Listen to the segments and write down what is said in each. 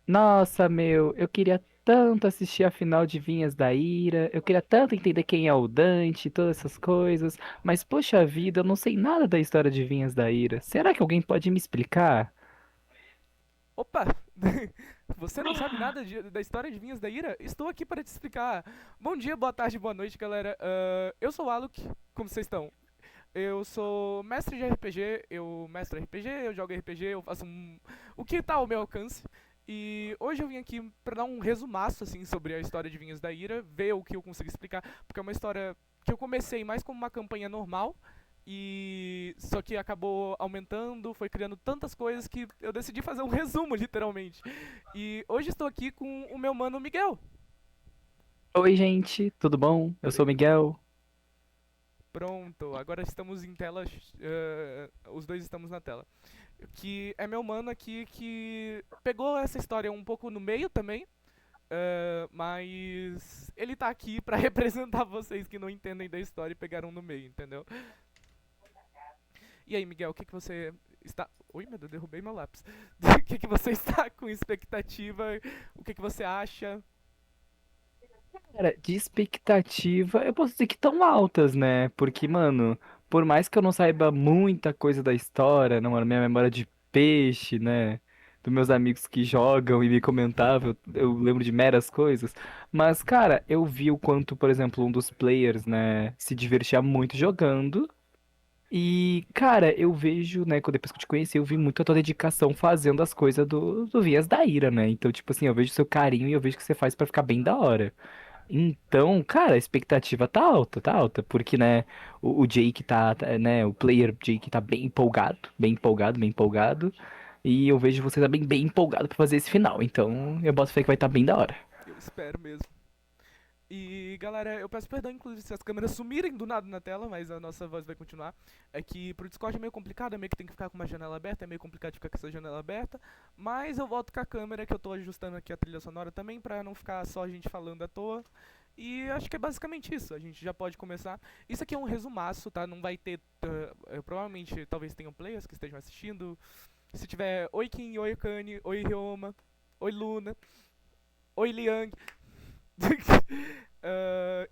Nossa, meu, eu queria tanto assistir a final de Vinhas da Ira, eu queria tanto entender quem é o Dante, todas essas coisas, mas poxa vida, eu não sei nada da história de Vinhas da Ira. Será que alguém pode me explicar? Opa! Você não sabe nada da história de Vinhas da Ira? Estou aqui para te explicar. Bom dia, boa tarde, boa noite, galera. Eu sou o Alok, como vocês estão? Eu sou mestre de RPG, eu mestro RPG, eu jogo RPG, eu faço o que tá ao meu alcance. E hoje eu vim aqui para dar um resumaço assim sobre a história de Vinhas da Ira, ver o que eu consigo explicar, porque é uma história que eu comecei mais como uma campanha normal e só que acabou aumentando, foi criando tantas coisas que eu decidi fazer um resumo, literalmente. E hoje estou aqui com o meu mano Miguel. Oi, gente, tudo bom? Eu sou o Miguel. Pronto, agora estamos em tela, os dois estamos na tela. Que é meu mano aqui que pegou essa história um pouco no meio também, mas ele tá aqui pra representar vocês que não entendem da história e pegaram no meio, entendeu? E aí, Miguel, o que, que você está. Oi, meu Deus, derrubei meu lápis. O que, que você está com expectativa? O que, que você acha? Cara, de expectativa, eu posso dizer que tão altas, né? Porque, mano, por mais que eu não saiba muita coisa da história, não, a minha memória de peixe, né? Dos meus amigos que jogam e me comentavam, eu lembro de meras coisas. Mas, cara, eu vi o quanto, por exemplo, um dos players, né, se divertia muito jogando. E, cara, eu vejo, né, quando depois que eu te conheci, eu vi muito a tua dedicação fazendo as coisas do Vias da Ira, né? Então, tipo assim, eu vejo seu carinho e eu vejo que você faz pra ficar bem da hora. Então, cara, a expectativa tá alta, porque, né, o Jake né, o player Jake tá bem empolgado, bem empolgado, bem empolgado, e eu vejo você também bem empolgado pra fazer esse final, então eu boto fé que vai estar bem da hora. Eu espero mesmo. E galera, eu peço perdão, inclusive, se as câmeras sumirem do nada na tela, mas a nossa voz vai continuar. É que pro Discord é meio complicado, é meio que tem que ficar com uma janela aberta, é meio complicado ficar com essa janela aberta. Mas eu volto com a câmera, que eu tô ajustando aqui a trilha sonora também, pra não ficar só a gente falando à toa. E acho que é basicamente isso, a gente já pode começar. Isso aqui é um resumaço, tá? Não vai ter. Provavelmente, talvez tenham players que estejam assistindo. Se tiver Oi Kim, Oi Kanye, Oi Ryoma, Oi Luna, Oi Liang.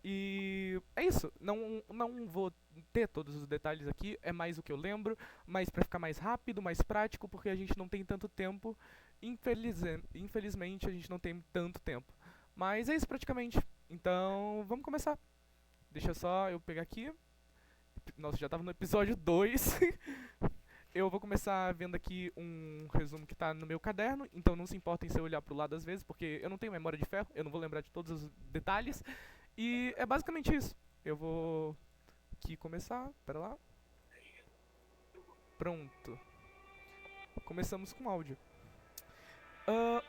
E é isso. Não vou ter todos os detalhes aqui. É mais o que eu lembro. Mas pra ficar mais rápido, mais prático, porque a gente não tem tanto tempo. Infelizmente, a gente não tem tanto tempo. Mas é isso praticamente. Então, vamos começar. Deixa só eu pegar aqui. Nossa, já tava no episódio 2. Eu vou começar vendo aqui um resumo que tá no meu caderno, então não se importem se eu olhar pro lado às vezes, porque eu não tenho memória de ferro, eu não vou lembrar de todos os detalhes. E é basicamente isso. Eu vou aqui começar, pera lá. Pronto. Começamos com áudio.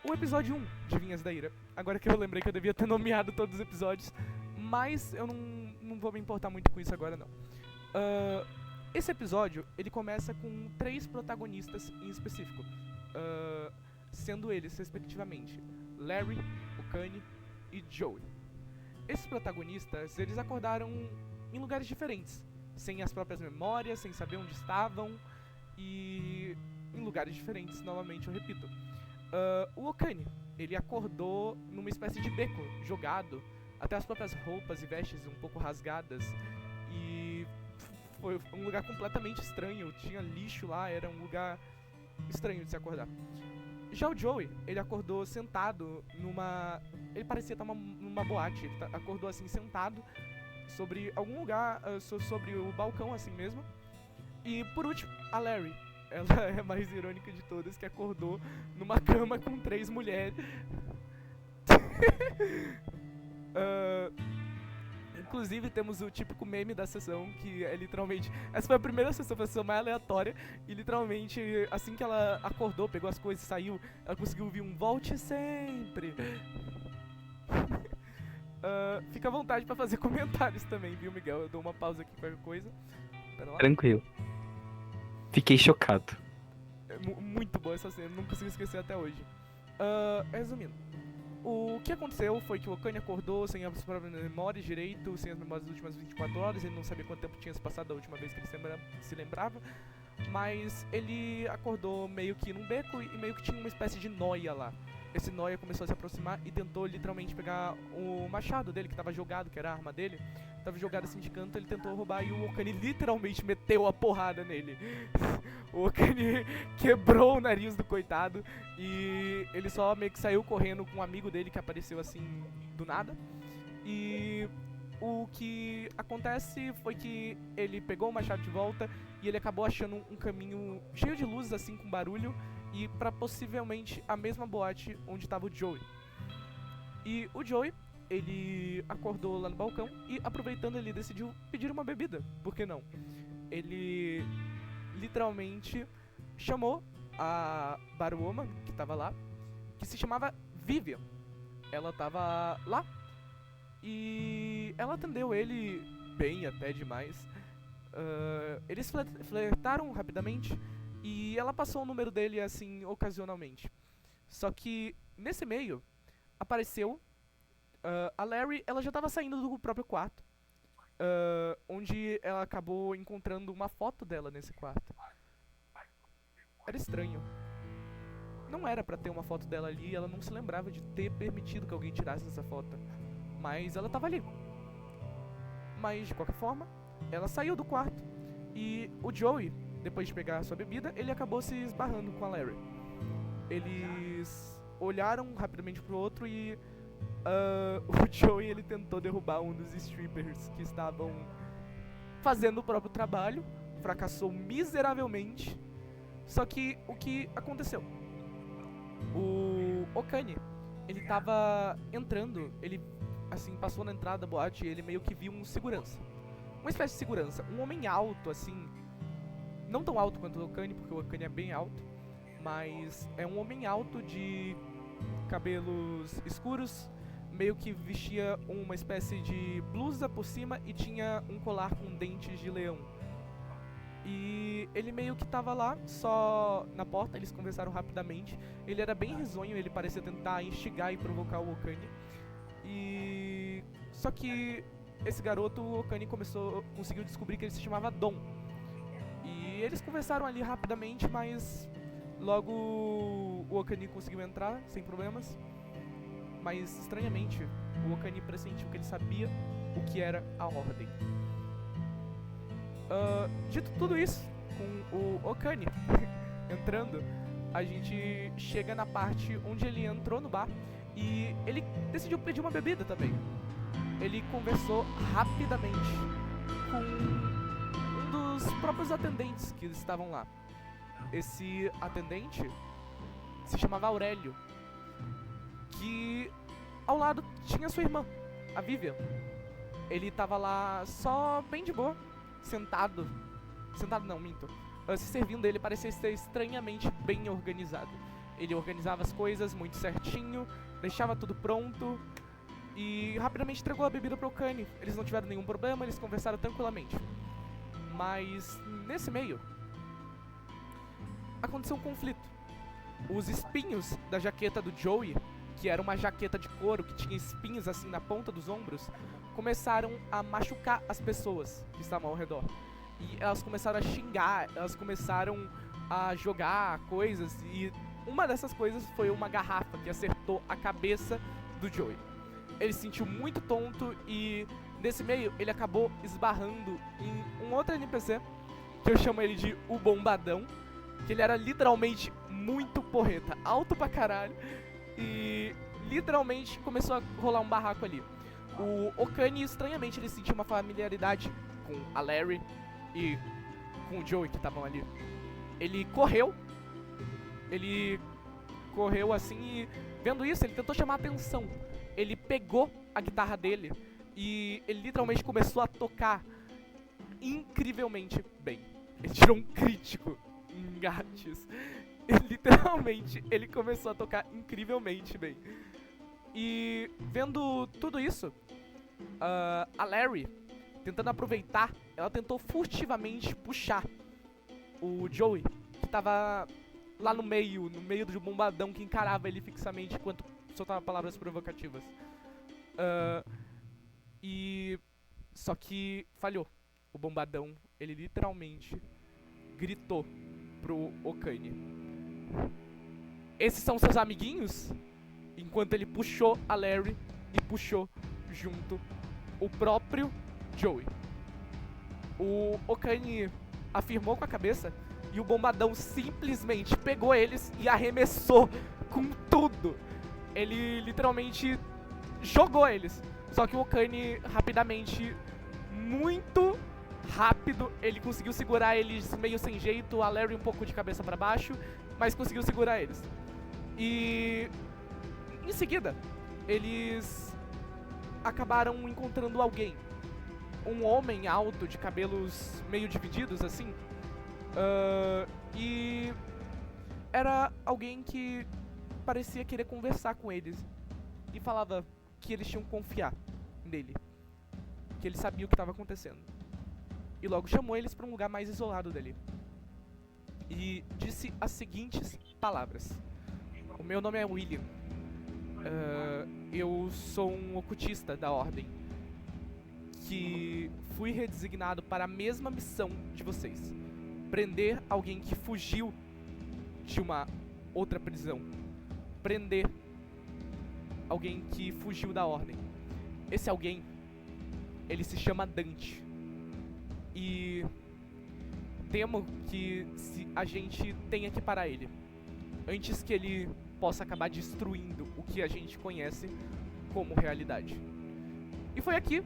O episódio 1 de Vinhas da Ira. Agora que eu lembrei que eu devia ter nomeado todos os episódios, mas eu não vou me importar muito com isso agora não. Ah, Esse episódio ele começa com três protagonistas em específico, ah, sendo eles respectivamente Larry, o Kanye e Joey. Esses protagonistas eles acordaram em lugares diferentes, sem as próprias memórias, sem saber onde estavam e em lugares diferentes. Novamente eu repito. O Okane ele acordou numa espécie de beco jogado, até as próprias roupas e vestes um pouco rasgadas e foi um lugar completamente estranho. Tinha lixo lá, era um lugar estranho de se acordar. Já o Joey, ele acordou sentado numa. Ele parecia estar numa boate. Ele acordou assim, sentado sobre algum lugar, sobre o balcão assim mesmo. E por último, a Larry. Ela é a mais irônica de todas, que acordou numa cama com três mulheres. Ah, Inclusive, temos o típico meme da sessão, que é literalmente. Essa foi a primeira sessão, foi a sessão mais aleatória. E literalmente, assim que ela acordou, pegou as coisas e saiu, ela conseguiu ouvir um volte sempre. Fica à vontade pra fazer comentários também, viu, Miguel? Eu dou uma pausa aqui, qualquer coisa. Pera lá. Tranquilo. Fiquei chocado. É muito boa essa cena, não consigo esquecer até hoje. Resumindo, o que aconteceu foi que o Okane acordou sem as próprias memórias direito, sem as memórias das últimas 24 horas, ele não sabia quanto tempo tinha se passado da última vez que ele se lembrava, mas ele acordou meio que num beco e meio que tinha uma espécie de noia lá. esse Noia começou a se aproximar e tentou literalmente pegar o machado dele, que tava jogado, que era a arma dele. Tava jogado assim de canto, ele tentou roubar e o Okani literalmente meteu a porrada nele. O Okani quebrou o nariz do coitado e ele só meio que saiu correndo com um amigo dele que apareceu assim do nada. E o que acontece foi que ele pegou o machado de volta e ele acabou achando um caminho cheio de luzes assim com barulho e pra possivelmente a mesma boate onde tava o Joey. E o Joey, ele acordou lá no balcão e aproveitando ele decidiu pedir uma bebida, por que não? Ele literalmente chamou a barwoman que tava lá, que se chamava Vivian. Ela tava lá e ela atendeu ele bem até demais. Eles flertaram rapidamente e ela passou o número dele assim ocasionalmente. Só que nesse meio apareceu a Larry, ela já tava saindo do próprio quarto, onde ela acabou encontrando uma foto dela nesse quarto. Era estranho. Não era pra ter uma foto dela ali, ela não se lembrava de ter permitido que alguém tirasse essa foto. Mas ela tava ali. Mas de qualquer forma, ela saiu do quarto e o Joey, depois de pegar a sua bebida, ele acabou se esbarrando com a Larry. Eles olharam rapidamente pro outro e o Joey ele tentou derrubar um dos strippers que estavam fazendo o próprio trabalho, fracassou miseravelmente. Só que o que aconteceu? O Okani, ele tava entrando, ele assim passou na entrada da boate e ele meio que viu um segurança. Uma espécie de segurança, um homem alto assim, não tão alto quanto o Okani, porque o Okani é bem alto, mas é um homem alto de cabelos escuros, meio que vestia uma espécie de blusa por cima e tinha um colar com dentes de leão. E ele meio que tava lá, só na porta, eles conversaram rapidamente. Ele era bem risonho, ele parecia tentar instigar e provocar o Okani. E só que esse garoto, o Okani conseguiu descobrir que ele se chamava Dom. E eles conversaram ali rapidamente, mas logo o Okani conseguiu entrar sem problemas. Mas estranhamente, o Okani pressentiu que ele sabia o que era a ordem. Dito tudo isso, com o Okani entrando, a gente chega na parte onde ele entrou no bar e ele decidiu pedir uma bebida também. Ele conversou rapidamente com um dos próprios atendentes que estavam lá. Esse atendente se chamava Aurélio, que ao lado tinha sua irmã, a Vivian. Ele tava lá só bem de boa, sentado não, minto, se servindo. Ele parecia ser estranhamente bem organizado. Ele organizava as coisas muito certinho, deixava tudo pronto e rapidamente entregou a bebida pro Okani. Eles não tiveram nenhum problema, eles conversaram tranquilamente. Mas nesse meio aconteceu um conflito. Os espinhos da jaqueta do Joey, que era uma jaqueta de couro que tinha espinhos assim na ponta dos ombros, começaram a machucar as pessoas que estavam ao redor. E elas começaram a xingar, elas começaram a jogar coisas, e uma dessas coisas foi uma garrafa que acertou a cabeça do Joey. Ele se sentiu muito tonto e nesse meio ele acabou esbarrando em um outro NPC, que eu chamo ele de o Bombadão, que ele era literalmente muito porreta, alto pra caralho, e literalmente começou a rolar um barraco ali. O Okani, estranhamente, ele sentiu uma familiaridade com a Larry e com o Joey que estavam ali. Ele correu assim e, vendo isso, ele tentou chamar a atenção. Ele pegou a guitarra dele e ele literalmente começou a tocar incrivelmente bem. Ele tirou um crítico em gatos. Literalmente, ele começou a tocar incrivelmente bem. E vendo tudo isso, a Larry, tentando aproveitar, ela tentou furtivamente puxar o Joey, que tava lá no meio do Bombadão, que encarava ele fixamente enquanto soltava palavras provocativas. E só que falhou. O Bombadão, ele literalmente gritou pro Okani: "Esses são seus amiguinhos?" enquanto ele puxou a Larry e puxou junto o próprio Joey. O Okane afirmou com a cabeça e o bombadão simplesmente pegou eles e arremessou com tudo. Ele literalmente jogou eles. Só que o Okane rapidamente, muito rápido, ele conseguiu segurar eles meio sem jeito, a Larry um pouco de cabeça pra baixo, mas conseguiu segurar eles. E em seguida, eles acabaram encontrando alguém. Um homem alto, de cabelos meio divididos, assim. E era alguém que parecia querer conversar com eles. E falava que eles tinham que confiar nele. Que ele sabia o que estava acontecendo. E logo chamou eles para um lugar mais isolado dali. E disse as seguintes palavras. O meu nome é William. Eu sou um ocultista da Ordem. Que fui redesignado para a mesma missão de vocês. Prender alguém que fugiu de uma outra prisão. Prender alguém que fugiu da Ordem. Esse alguém, ele se chama Dante. E temo que a gente tenha que parar ele. Antes que ele possa acabar destruindo o que a gente conhece como realidade. E foi aqui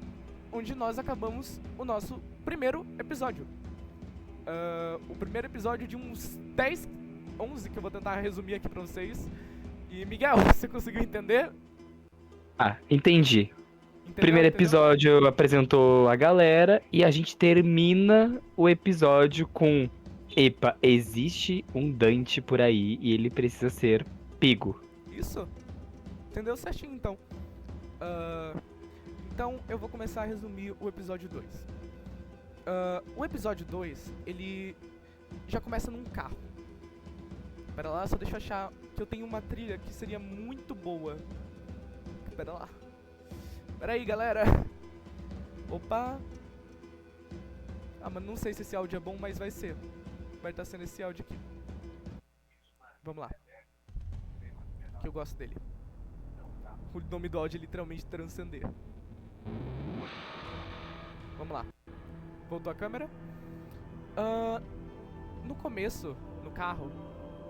onde nós acabamos o nosso primeiro episódio. O primeiro episódio de uns 10, 11 que eu vou tentar resumir aqui pra vocês. E Miguel, você conseguiu entender? Ah, entendi. Entendeu? Primeiro episódio apresentou a galera e a gente termina o episódio com: epa, existe um Dante por aí e ele precisa ser pego. Isso. Entendeu certinho, então. Então eu vou começar a resumir o episódio 2. O episódio 2, ele já começa num carro. Pera lá, só deixa eu achar que eu tenho uma trilha que seria muito boa. Pera lá. Pera aí, galera. Opa. Ah, mas não sei se esse áudio é bom, mas vai ser. Vai estar sendo esse áudio aqui. Vamos lá. Que eu gosto dele. O nome do áudio é literalmente Transcender. Vamos lá. Voltou a câmera. No começo, no carro,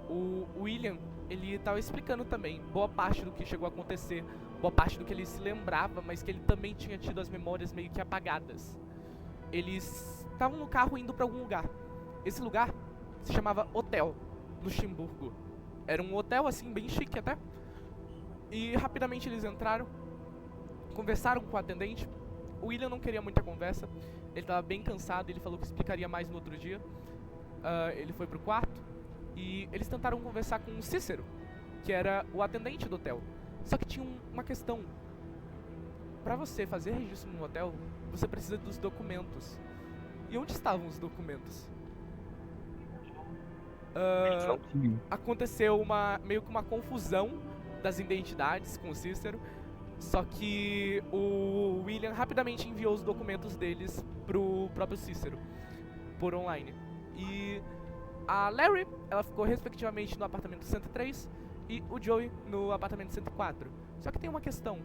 o William, ele tava explicando também boa parte do que chegou a acontecer, boa parte do que ele se lembrava, mas que ele também tinha tido as memórias meio que apagadas. Eles estavam no carro indo pra algum lugar. Esse lugar se chamava Hotel Luxemburgo. Era um hotel assim, bem chique até. E rapidamente eles entraram, conversaram com o atendente. O William não queria muita conversa, ele estava bem cansado, ele falou que explicaria mais no outro dia. Ele foi pro quarto e eles tentaram conversar com o Cícero, que era o atendente do hotel. Só que tinha uma questão. Pra você fazer registro no hotel, você precisa dos documentos. E onde estavam os documentos? Aconteceu meio que uma confusão das identidades com o Cícero. Só que o William rapidamente enviou os documentos deles pro próprio Cícero, por online. E a Larry, ela ficou respectivamente no apartamento 103 e o Joey no apartamento 104. Só que tem uma questão.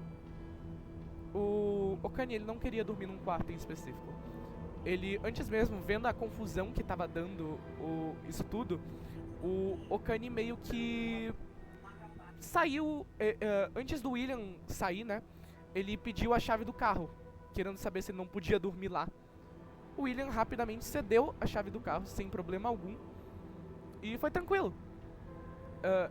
O Okane, ele não queria dormir num quarto em específico. Ele, antes mesmo, vendo a confusão que tava dando isso tudo, o Okane meio que saiu, antes do William sair, né, ele pediu a chave do carro, querendo saber se ele não podia dormir lá. O William rapidamente cedeu a chave do carro, sem problema algum, e foi tranquilo.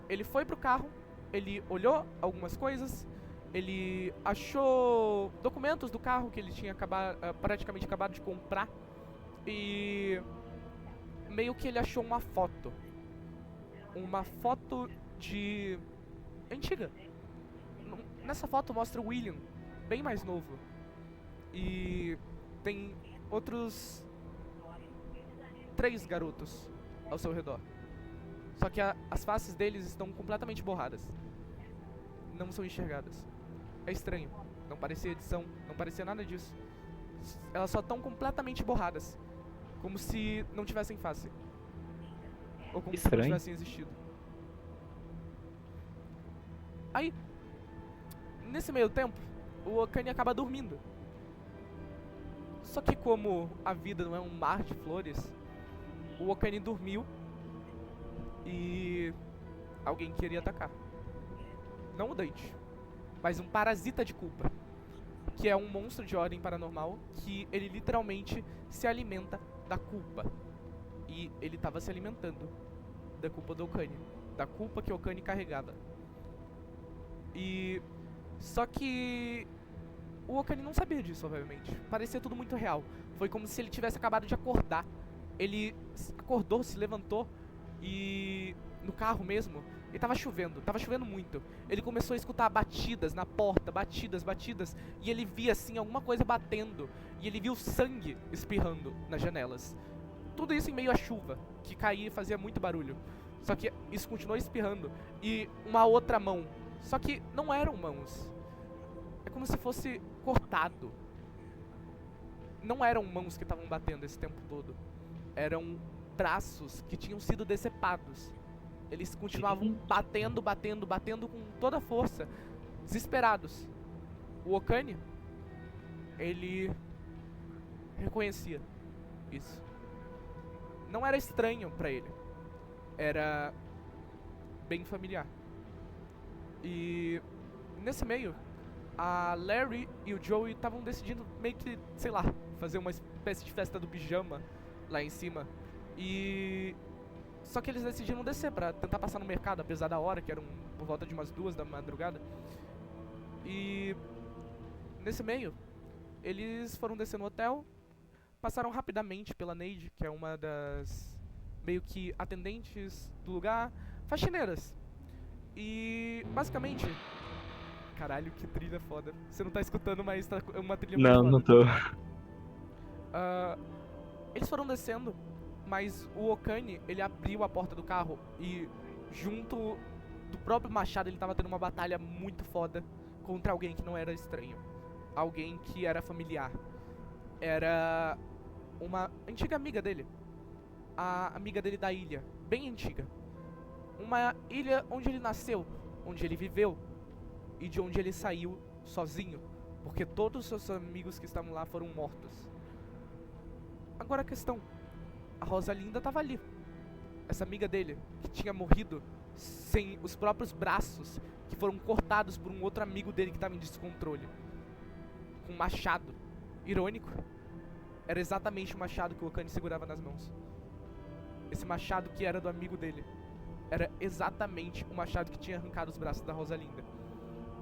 Ele foi pro carro, ele olhou algumas coisas, ele achou documentos do carro que ele tinha praticamente acabado de comprar, e meio que ele achou uma foto de antiga. Nessa foto mostra o William bem mais novo e tem outros 3 garotos ao seu redor. Só que as faces deles estão completamente borradas, não são enxergadas. É estranho, não parecia edição, não parecia nada disso. Elas só estão completamente borradas, como se não tivessem face, ou como se não tivessem existido. Aí, Nesse meio tempo, o Okane acaba dormindo. Só que como a vida não é um mar de flores, o Okane dormiu e alguém queria atacar. Não o Dante, mas um parasita de culpa, que é um monstro de ordem paranormal que ele literalmente se alimenta da culpa. E ele estava se alimentando da culpa do Okane, da culpa que o Okane carregava. E só que o Okane não sabia disso, obviamente. Parecia tudo muito real. Foi como se ele tivesse acabado de acordar. Ele acordou, se levantou e no carro mesmo, e tava chovendo muito. Ele começou a escutar batidas na porta, batidas, e ele via assim alguma coisa batendo, e ele viu sangue espirrando nas janelas. Tudo isso em meio à chuva, que caía e fazia muito barulho. Só que isso continuou espirrando, e uma outra mão. Só que não eram mãos. É como se fosse cortado. Não eram mãos que estavam batendo esse tempo todo. Eram braços que tinham sido decepados. Eles continuavam batendo com toda a força, desesperados. O Okane, ele reconhecia isso. Não era estranho pra ele. Era bem familiar. E nesse meio, a Larry e o Joey estavam decidindo meio que, sei lá, fazer uma espécie de festa do pijama lá em cima. E só que eles decidiram descer pra tentar passar no mercado, apesar da hora, que eram por volta de umas 2 da madrugada. E nesse meio, eles foram descer no hotel, passaram rapidamente pela Neide, que é uma das meio que atendentes do lugar, faxineiras. E basicamente, caralho, que trilha foda. Você não tá escutando, mas tá uma trilha muito Não, foda. não tô. Eles foram descendo, mas o Okane, ele abriu a porta do carro e junto do próprio machado ele tava tendo uma batalha muito foda contra alguém que não era estranho. Alguém que era familiar. Era uma antiga amiga dele. A amiga dele da ilha, bem antiga. Uma ilha onde ele nasceu, onde ele viveu e de onde ele saiu sozinho, porque todos os seus amigos que estavam lá foram mortos. Agora a questão, a Rosalinda tava ali. Essa amiga dele, que tinha morrido sem os próprios braços, que foram cortados por um outro amigo dele que tava em descontrole. Com um machado. Irônico, era exatamente o machado que o Okane segurava nas mãos. Esse machado que era do amigo dele era exatamente o machado que tinha arrancado os braços da Rosalinda.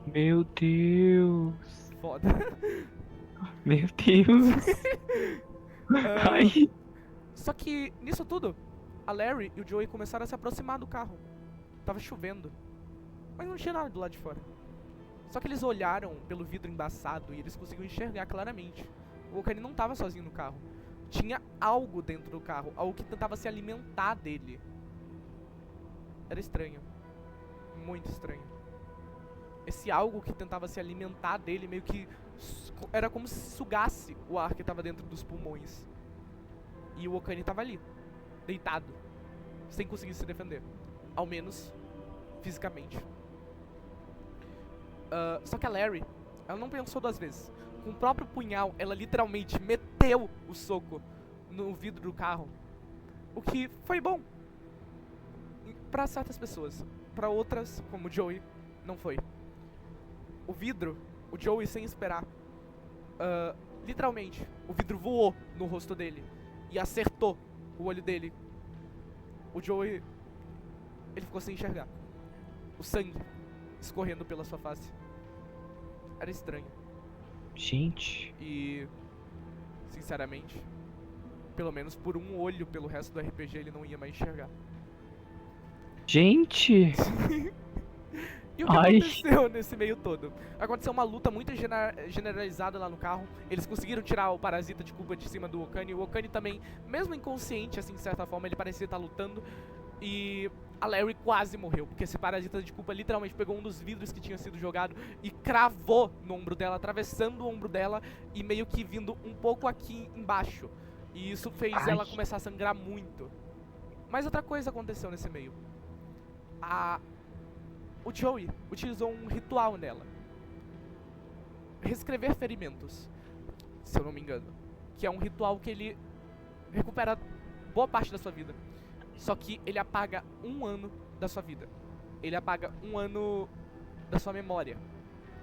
Meu Deus. Foda. Meu Deus. Ai. Só que, nisso tudo, a Larry e o Joey começaram a se aproximar do carro. Tava chovendo, mas não tinha nada do lado de fora. Só que eles olharam pelo vidro embaçado e eles conseguiam enxergar claramente. O Okane não tava sozinho no carro. Tinha algo dentro do carro, algo que tentava se alimentar dele. Era estranho. Muito estranho. Esse algo que tentava se alimentar dele meio que era como se sugasse o ar que tava dentro dos pulmões. E o Okane tava ali, deitado, sem conseguir se defender. Ao menos, fisicamente. Só que a Larry, ela não pensou 2 vezes. Com o próprio punhal, ela literalmente meteu o soco no vidro do carro. O que foi bom pra certas pessoas. Pra outras, como o Joey, não foi. O vidro, o Joey sem esperar, literalmente, o vidro voou no rosto dele e acertou o olho dele. O Joey, ele ficou sem enxergar. O sangue escorrendo pela sua face. Era estranho. Gente. E, sinceramente, pelo menos por um olho pelo resto do RPG ele não ia mais enxergar. Gente. E o que Ai. aconteceu nesse meio todo? Aconteceu uma luta muito generalizada lá no carro. Eles conseguiram tirar o parasita de culpa de cima do Okane. O Okane também, mesmo inconsciente, assim, de certa forma, ele parecia estar lutando. E a Larry quase morreu, porque esse parasita de culpa literalmente pegou um dos vidros que tinha sido jogado e cravou no ombro dela, atravessando o ombro dela e meio que vindo um pouco aqui embaixo. E isso fez ela começar a sangrar muito. Mas outra coisa aconteceu nesse meio. O Joey utilizou um ritual nela. reescrever ferimentos, se eu não me engano. Que é um ritual que ele recupera boa parte da sua vida. Só que ele apaga 1 ano da sua vida. Ele apaga 1 ano da sua memória.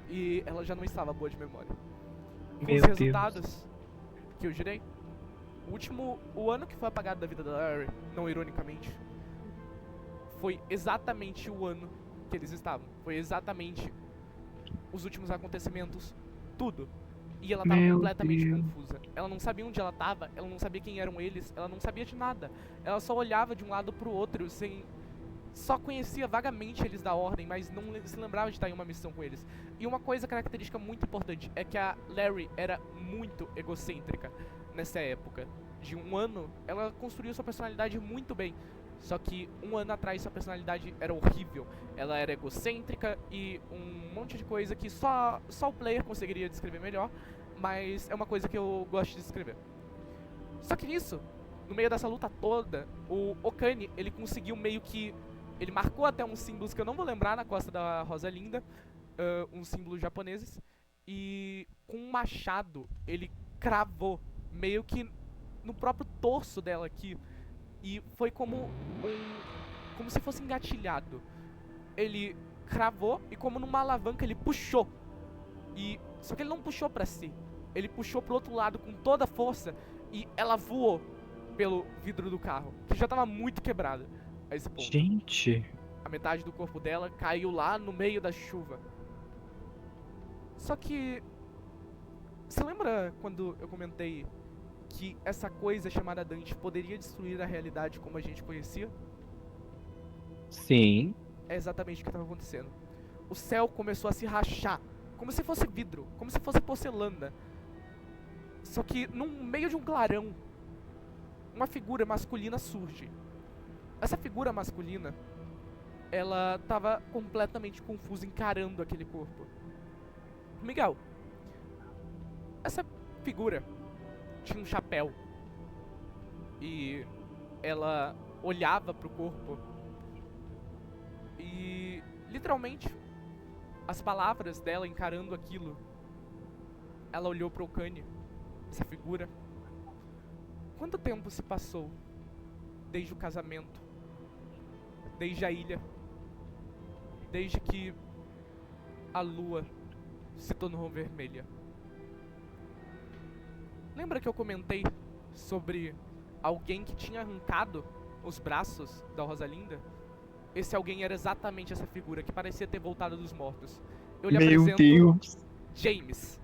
E ela já não estava boa de memória. Com Meu os Deus. resultados que eu girei, o ano que foi apagado da vida da Larry, não ironicamente, foi exatamente o ano que eles estavam. Foi exatamente os últimos acontecimentos, tudo. E ela tava Meu completamente Deus. confusa. Ela não sabia onde ela tava, ela não sabia quem eram eles, ela não sabia de nada. Ela só olhava de um lado pro outro, sem... Só conhecia vagamente eles da Ordem, mas não se lembrava de estar em uma missão com eles. E uma coisa característica muito importante é que a Larry era muito egocêntrica nessa época. De 1 ano, ela construiu sua personalidade muito bem. Só que 1 ano atrás sua personalidade era horrível. Ela era egocêntrica e um monte de coisa que só o player conseguiria descrever melhor. Mas é uma coisa que eu gosto de descrever. Só que nisso, no meio dessa luta toda, o Okane, ele conseguiu meio que... Ele marcou até uns símbolos que eu não vou lembrar na costa da Rosalinda. Uns símbolos japoneses. E com um machado, ele cravou meio que no próprio torso dela aqui. E foi como como se fosse engatilhado. Ele cravou e como numa alavanca ele puxou. Só que ele não puxou pra si. Ele puxou pro outro lado com toda a força e ela voou pelo vidro do carro, que já tava muito quebrado a esse ponto. Gente. A metade do corpo dela caiu lá no meio da chuva. Só que... Você lembra quando eu comentei que essa coisa chamada Dante poderia destruir a realidade como a gente conhecia? Sim. É exatamente o que estava acontecendo. O céu começou a se rachar, como se fosse vidro, como se fosse porcelana. Só que no meio de um clarão, uma figura masculina surge. Essa figura masculina, ela estava completamente confusa encarando aquele corpo. Miguel, essa figura tinha um chapéu e ela olhava pro corpo e literalmente as palavras dela encarando aquilo, ela olhou pro Okane, essa figura. Quanto tempo se passou desde o casamento, desde a ilha, desde que a lua se tornou vermelha? Lembra que eu comentei sobre alguém que tinha arrancado os braços da Rosalinda? Esse alguém era exatamente essa figura que parecia ter voltado dos mortos. Eu lhe Meu apresento Deus. James.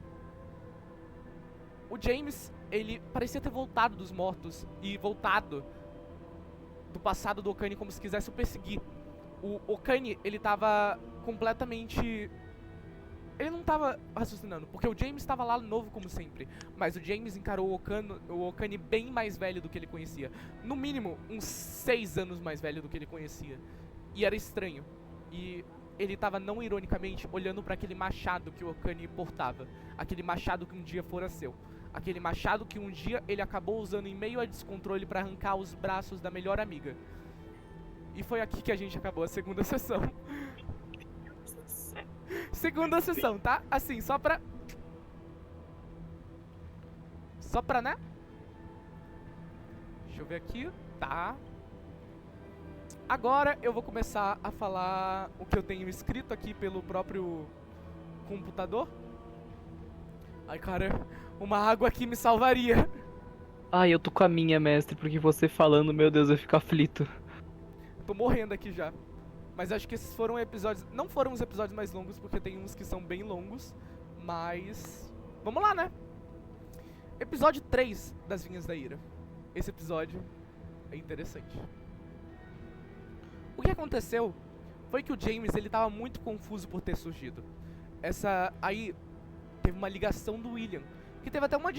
O James, ele parecia ter voltado dos mortos e voltado do passado do Okane como se quisesse o perseguir. O Okane, ele tava completamente... Ele não tava raciocinando, porque o James estava lá novo como sempre. Mas o James encarou o Okane bem mais velho do que ele conhecia. No mínimo, uns 6 anos mais velho do que ele conhecia. E era estranho. E ele tava, não ironicamente, olhando para aquele machado que o Okane portava. Aquele machado que um dia fora seu. Aquele machado que um dia ele acabou usando em meio a descontrole para arrancar os braços da melhor amiga. E foi aqui que a gente acabou a segunda sessão. Segunda sessão, tá? Assim, só pra, né? Deixa eu ver aqui. Tá. Agora eu vou começar a falar o que eu tenho escrito aqui pelo próprio computador. Ai, cara, uma água aqui me salvaria. Ai, eu tô com a minha, mestre, porque você falando, meu Deus, eu fico aflito. Tô morrendo aqui já. Mas acho que esses foram episódios... Não foram os episódios mais longos, porque tem uns que são bem longos. Mas... Vamos lá, né? Episódio 3 das Vinhas da Ira. Esse episódio é interessante. O que aconteceu foi que o James, ele tava muito confuso por ter surgido. Aí teve uma ligação do William, que teve até uma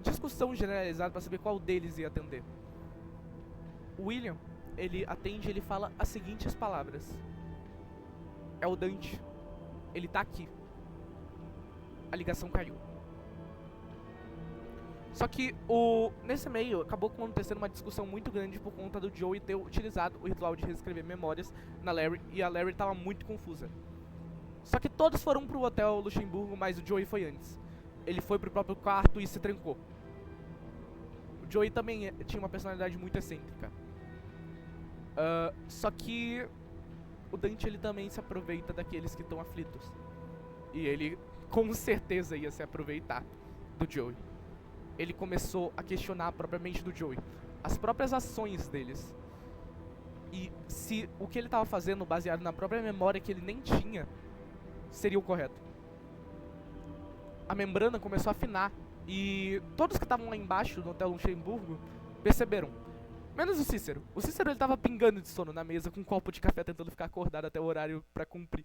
discussão generalizada pra saber qual deles ia atender. O William, ele atende e ele fala as seguintes palavras: é o Dante, ele tá aqui. A ligação caiu. Só que nesse meio acabou acontecendo uma discussão muito grande por conta do Joey ter utilizado o ritual de reescrever memórias na Larry, e a Larry tava muito confusa. Só que todos foram pro Hotel Luxemburgo, mas o Joey foi antes. Ele foi pro próprio quarto e se trancou. O Joey também tinha uma personalidade muito excêntrica. Só que o Dante, ele também se aproveita daqueles que estão aflitos. E ele com certeza ia se aproveitar do Joey. Ele começou a questionar propriamente do Joey, as próprias ações deles. E se o que ele estava fazendo, baseado na própria memória que ele nem tinha, seria o correto. A membrana começou a afinar. E todos que estavam lá embaixo no Hotel Luxemburgo perceberam. Menos o Cícero. O Cícero, ele tava pingando de sono na mesa com um copo de café, tentando ficar acordado até o horário pra cumprir.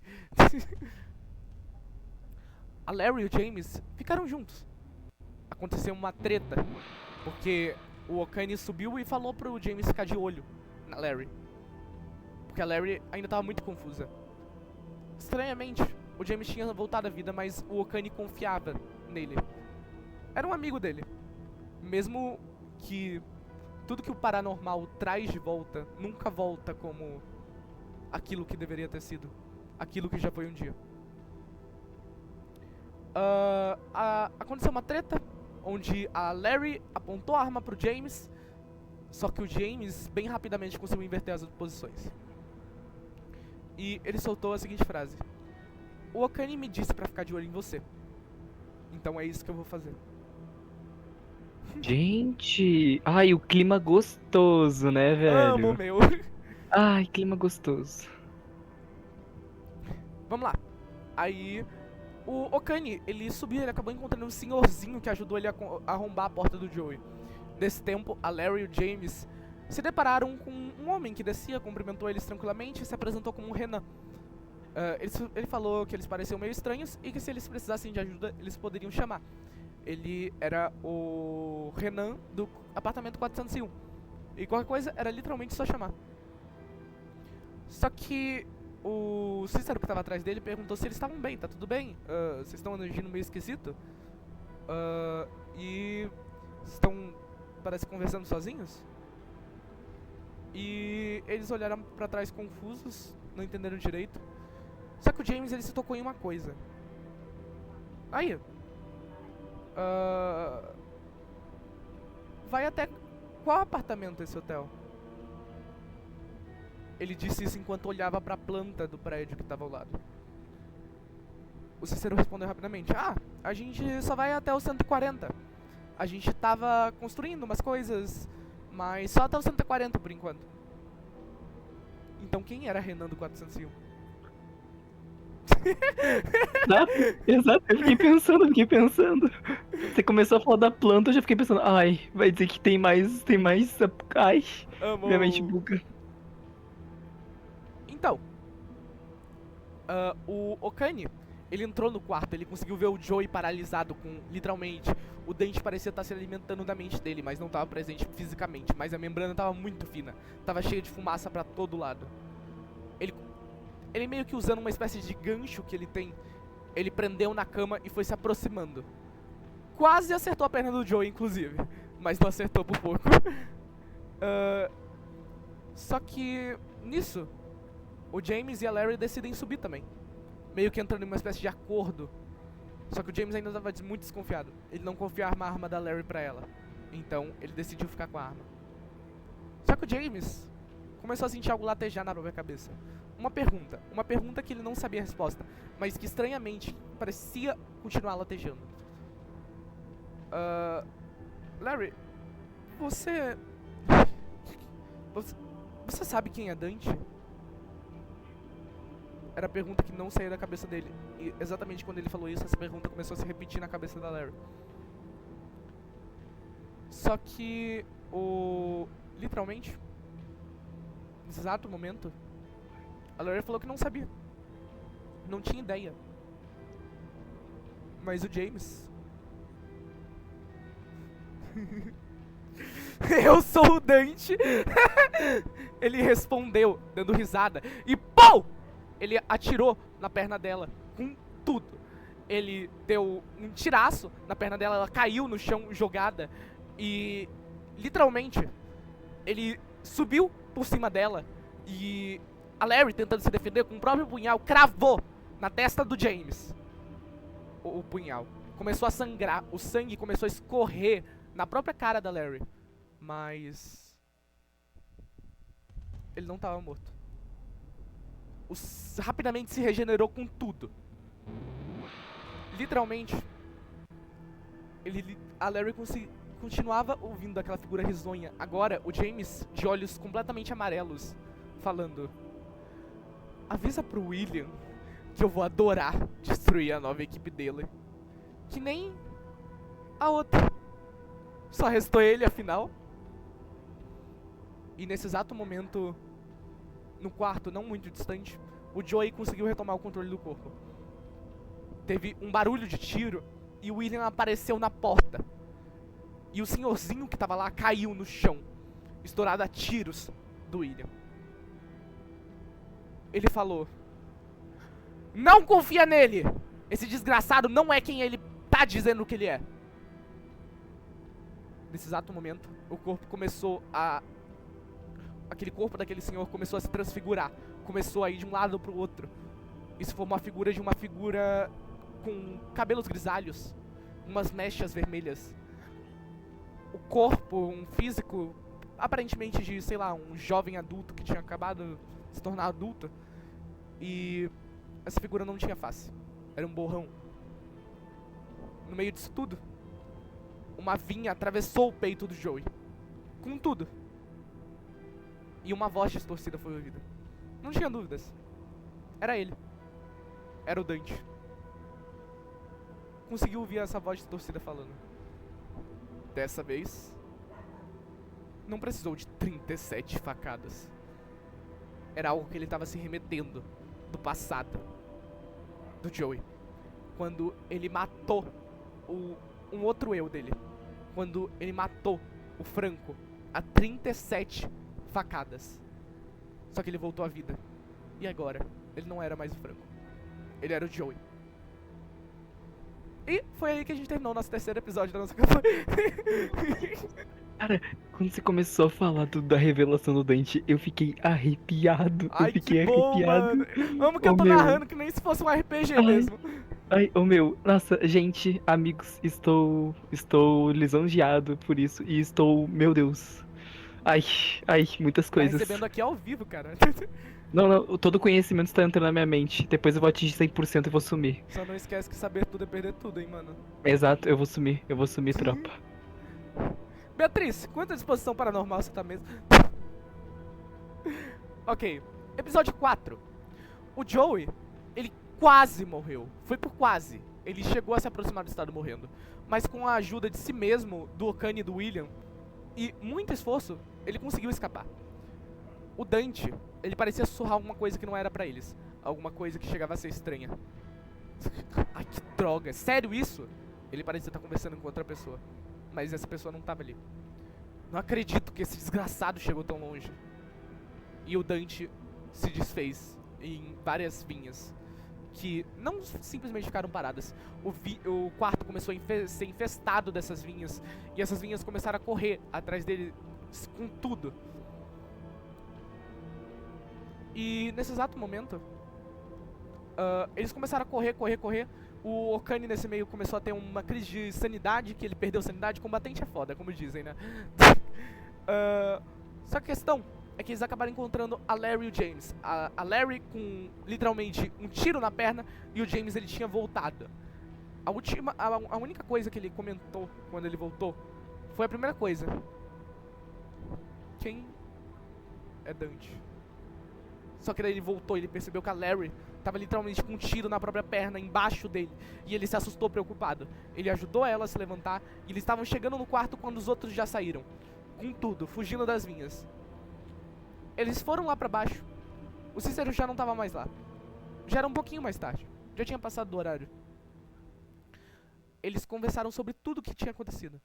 A Larry e o James ficaram juntos. Aconteceu uma treta, porque o Okane subiu e falou pro James ficar de olho na Larry. Porque a Larry ainda tava muito confusa. Estranhamente, o James tinha voltado à vida, mas o Okane confiava nele. Era um amigo dele. Mesmo que tudo que o paranormal traz de volta nunca volta como aquilo que deveria ter sido. Aquilo que já foi um dia. Aconteceu uma treta onde a Larry apontou a arma pro James, só que o James bem rapidamente conseguiu inverter as posições. E ele soltou a seguinte frase: o Okane me disse pra ficar de olho em você, então é isso que eu vou fazer. Gente, ai, o clima gostoso, né, Amo, velho? meu. Ai, clima gostoso. Vamos lá. Aí o Okane, ele subiu, ele acabou encontrando um senhorzinho que ajudou ele a arrombar a porta do Joey. Nesse tempo, a Larry e o James se depararam com um homem que descia, cumprimentou eles tranquilamente e se apresentou como um Renan. Ele falou que eles pareciam meio estranhos e que se eles precisassem de ajuda, eles poderiam chamar. Ele era o Renan do apartamento 401. E qualquer coisa, era literalmente só chamar. Só que o Cícero que estava atrás dele perguntou se eles estavam bem, tá tudo bem? Vocês estão agindo meio esquisito? E estão, parece, conversando sozinhos? E eles olharam pra trás confusos, não entenderam direito. Só que o James, ele se tocou em uma coisa. Aí, vai até qual apartamento esse hotel? Ele disse isso enquanto olhava pra planta do prédio que tava ao lado. O Cícero respondeu rapidamente: a gente só vai até o 140. A gente tava construindo umas coisas, mas só até o 140 por enquanto. Então quem era Renan do 401? Exato, exato, eu fiquei pensando. Você começou a falar da planta, eu já fiquei pensando, ai, vai dizer que tem mais, ai, minha mente Amo. buga. Então, o Okane, ele entrou no quarto, ele conseguiu ver o Joey paralisado com, literalmente, o dente parecia estar se alimentando da mente dele, mas não estava presente fisicamente, mas a membrana estava muito fina, estava cheia de fumaça para todo lado. Ele meio que usando uma espécie de gancho que ele tem, ele prendeu na cama e foi se aproximando. Quase acertou a perna do Joey, inclusive, mas não acertou por pouco. Só que, nisso, o James e a Larry decidem subir também, meio que entrando em uma espécie de acordo. Só que o James ainda estava muito desconfiado. Ele não confiava a arma da Larry pra ela, então ele decidiu ficar com a arma. Só que o James começou a sentir algo latejar na própria cabeça. Uma pergunta que ele não sabia a resposta, mas que estranhamente parecia continuar latejando. Larry, você sabe quem é Dante? Era a pergunta que não saía da cabeça dele. E exatamente quando ele falou isso, essa pergunta começou a se repetir na cabeça da Larry. Só que literalmente, nesse exato momento, a Larry falou que não sabia. Não tinha ideia. Mas o James... Eu sou o Dante! Ele respondeu, dando risada. E POU! Ele atirou na perna dela, com tudo. Ele deu um tiraço na perna dela, ela caiu no chão, jogada. E, literalmente, ele subiu por cima dela. E a Larry, tentando se defender com o próprio punhal, cravou na testa do James. O punhal. Começou a sangrar, o sangue começou a escorrer na própria cara da Larry. Mas ele não estava morto. Rapidamente se regenerou com tudo. Literalmente, a Larry continuava ouvindo aquela figura risonha. Agora, o James, de olhos completamente amarelos, falando: avisa pro William que eu vou adorar destruir a nova equipe dele. Que nem a outra. Só restou ele, afinal. E nesse exato momento, no quarto, não muito distante, o Joey conseguiu retomar o controle do corpo. Teve um barulho de tiro e o William apareceu na porta. E o senhorzinho que tava lá caiu no chão, estourado a tiros do William. Ele falou: não confia nele! Esse desgraçado não é quem ele tá dizendo que ele é. Nesse exato momento, o corpo começou a... aquele corpo daquele senhor começou a se transfigurar. Começou a ir de um lado pro outro. Isso foi uma figura de uma figura com cabelos grisalhos, umas mechas vermelhas. O corpo, um físico, aparentemente de, sei lá, um jovem adulto que tinha acabado de se tornar adulto. E essa figura não tinha face. Era um borrão. No meio disso tudo, uma vinha atravessou o peito do Joey. Com tudo. E uma voz distorcida foi ouvida. Não tinha dúvidas. Era ele. Era o Dante. Conseguiu ouvir essa voz distorcida falando. Dessa vez, não precisou de 37 facadas. Era algo que ele estava se remetendo do passado do Joey. Quando ele matou um outro eu dele. Quando ele matou o Franco a 37 facadas. Só que ele voltou à vida. E agora, ele não era mais o Franco. Ele era o Joey. E foi aí que a gente terminou o nosso terceiro episódio da nossa campanha. Cara, quando você começou a falar da revelação do Dante, eu fiquei arrepiado. Ai, eu fiquei que bom, arrepiado. mano. Amo que eu tô narrando que nem se fosse um RPG mesmo. Ai, ô meu, nossa, gente, amigos, estou lisonjeado por isso e estou, meu Deus. Ai, muitas Tá coisas. recebendo aqui ao vivo, cara. Não, todo o conhecimento está entrando na minha mente. Depois eu vou atingir 100% e vou sumir. Só não esquece que saber tudo é perder tudo, hein, mano. Exato, eu vou sumir, tropa. Beatriz, quanta disposição paranormal você tá mesmo? Ok, episódio 4. O Joey, ele quase morreu. Foi por quase. Ele chegou a se aproximar do estado morrendo. Mas com a ajuda de si mesmo, do Okane e do William, e muito esforço, ele conseguiu escapar. O Dante, ele parecia sussurrar alguma coisa que não era pra eles. Alguma coisa que chegava a ser estranha. Ai, que droga. Sério isso? Ele parecia estar conversando com outra pessoa. Mas essa pessoa não tava ali. Não acredito que esse desgraçado chegou tão longe. E o Dante se desfez em várias vinhas. Que não simplesmente ficaram paradas. O quarto começou a ser infestado dessas vinhas. E essas vinhas começaram a correr atrás dele com tudo. E nesse exato momento, eles começaram a correr. O Okane nesse meio começou a ter uma crise de sanidade, que ele perdeu sanidade. Combatente é foda, como dizem, né? Só que a questão é que eles acabaram encontrando a Larry e o James. A Larry com literalmente um tiro na perna e o James ele tinha voltado. A única coisa que ele comentou quando ele voltou foi a primeira coisa. Quem é Dante? Só que daí ele voltou e ele percebeu que a Larry tava literalmente com um tiro na própria perna, embaixo dele. E ele se assustou, preocupado. Ele ajudou ela a se levantar e eles estavam chegando no quarto quando os outros já saíram. Com tudo, fugindo das vinhas. Eles foram lá pra baixo. O Cícero já não tava mais lá. Já era um pouquinho mais tarde. Já tinha passado do horário. Eles conversaram sobre tudo o que tinha acontecido.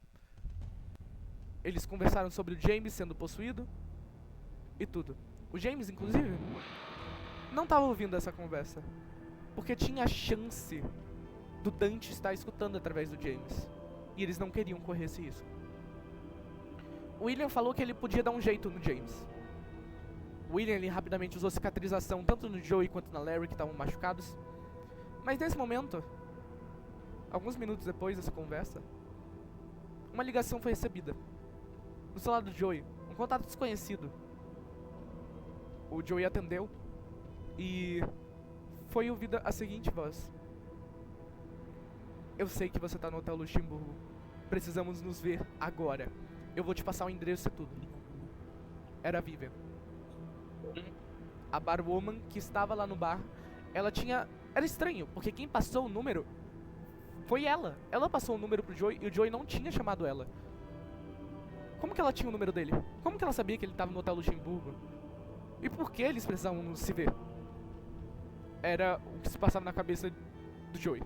Eles conversaram sobre o James sendo possuído e tudo. O James, inclusive, não estava ouvindo essa conversa, porque tinha a chance do Dante estar escutando através do James. E eles não queriam correr esse risco. O William falou que ele podia dar um jeito no James. O William ele rapidamente usou cicatrização tanto no Joey quanto na Larry, que estavam machucados. Mas nesse momento, alguns minutos depois dessa conversa, uma ligação foi recebida. No celular do Joey, um contato desconhecido. O Joey atendeu e foi ouvida a seguinte voz: eu sei que você tá no Hotel Luxemburgo. Precisamos nos ver agora. Eu vou te passar o endereço e tudo. Era a Vivian. A barwoman que estava lá no bar, ela tinha... Era estranho, porque quem passou o número foi ela. Ela passou o número pro Joey e o Joey não tinha chamado ela. Como que ela tinha o número dele? Como que ela sabia que ele estava no Hotel Luxemburgo? E por que eles precisavam se ver? Era o que se passava na cabeça do Joey.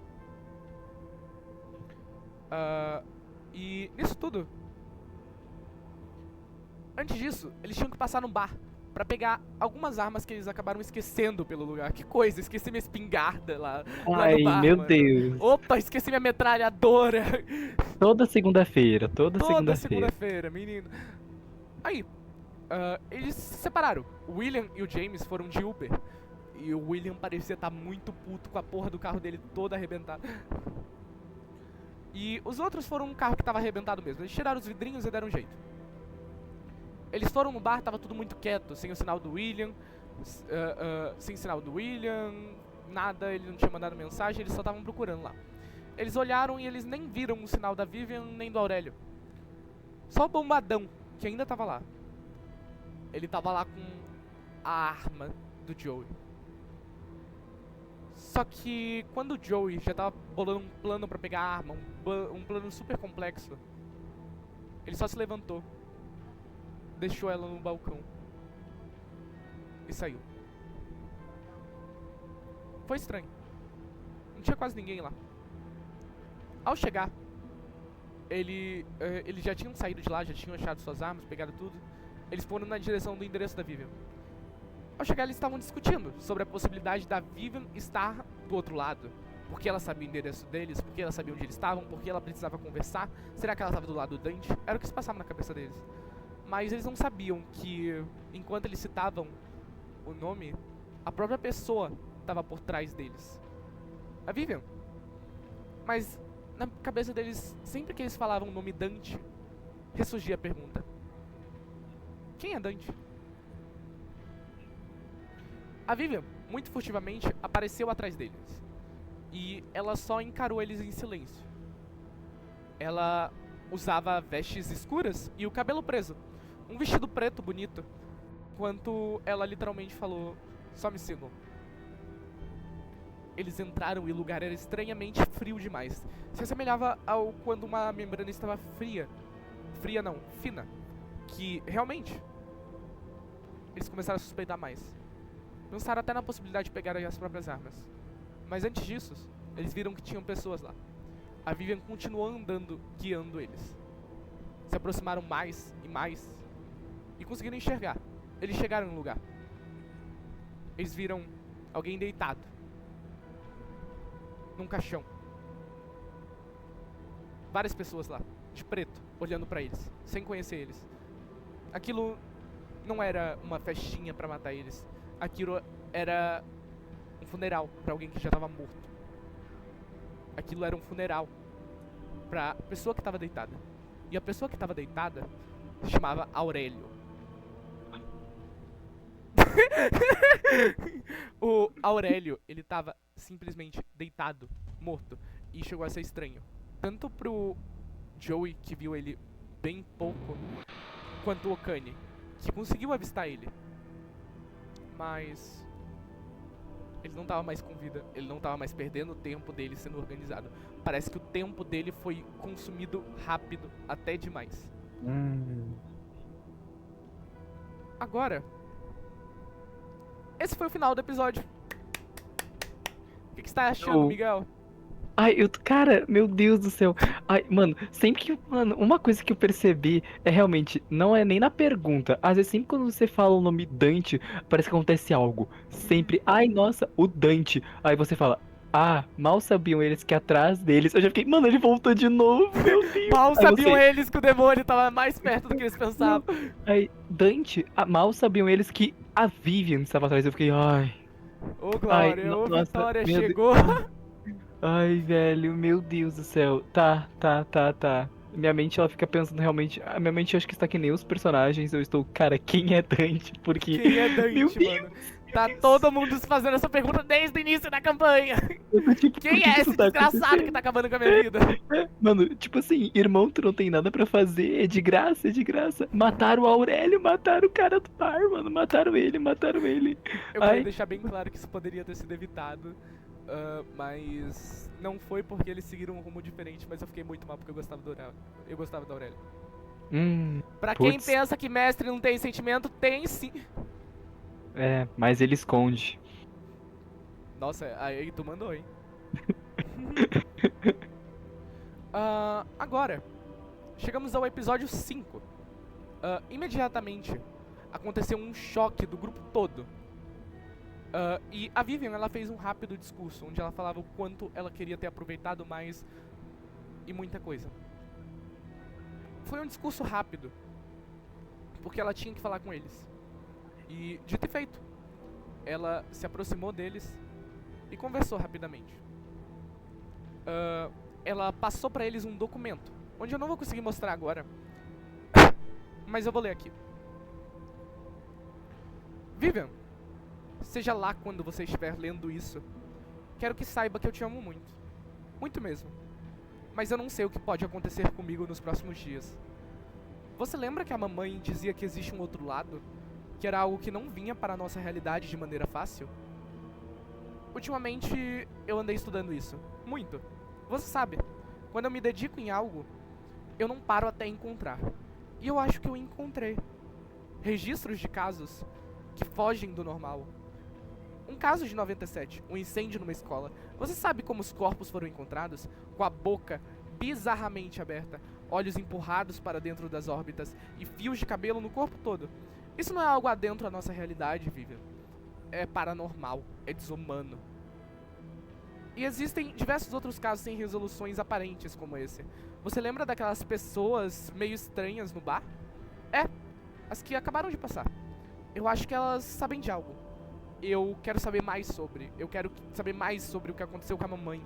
E nisso tudo, antes disso, eles tinham que passar no bar pra pegar algumas armas que eles acabaram esquecendo pelo lugar. Que coisa, esqueci minha espingarda lá no Ai, bar, meu mano. Deus. Opa, esqueci minha metralhadora. Toda segunda-feira, toda Toda segunda-feira. segunda-feira, menino. Aí, eles se separaram. O William e o James foram de Uber. E o William parecia estar muito puto com a porra do carro dele todo arrebentado. E os outros foram um carro que tava arrebentado mesmo. Eles tiraram os vidrinhos e deram um jeito. Eles foram no bar, tava tudo muito quieto, sem o sinal do William, sem sinal do William, nada, ele não tinha mandado mensagem, eles só estavam procurando lá. Eles olharam e eles nem viram o sinal da Vivian nem do Aurélio. Só o bombadão, que ainda tava lá. Ele tava lá com a arma do Joey. Só que quando o Joey já tava bolando um plano pra pegar a arma, um plano super complexo, ele só se levantou, deixou ela no balcão e saiu. Foi estranho. Não tinha quase ninguém lá. Ao chegar, eles já tinham saído de lá, já tinham achado suas armas, pegado tudo. Eles foram na direção do endereço da Vivian. Ao chegar, eles estavam discutindo sobre a possibilidade da Vivian estar do outro lado. Porque ela sabia o endereço deles, porque ela sabia onde eles estavam, porque ela precisava conversar. Será que ela estava do lado do Dante? Era o que se passava na cabeça deles. Mas eles não sabiam que, enquanto eles citavam o nome, a própria pessoa estava por trás deles. A Vivian. Mas na cabeça deles, sempre que eles falavam o nome Dante, ressurgia a pergunta: quem é Dante? A Vivian, muito furtivamente, apareceu atrás deles. E ela só encarou eles em silêncio. Ela usava vestes escuras e o cabelo preso. Um vestido preto bonito. Enquanto ela literalmente falou: só me sigam. Eles entraram e o lugar era estranhamente frio demais. Se assemelhava ao quando uma membrana estava fria. Fria não, fina. Que, realmente, eles começaram a suspeitar mais. Pensaram até na possibilidade de pegar as próprias armas. Mas antes disso, eles viram que tinham pessoas lá. A Vivian continuou andando, guiando eles. Se aproximaram mais e mais. E conseguiram enxergar. Eles chegaram no lugar. Eles viram alguém deitado num caixão. Várias pessoas lá, de preto, olhando pra eles, sem conhecer eles. Aquilo não era uma festinha pra matar eles. Aquilo era um funeral pra alguém que já tava morto. Aquilo era um funeral pra pessoa que tava deitada. E a pessoa que tava deitada se chamava Aurélio. O Aurélio, ele tava simplesmente deitado, morto. E chegou a ser estranho. Tanto pro Joey, que viu ele bem pouco, quanto o Okane, que conseguiu avistar ele. Mas ele não tava mais com vida. Ele não tava mais perdendo o tempo dele sendo organizado. Parece que o tempo dele foi consumido rápido, até demais. Agora, esse foi o final do episódio. O que você tá achando, Miguel? Ai, cara, meu Deus do céu. Ai, mano, sempre que. Mano, uma coisa que eu percebi é realmente, não é nem na pergunta. Às vezes, sempre quando você fala o nome Dante, parece que acontece algo. Sempre, ai, nossa, o Dante. Aí você fala, ah, mal sabiam eles que atrás deles. Eu já fiquei, mano, ele voltou de novo, meu Deus. Mal Aí sabiam você, eles que o demônio tava mais perto do que eles pensavam. aí, Dante, mal sabiam eles que a Vivian estava atrás. Eu fiquei, ai. Ô, Glória, ô, Nossa, Vitória meu Deus. chegou. Ai, velho, meu Deus do céu. Tá, tá, tá, tá. Minha mente, ela fica pensando realmente. A minha mente acho que está que nem os personagens. Eu estou, cara, quem é Dante? Porque. Quem é Meu Dante, mano? Tá Deus! todo mundo se fazendo essa pergunta desde o início da campanha. Eu tô tipo, por Quem que é que isso esse tá desgraçado que acontecendo? tá acabando com a minha vida? Mano, tipo assim, irmão, tu não tem nada pra fazer. É de graça, é de graça. Mataram o Aurélio, mataram o cara do bar, mano. Mataram ele, mataram ele. Eu queria Ai. deixar bem claro que isso poderia ter sido evitado, mas não foi porque eles seguiram um rumo diferente, mas eu fiquei muito mal porque eu gostava do Aurélio. Eu gostava do Aurélio. Pra quem Putz. pensa que mestre não tem sentimento, tem sim. É, mas ele esconde. Nossa, aí tu mandou, hein? Agora, chegamos ao episódio 5. Imediatamente aconteceu um choque do grupo todo. E a Vivian, ela fez um rápido discurso onde ela falava o quanto ela queria ter aproveitado mais e muita coisa. Foi um discurso rápido, porque ela tinha que falar com eles. E, dito e feito, ela se aproximou deles e conversou rapidamente. Ela passou pra eles um documento, onde eu não vou conseguir mostrar agora, mas eu vou ler aqui. Vivian, seja lá quando você estiver lendo isso, quero que saiba que eu te amo muito. Muito mesmo. Mas eu não sei o que pode acontecer comigo nos próximos dias. Você lembra que a mamãe dizia que existe um outro lado? Que era algo que não vinha para a nossa realidade de maneira fácil? Ultimamente, eu andei estudando isso. Muito. Você sabe, quando eu me dedico em algo, eu não paro até encontrar. E eu acho que eu encontrei. Registros de casos que fogem do normal. Um caso de 97, um incêndio numa escola. Você sabe como os corpos foram encontrados? Com a boca bizarramente aberta, olhos empurrados para dentro das órbitas e fios de cabelo no corpo todo. Isso não é algo adentro da nossa realidade, Vivian. É paranormal, é desumano. E existem diversos outros casos sem resoluções aparentes como esse. Você lembra daquelas pessoas meio estranhas no bar? É, as que acabaram de passar. Eu acho que elas sabem de algo. Eu quero saber mais sobre. Eu quero saber mais sobre o que aconteceu com a mamãe.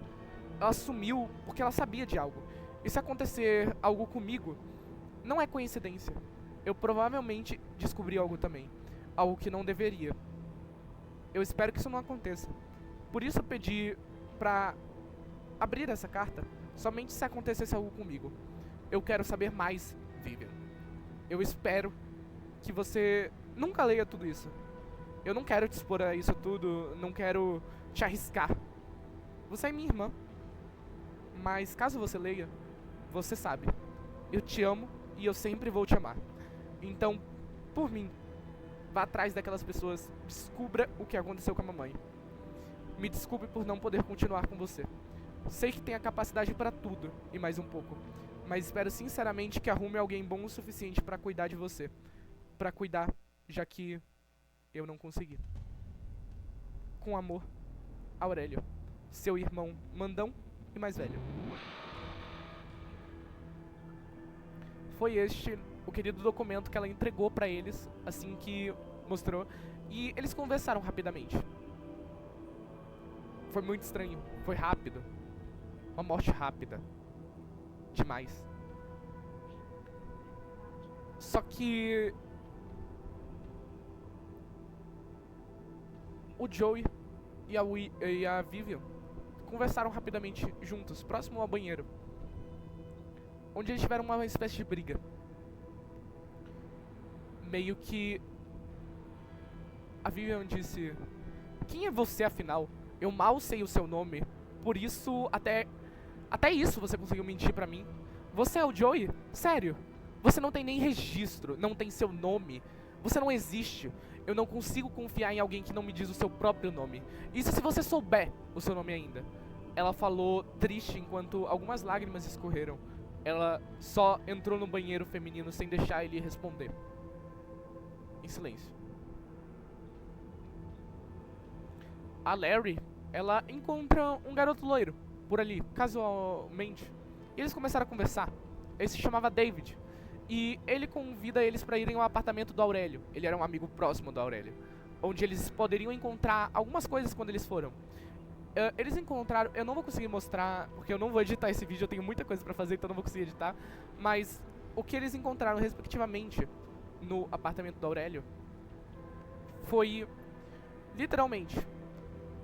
Ela sumiu porque ela sabia de algo. E se acontecer algo comigo, não é coincidência. Eu provavelmente descobri algo também. Algo que não deveria. Eu espero que isso não aconteça. Por isso eu pedi pra abrir essa carta somente se acontecesse algo comigo. Eu quero saber mais, Vivian. Eu espero que você nunca leia tudo isso. Eu não quero te expor a isso tudo, não quero te arriscar. Você é minha irmã. Mas caso você leia, você sabe. Eu te amo e eu sempre vou te amar. Então, por mim, vá atrás daquelas pessoas, descubra o que aconteceu com a mamãe. Me desculpe por não poder continuar com você. Sei que tem a capacidade para tudo e mais um pouco, mas espero sinceramente que arrume alguém bom o suficiente para cuidar de você. Para cuidar, já que eu não consegui. Com amor, Aurélio, seu irmão mandão e mais velho. Foi este o querido documento que ela entregou pra eles assim que mostrou, e eles conversaram rapidamente. Foi muito estranho, foi rápido. Uma morte rápida. Demais. Só que o Joey e a Vivian conversaram rapidamente juntos, próximo ao banheiro, onde eles tiveram uma espécie de briga. Meio que a Vivian disse: quem é você afinal? Eu mal sei o seu nome, por isso até isso você conseguiu mentir pra mim. Você é o Joey? Sério? Você não tem nem registro, não tem seu nome. Você não existe. Eu não consigo confiar em alguém que não me diz o seu próprio nome. Isso se você souber o seu nome ainda. Ela falou triste enquanto algumas lágrimas escorreram. Ela só entrou no banheiro feminino sem deixar ele responder. Em silêncio. A Larry, ela encontra um garoto loiro por ali, casualmente. E eles começaram a conversar. Ele se chamava David. E ele convida eles para irem ao apartamento do Aurélio. Ele era um amigo próximo do Aurélio, onde eles poderiam encontrar algumas coisas quando eles foram. Eles encontraram, eu não vou conseguir mostrar, porque eu não vou editar esse vídeo, eu tenho muita coisa pra fazer, então eu não vou conseguir editar. Mas o que eles encontraram, respectivamente, no apartamento do Aurélio foi, literalmente,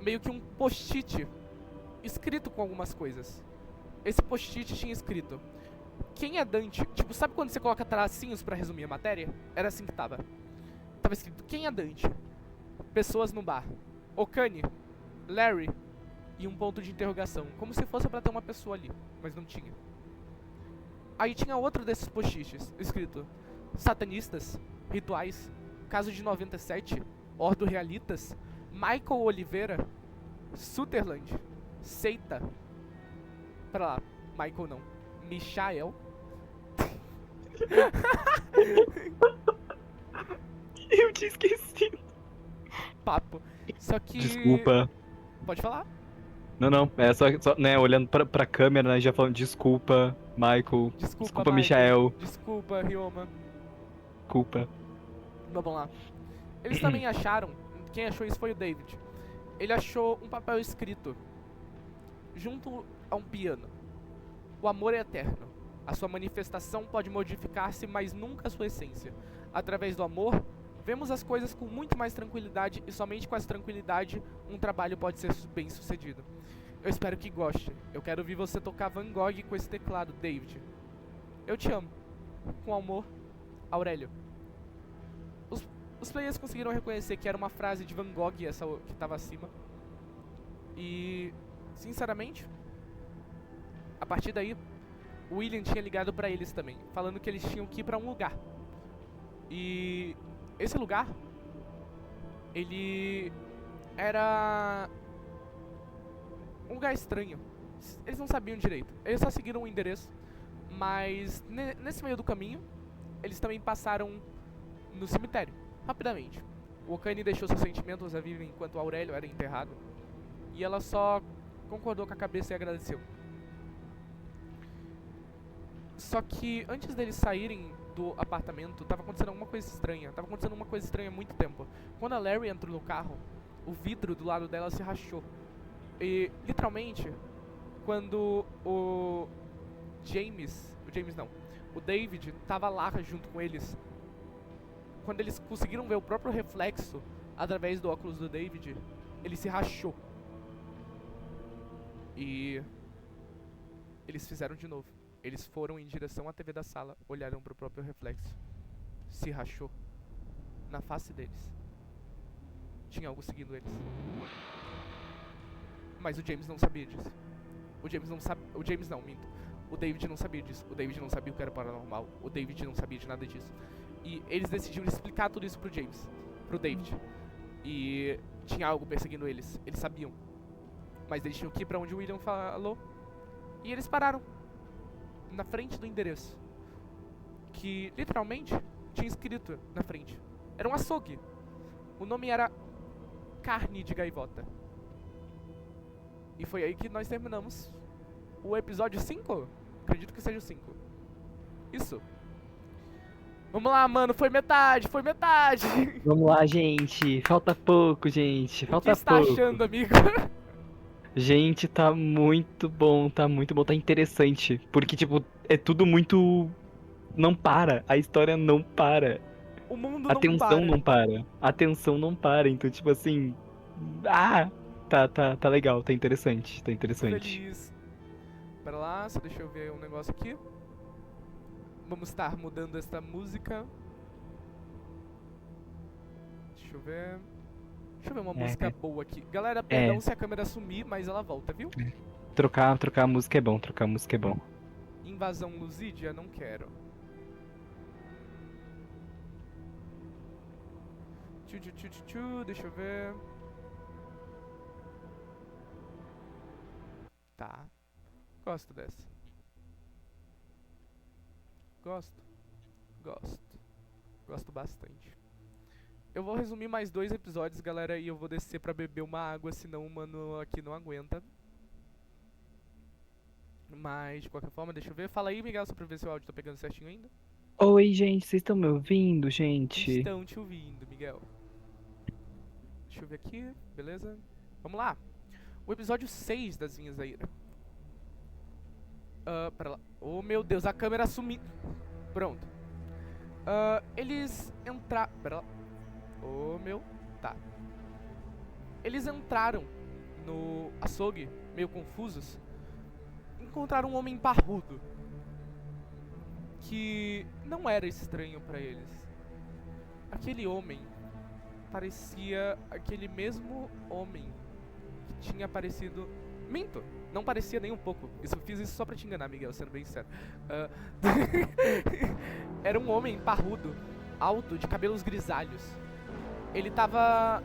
meio que um post-it escrito com algumas coisas. Esse post-it tinha escrito: quem é Dante? Tipo, sabe quando você coloca tracinhos pra resumir a matéria? Era assim que tava. Tava escrito: quem é Dante? Pessoas no bar. Okane, Larry e um ponto de interrogação. Como se fosse pra ter uma pessoa ali, mas não tinha. Aí tinha outro desses post-its escrito: satanistas, rituais, caso de 97, Ordo Realitas, Michael Oliveira, Sutherland, seita. Pra lá, Michael não, Michael. Eu tinha esquecido. Papo. Só que. Desculpa. Pode falar? Não, não, é só, né, olhando pra câmera, né, já falando desculpa, Michael, Desculpa, desculpa, Michael. Michael, Desculpa, Ryoma. culpa. Vamos lá. Eles também acharam. Quem achou isso foi o David. Ele achou um papel escrito junto a um piano. O amor é eterno. A sua manifestação pode modificar-se, mas nunca a sua essência. Através do amor, vemos as coisas com muito mais tranquilidade e somente com essa tranquilidade um trabalho pode ser bem sucedido. Eu espero que goste. Eu quero ouvir você tocar Van Gogh com esse teclado, David. Eu te amo. Com amor, Aurélio. Os players conseguiram reconhecer que era uma frase de Van Gogh, essa que estava acima. E, sinceramente, a partir daí, o William tinha ligado pra eles também, falando que eles tinham que ir pra um lugar. E esse lugar, ele era um lugar estranho. Eles não sabiam direito. Eles só seguiram o endereço, mas nesse meio do caminho, eles também passaram no cemitério, rapidamente. O Okane deixou seus sentimentos a viver enquanto o Aurélio era enterrado, e ela só concordou com a cabeça e agradeceu. Só que antes deles saírem do apartamento, tava acontecendo alguma coisa estranha. Tava acontecendo uma coisa estranha há muito tempo. Quando a Larry entrou no carro, o vidro do lado dela se rachou. E, literalmente, quando o David tava lá junto com eles, quando eles conseguiram ver o próprio reflexo através do óculos do David, ele se rachou. E eles fizeram de novo. Eles foram em direção à TV da sala, olharam pro próprio reflexo. Se rachou. Na face deles. Tinha algo seguindo eles. Mas o James não sabia disso. O James não, minto. O David não sabia disso. O David não sabia o que era paranormal. O David não sabia de nada disso. E eles decidiram explicar tudo isso pro James. Pro David. E tinha algo perseguindo eles. Eles sabiam. Mas eles tinham que ir pra onde o William falou. E eles pararam na frente do endereço, que literalmente tinha escrito na frente. Era um açougue. O nome era Carne de Gaivota. E foi aí que nós terminamos o episódio 5. Acredito que seja o 5. Isso. Vamos lá, mano. Foi metade, foi metade. Vamos lá, gente, falta pouco, gente, O que falta está pouco. achando, amigo? Gente, tá muito bom, tá interessante. Porque, tipo, é tudo muito. Não para, a história não para. O mundo A não tensão para. não para. A tensão não para. Então, tipo assim. Ah! Tá legal, tá interessante, tá Fico interessante. feliz. Pera lá, só deixa eu ver um negócio aqui. Vamos estar mudando esta música. Deixa eu ver. Deixa eu ver uma música boa aqui. Galera, perdão se a câmera sumir, mas ela volta, viu? Trocar a música é bom, trocar a música é bom. Invasão Lusídia, não quero. Deixa eu ver. Tá. Gosto dessa. Gosto. Gosto bastante. Eu vou resumir mais 2 episódios, galera, e eu vou descer pra beber uma água, senão o mano aqui não aguenta. Mas, de qualquer forma, deixa eu ver. Fala aí, Miguel, só pra ver se o áudio tá pegando certinho ainda. Oi, gente, vocês estão me ouvindo, gente? Estão te ouvindo, Miguel. Deixa eu ver aqui, beleza? Vamos lá. o episódio 6 das Vinhas da Ira. Pera lá. Oh, meu Deus, a câmera sumiu. Pronto. Eles entraram... Pera lá. Oh, meu... Tá. Eles entraram no açougue, meio confusos. Encontraram um homem parrudo. Que não era estranho pra eles. Aquele homem parecia aquele mesmo homem que tinha aparecido... Minto! Não parecia nem um pouco. Eu fiz isso só pra te enganar, Miguel, sendo bem sério. Era um homem parrudo, alto, de cabelos grisalhos. Ele tava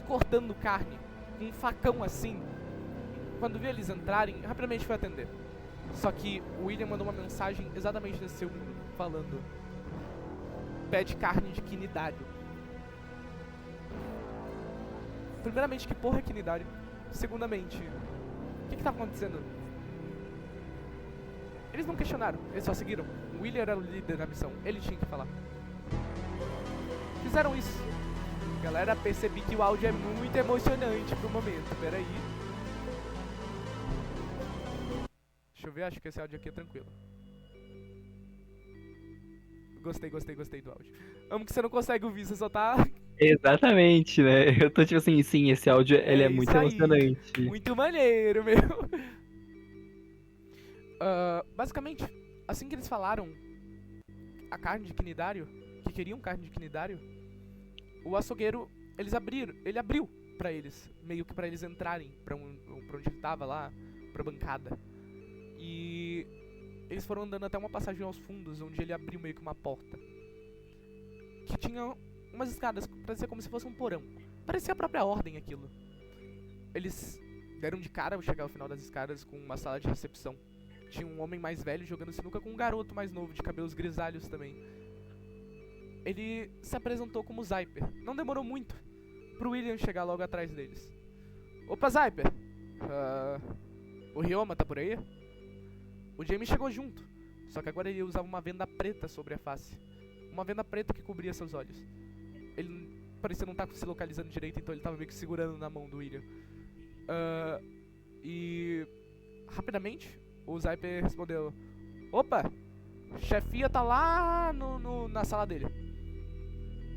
cortando carne com um facão assim. Quando viu eles entrarem, rapidamente foi atender. Só que o William mandou uma mensagem exatamente nesse segundo, falando: pede carne de quinidário. Primeiramente, que porra é quinidário? Segundamente, o que tava acontecendo? Eles não questionaram, eles só seguiram. O William era o líder da missão, ele tinha que falar. Fizeram isso. Galera, percebi que o áudio é muito emocionante pro momento, peraí. Deixa eu ver, acho que esse áudio aqui é tranquilo. Gostei do áudio. Amo que você não consegue ouvir, você só tá... Exatamente, né? Eu tô tipo assim, sim, esse áudio ele é isso muito aí. emocionante. Muito maneiro, meu. Basicamente, assim que eles falaram a carne de quinidário, que queriam carne de quinidário, o açougueiro, ele abriu pra eles, meio que pra eles entrarem pra onde ele tava lá, pra bancada. E eles foram andando até uma passagem aos fundos, onde ele abriu meio que uma porta. Que tinha umas escadas, parecia como se fosse um porão. Parecia a própria ordem aquilo. Eles deram de cara ao chegar ao final das escadas com uma sala de recepção. Tinha um homem mais velho jogando sinuca com um garoto mais novo, de cabelos grisalhos também. Ele se apresentou como Zyper. Não demorou muito pro William chegar logo atrás deles. Opa, Zyper! O Ryoma tá por aí? O Jamie chegou junto, só que agora ele usava uma venda preta sobre a face. Uma venda preta que cobria seus olhos. Ele parecia não estar se localizando direito, então ele tava meio que segurando na mão do William. E... rapidamente, o Zyper respondeu: opa, chefia tá lá na sala dele.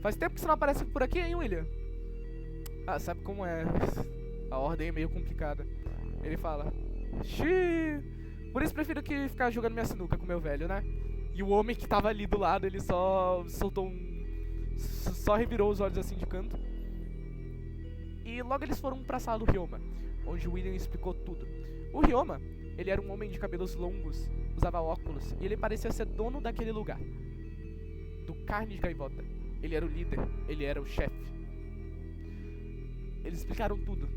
Faz tempo que você não aparece por aqui, hein, William? Ah, sabe como é, a ordem é meio complicada. Ele fala: xiii, por isso prefiro que ficar jogando minha sinuca com meu velho, né? E o homem que tava ali do lado, ele só soltou só revirou os olhos assim de canto. E logo eles foram pra sala do Ryoma, onde o William explicou tudo. O Ryoma, ele era um homem de cabelos longos, usava óculos, e ele parecia ser dono daquele lugar. Do Carne de Gaivota. Ele era o líder, ele era o chefe. Eles explicaram tudo.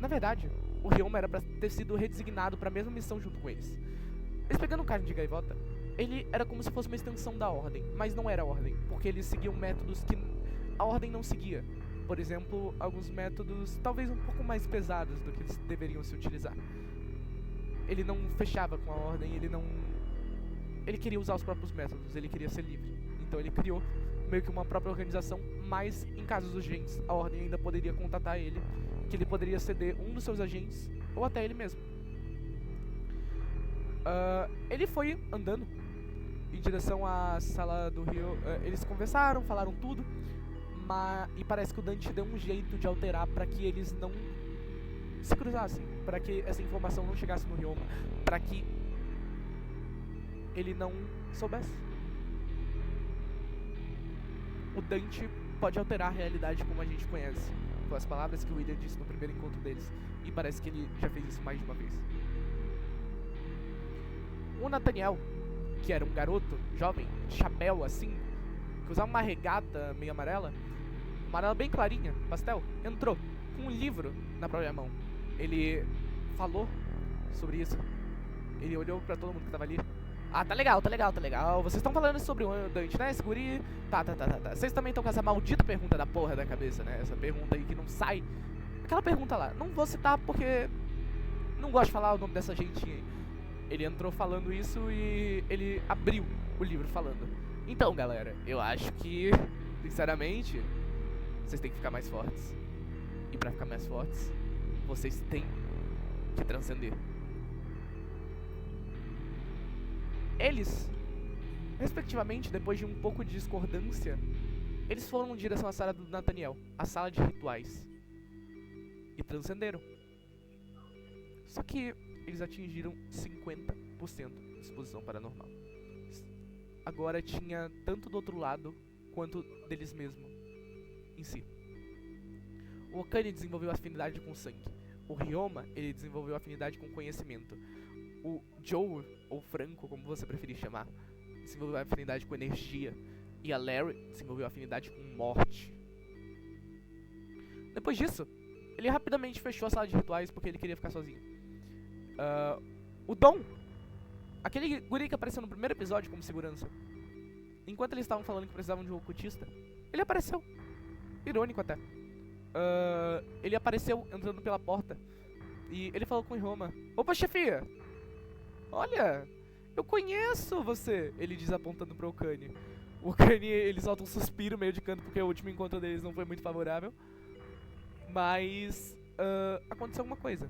Na verdade, o Ryoma era pra ter sido redesignado pra mesma missão junto com eles. Explicando o Carne de Gaivota, ele era como se fosse uma extensão da Ordem, mas não era a Ordem, porque eles seguiam métodos que a Ordem não seguia. Por exemplo, alguns métodos talvez um pouco mais pesados do que eles deveriam se utilizar. Ele não fechava com a Ordem, ele queria usar os próprios métodos, ele queria ser livre. Então ele criou meio que uma própria organização, mas em casos urgentes, a Ordem ainda poderia contatar ele, que ele poderia ceder um dos seus agentes, ou até ele mesmo. Ele foi andando em direção à sala do Rio. Eles conversaram, falaram tudo, e parece que o Dante deu um jeito de alterar para que eles não se cruzassem, para que essa informação não chegasse no Ryoma, para que ele não soubesse. O Dante pode alterar a realidade como a gente conhece, com as palavras que o William disse no primeiro encontro deles, e parece que ele já fez isso mais de uma vez. O Nathaniel, que era um garoto jovem, de chapéu assim, que usava uma regata meio amarela bem clarinha, pastel, entrou com um livro na própria mão. Ele falou sobre isso. Ele olhou pra todo mundo que tava ali. Ah, tá legal. Vocês estão falando sobre o Dante, né? Esse guri... Tá. Vocês também estão com essa maldita pergunta da porra da cabeça, né? Essa pergunta aí que não sai. Aquela pergunta lá. Não vou citar porque não gosto de falar o nome dessa gentinha aí. Ele entrou falando isso e ele abriu o livro falando: então, galera, eu acho que, sinceramente, vocês têm que ficar mais fortes. E pra ficar mais fortes, Vocês têm que transcender. Eles, respectivamente, depois de um pouco de discordância, eles foram em direção à sala do Nathaniel, a sala de rituais, e transcenderam. Só que eles atingiram 50% de exposição paranormal. Agora tinha tanto do outro lado quanto deles mesmos em si. O Okane desenvolveu afinidade com sangue. O Ryoma, ele desenvolveu afinidade com conhecimento. O Joe, ou Franco, como você preferir chamar, desenvolveu afinidade com energia. E a Larry desenvolveu afinidade com morte. Depois disso, ele rapidamente fechou a sala de rituais porque ele queria ficar sozinho. O Dom, aquele guri que apareceu no primeiro episódio como segurança, enquanto eles estavam falando que precisavam de um ocultista, ele apareceu. Irônico até. Ele apareceu entrando pela porta e ele falou com o Ryoma: "Opa, chefia! Olha, eu conheço você!" Ele diz apontando pro Okane. O Okane, ele solta um suspiro meio de canto porque o último encontro deles não foi muito favorável. Mas aconteceu alguma coisa.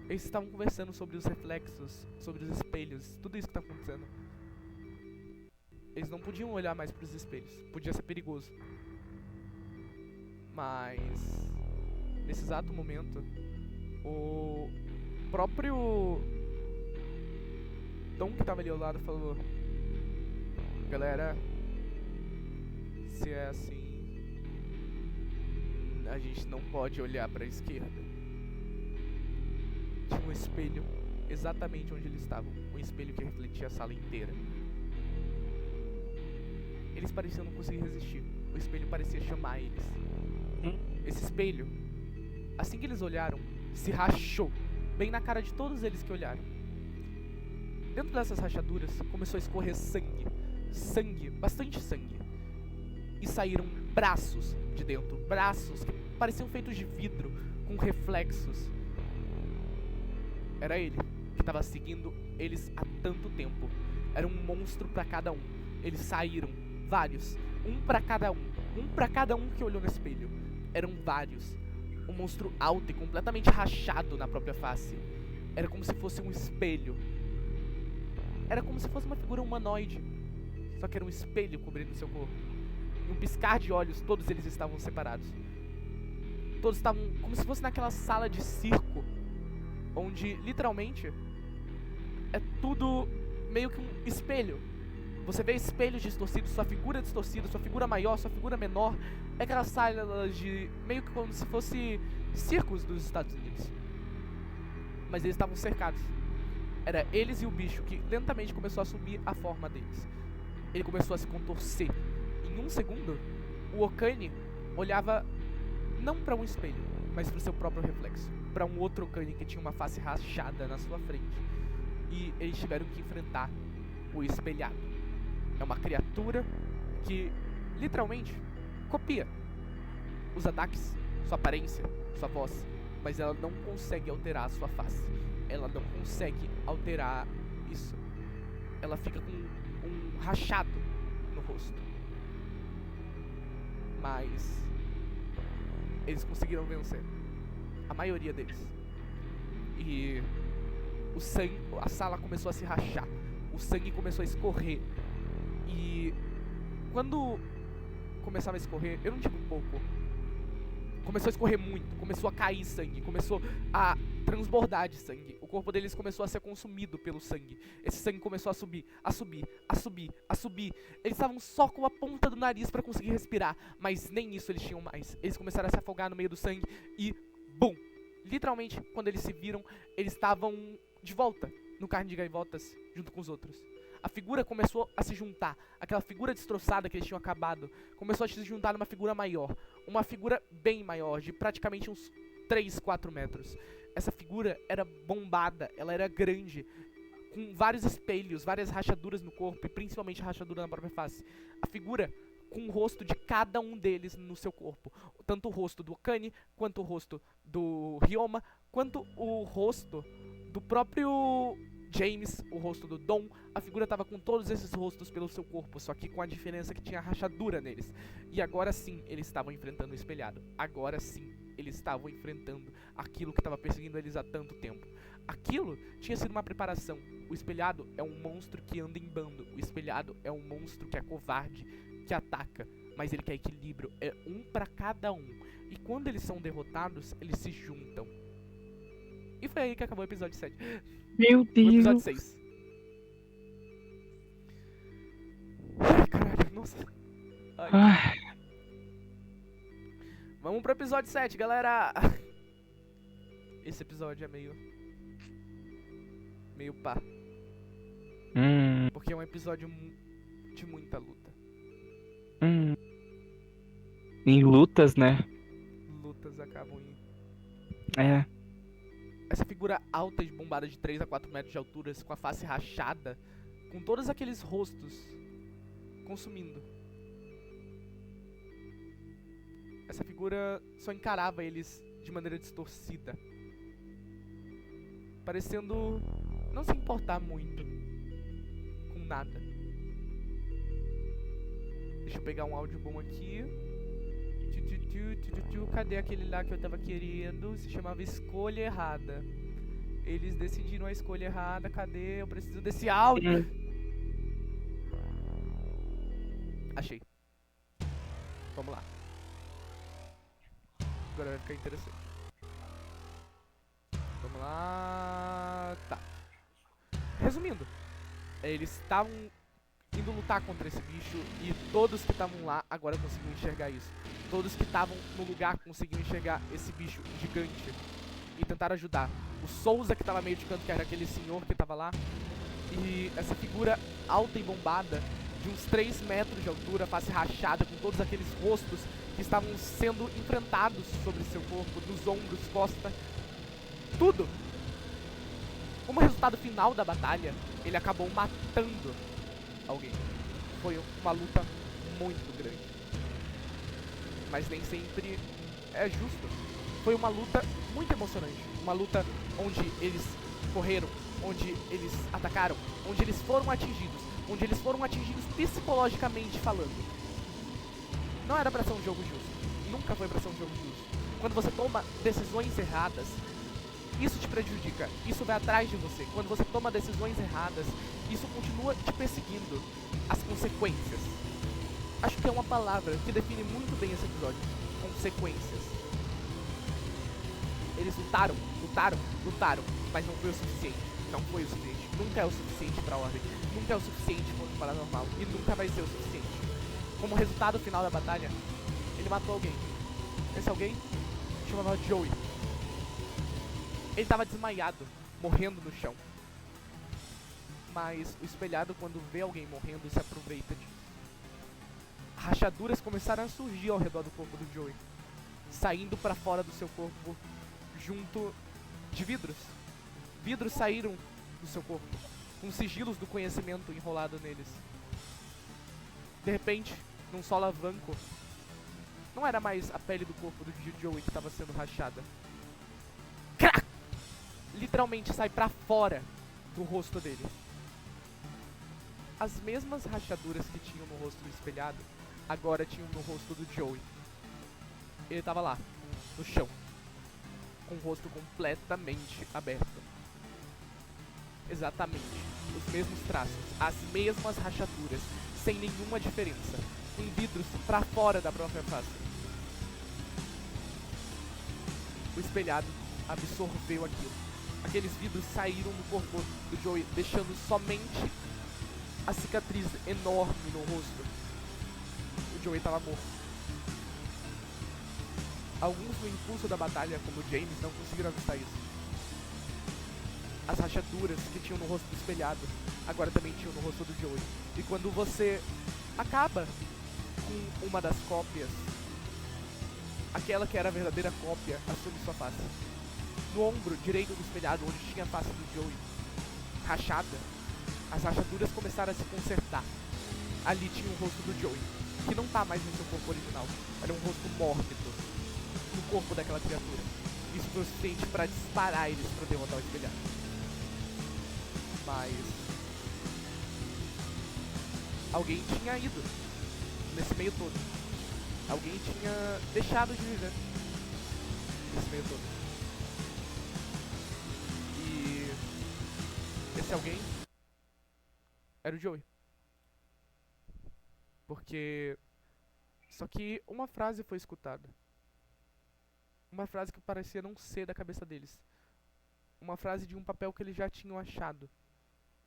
Eles estavam conversando sobre os reflexos, sobre os espelhos, tudo isso que tá acontecendo. Eles não podiam olhar mais pros espelhos, podia ser perigoso. Mas nesse exato momento, o próprio Tom que tava ali ao lado falou: "Galera, se é assim, a gente não pode olhar pra esquerda." Tinha um espelho exatamente onde eles estavam, um espelho que refletia a sala inteira. Eles pareciam não conseguir resistir. O espelho parecia chamar eles. Esse espelho, assim que eles olharam, se rachou bem na cara de todos eles que olharam. Dentro dessas rachaduras começou a escorrer sangue. Sangue, bastante sangue. E saíram braços de dentro. Braços que pareciam feitos de vidro, com reflexos. Era ele que estava seguindo eles há tanto tempo. Era um monstro pra cada um. Eles saíram, vários. Um pra cada um. Um pra cada um que olhou no espelho. Eram vários. Um monstro alto e completamente rachado na própria face. Era como se fosse um espelho. Era como se fosse uma figura humanoide. Só que era um espelho cobrindo seu corpo. Em um piscar de olhos, todos eles estavam separados. Todos estavam como se fosse naquela sala de circo, onde, literalmente, é tudo meio que um espelho. Você vê espelhos distorcidos, sua figura distorcida, sua figura maior, sua figura menor. É aquela sala de meio que como se fosse circos dos Estados Unidos. Mas eles estavam cercados. Era eles e o bicho que lentamente começou a assumir a forma deles. Ele começou a se contorcer. Em um segundo, o Okane olhava não para um espelho, mas para o seu próprio reflexo. Para um outro Okane que tinha uma face rachada na sua frente. E eles tiveram que enfrentar o espelhado. É uma criatura que, literalmente, copia os ataques, sua aparência, sua voz, mas ela não consegue alterar a sua face. Ela não consegue alterar isso. Ela fica com um rachado no rosto. Mas eles conseguiram vencer. A maioria deles. E o sangue, a sala começou a se rachar. O sangue começou a escorrer. E quando começava a escorrer, eu não digo pouco, começou a escorrer muito, começou a cair sangue, começou a transbordar de sangue. O corpo deles começou a ser consumido pelo sangue. Esse sangue começou a subir, a subir, a subir, a subir. Eles estavam só com a ponta do nariz para conseguir respirar, mas nem isso eles tinham mais. Eles começaram a se afogar no meio do sangue e BUM! Literalmente, quando eles se viram, eles estavam de volta no carne de gaivotas junto com os outros. A figura começou a se juntar. Aquela figura destroçada que eles tinham acabado começou a se juntar numa figura maior. Uma figura bem maior, de praticamente uns 3, 4 metros. Essa figura era bombada, ela era grande, com vários espelhos, várias rachaduras no corpo e principalmente rachadura na própria face. A figura com o rosto de cada um deles no seu corpo. Tanto o rosto do Okane, quanto o rosto do Ryoma, quanto o rosto do próprio James, o rosto do Dom. A figura tava com todos esses rostos pelo seu corpo, só que com a diferença que tinha rachadura neles. E agora sim, eles estavam enfrentando o espelhado. Agora sim, eles estavam enfrentando aquilo que estava perseguindo eles há tanto tempo. Aquilo tinha sido uma preparação. O espelhado é um monstro que anda em bando. O espelhado é um monstro que é covarde, que ataca, mas ele quer equilíbrio. É um pra cada um. E quando eles são derrotados, eles se juntam. E foi aí que acabou o episódio 7. Meu O episódio Deus. 6. Ai, caralho, nossa. Ai. Ai. Vamos pro episódio 7, galera. Esse episódio é meio pá. Porque é um episódio de muita luta. Hum. Em lutas, né? Lutas acabam em... É. Essa figura alta e bombada de 3 a 4 metros de altura, com a face rachada, com todos aqueles rostos consumindo. Essa figura só encarava eles de maneira distorcida, parecendo não se importar muito com nada. Deixa eu pegar um áudio bom aqui. Cadê aquele lá que eu tava querendo? Se chamava Escolha Errada. Eles decidiram a escolha errada. Cadê? Eu preciso desse áudio. Achei. Vamos lá. Agora vai ficar interessante. Vamos lá. Tá. Resumindo, eles estavam indo lutar contra esse bicho e todos que estavam lá agora conseguiam enxergar isso. Todos que estavam no lugar conseguiam enxergar esse bicho gigante e tentaram ajudar. O Souza, que tava meio de canto, que era aquele senhor que tava lá, e essa figura alta e bombada de uns 3 metros de altura, face rachada, com todos aqueles rostos que estavam sendo enfrentados sobre seu corpo, nos ombros, costa, tudo. Como resultado final da batalha, ele acabou matando alguém. Foi uma luta muito grande, mas nem sempre é justo. Foi uma luta muito emocionante, uma luta onde eles correram, onde eles atacaram, onde eles foram atingidos psicologicamente falando. Não era pra ser um jogo justo, nunca foi pra ser um jogo justo. Quando você toma decisões erradas, isso te prejudica, isso vai atrás de você. Quando você toma decisões erradas, isso continua te perseguindo. As consequências. Acho que é uma palavra que define muito bem esse episódio. Consequências. Eles lutaram, mas não foi o suficiente. Não foi o suficiente. Nunca é o suficiente pra ordem. Nunca é o suficiente contra o paranormal. E nunca vai ser o suficiente. Como resultado final da batalha, ele matou alguém. Esse alguém chamava Joey. Ele tava desmaiado, morrendo no chão. Mas o espelhado, quando vê alguém morrendo, se aproveita disso. Rachaduras começaram a surgir ao redor do corpo do Joey, saindo pra fora do seu corpo, junto de vidros. Vidros saíram do seu corpo, com sigilos do conhecimento enrolado neles. De repente, num solavanco, não era mais a pele do corpo do Joey que estava sendo rachada. Crack! Literalmente sai pra fora do rosto dele. As mesmas rachaduras que tinham no rosto do espelhado, agora tinham no rosto do Joey. Ele tava lá, no chão, com o rosto completamente aberto. Exatamente, os mesmos traços, as mesmas rachaduras, sem nenhuma diferença, com vidros pra fora da própria face. O espelhado absorveu aquilo. Aqueles vidros saíram do corpo do Joey, deixando somente a cicatriz enorme no rosto. O Joey estava morto. Alguns no impulso da batalha, como o James, não conseguiram avistar isso. As rachaduras que tinham no rosto do espelhado, agora também tinham no rosto do Joey. E quando você acaba com uma das cópias, aquela que era a verdadeira cópia assume sua face. No ombro direito do espelhado, onde tinha a face do Joey rachada, as rachaduras começaram a se consertar. Ali tinha o rosto do Joey, que não tá mais no seu corpo original. Era um rosto mórbido no corpo daquela criatura. Isso foi o suficiente para disparar eles para derrotar o espelhado. Mas alguém tinha ido nesse meio todo. Alguém tinha deixado de viver. nesse meio todo. E esse alguém era o Joey. Porque. Só que uma frase foi escutada. Uma frase que parecia não ser da cabeça deles. Uma frase de um papel que eles já tinham achado.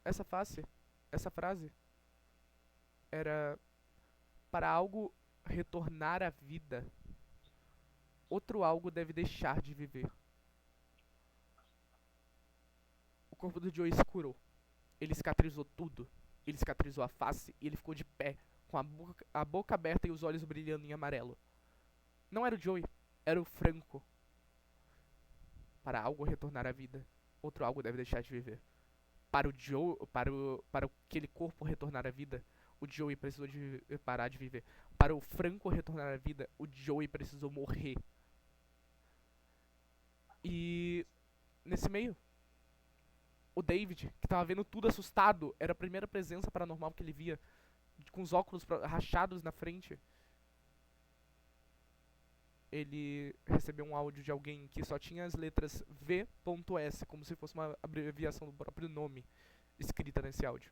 Essa face, essa frase, era para algo retornar à vida, outro algo deve deixar de viver. O corpo do Joey se curou. Ele cicatrizou tudo. Ele cicatrizou a face e ele ficou de pé, com a boca aberta e os olhos brilhando em amarelo. Não era o Joey, era o Franco. Para algo retornar à vida, outro algo deve deixar de viver. Para o Joe, para aquele corpo retornar à vida, o Joey precisou de parar de viver. Para o Franco retornar à vida, o Joey precisou morrer. E nesse meio, o David, que tava vendo tudo assustado, era a primeira presença paranormal que ele via, com os óculos rachados na frente. Ele recebeu um áudio de alguém que só tinha as letras V.S, como se fosse uma abreviação do próprio nome, escrita nesse áudio.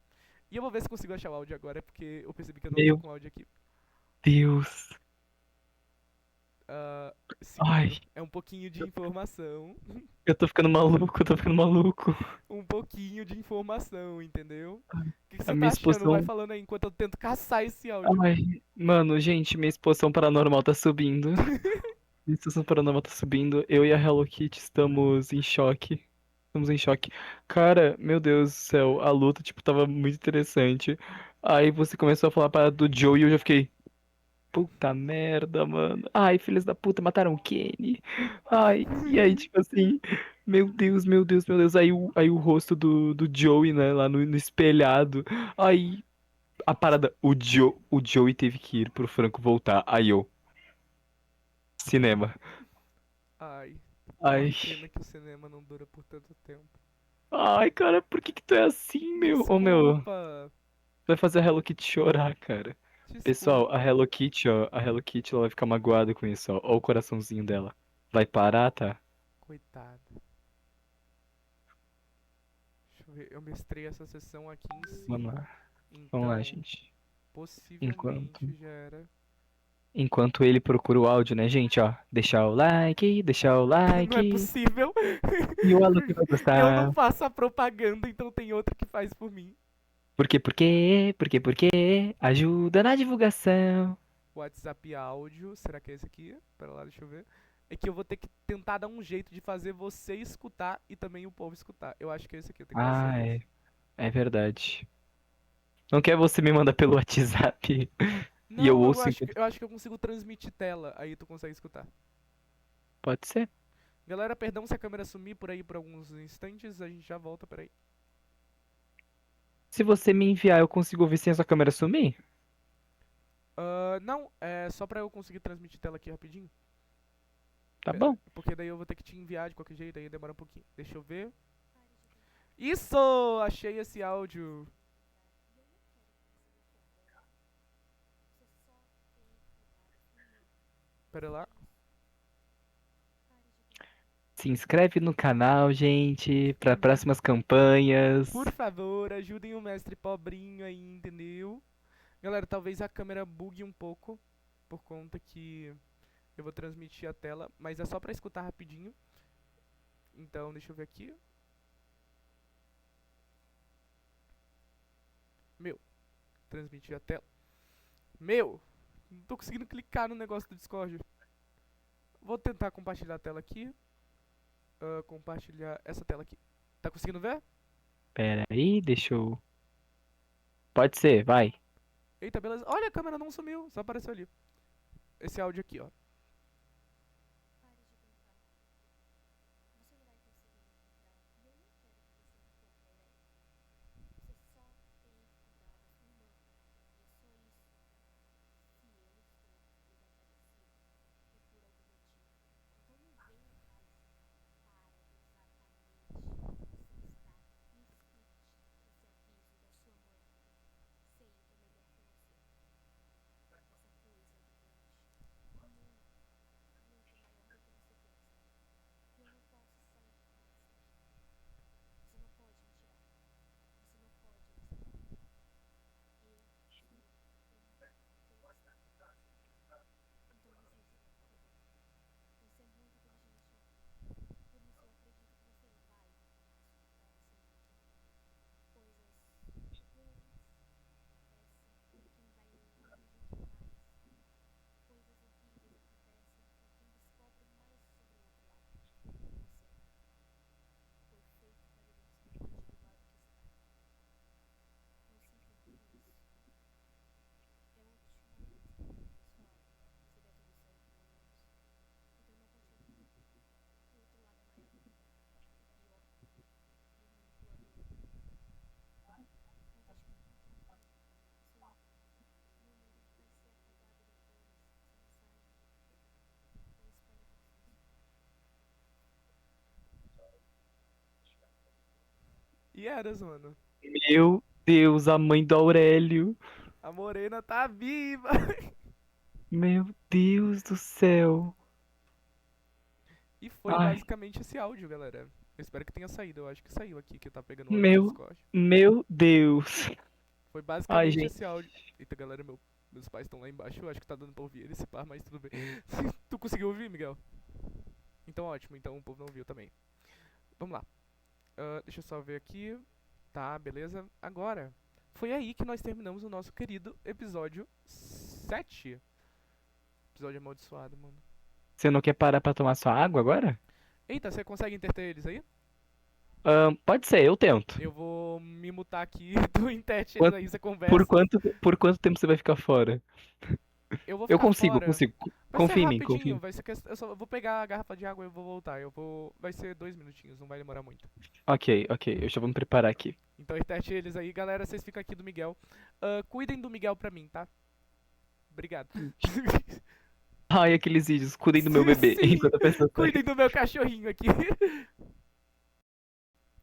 E eu vou ver se consigo achar o áudio agora, porque eu percebi que eu não tô Meu com o áudio aqui. Deus. Ah, Ai, seguindo, é um pouquinho de informação. eu tô ficando maluco, eu tô ficando maluco. Um pouquinho de informação, entendeu? O que A você minha tá achando? Vai exposição. falando aí enquanto eu tento caçar esse áudio. Ai, mano, gente, minha exposição paranormal tá subindo. Minha exposição paranormal tá subindo. Eu e a Hello Kitty estamos em choque. Estamos em choque. Cara, meu Deus do céu, a luta, tipo, tava muito interessante. Aí você começou a falar para do Joe e eu já fiquei. Puta merda, mano. Ai, filhos da puta, mataram o Kenny. Ai, e aí, tipo assim, meu Deus, meu Deus, meu Deus. Aí o rosto do Joey, né, lá no espelhado. Aí, a parada, o Joey teve que ir pro Franco voltar. Aí eu, cinema. Ai, uma Ai, pena que o cinema não dura por tanto tempo. ai, cara, por que que tu é assim, meu? Ô, meu, Desculpa, vai fazer a Hello Kitty chorar, cara. Pessoal, a desculpa. Hello Kitty, ó, a Hello Kitty, ela vai ficar magoada com isso, ó. Ó o coraçãozinho dela. Vai parar, tá? Coitada. Deixa eu ver, eu mestrei essa sessão aqui em Vamos cima. lá. Vamos lá, Então, gente. Enquanto, possivelmente já era. enquanto ele procura o áudio, né, gente, ó. Deixar o Não é like. possível. E o aluno vai Eu não gostar. faço a propaganda, então tem outro que faz por mim. Por quê? Por quê? Por quê? Por quê? Ajuda na divulgação. WhatsApp áudio, será que é esse aqui? Pera lá, deixa eu ver. É que eu vou ter que tentar dar um jeito de fazer você escutar e também o povo escutar. Eu acho que é esse aqui, eu tenho quase Ah, certeza. é verdade. Não quer você me mandar pelo WhatsApp e eu Não, ouço enquanto. eu acho que eu consigo transmitir tela, aí tu consegue escutar. Pode ser. Galera, perdão se a câmera sumir por aí por alguns instantes, a gente já volta, peraí. Se você me enviar, eu consigo ouvir sem a sua câmera sumir? Não, é só pra eu conseguir transmitir tela aqui rapidinho. Tá Pera, bom. porque daí eu vou ter que te enviar de qualquer jeito, aí demora um pouquinho. Deixa eu ver. Isso! Achei esse áudio. Pera lá. Se inscreve no canal, gente, para próximas campanhas. Por favor, ajudem o mestre pobrinho aí, entendeu? Galera, talvez a câmera bugue um pouco, por conta que eu vou transmitir a tela, mas é só pra escutar rapidinho. Então, deixa eu ver aqui. Meu, transmitir a tela. Meu, não tô conseguindo clicar no negócio do Discord. Vou tentar compartilhar a tela aqui. Compartilhar essa tela aqui. Tá conseguindo ver? Pera aí, deixa eu. Pode ser, vai. Eita, beleza. Olha, a câmera não sumiu, só apareceu ali. Esse áudio aqui, ó. Fieras, mano. Meu Deus, a mãe do Aurélio. A Morena tá viva. Meu Deus do céu. E foi Ai, basicamente esse áudio, galera. Eu espero que tenha saído. Eu acho que saiu aqui, que tá pegando o áudio do meu, Discord. meu Deus. Foi Ai, basicamente gente. esse áudio. Eita, galera, meus pais estão lá embaixo. Eu acho que tá dando pra ouvir eles esse par, mas tudo bem. Tu conseguiu ouvir, Miguel? Então ótimo, então o povo não viu também. Vamos lá. Deixa eu só ver aqui. Tá, beleza. Agora, foi aí que nós terminamos o nosso querido episódio 7. Episódio amaldiçoado, mano. Você não quer parar pra tomar sua água agora? Eita, você consegue interter eles aí? Pode ser, eu tento. Eu vou me mutar aqui, tu interte eles Quan- aí, você Por conversa. quanto tempo você vai ficar fora? Eu vou Eu ficar consigo, fora. consigo. Vai ser Confia em mim, confia em rapidinho, mim. vai ser eu só vou pegar a garrafa de água e eu vou voltar. Vai ser 2 minutinhos, não vai demorar muito. Ok, ok, eu já vou me preparar aqui. Então interte eles aí, galera, vocês ficam aqui do Miguel. Cuidem do Miguel pra mim, tá? Obrigado. Ai, aqueles vídeos, cuidem do meu Sim, bebê sim, enquanto a pessoa tá. cuidem do meu cachorrinho aqui.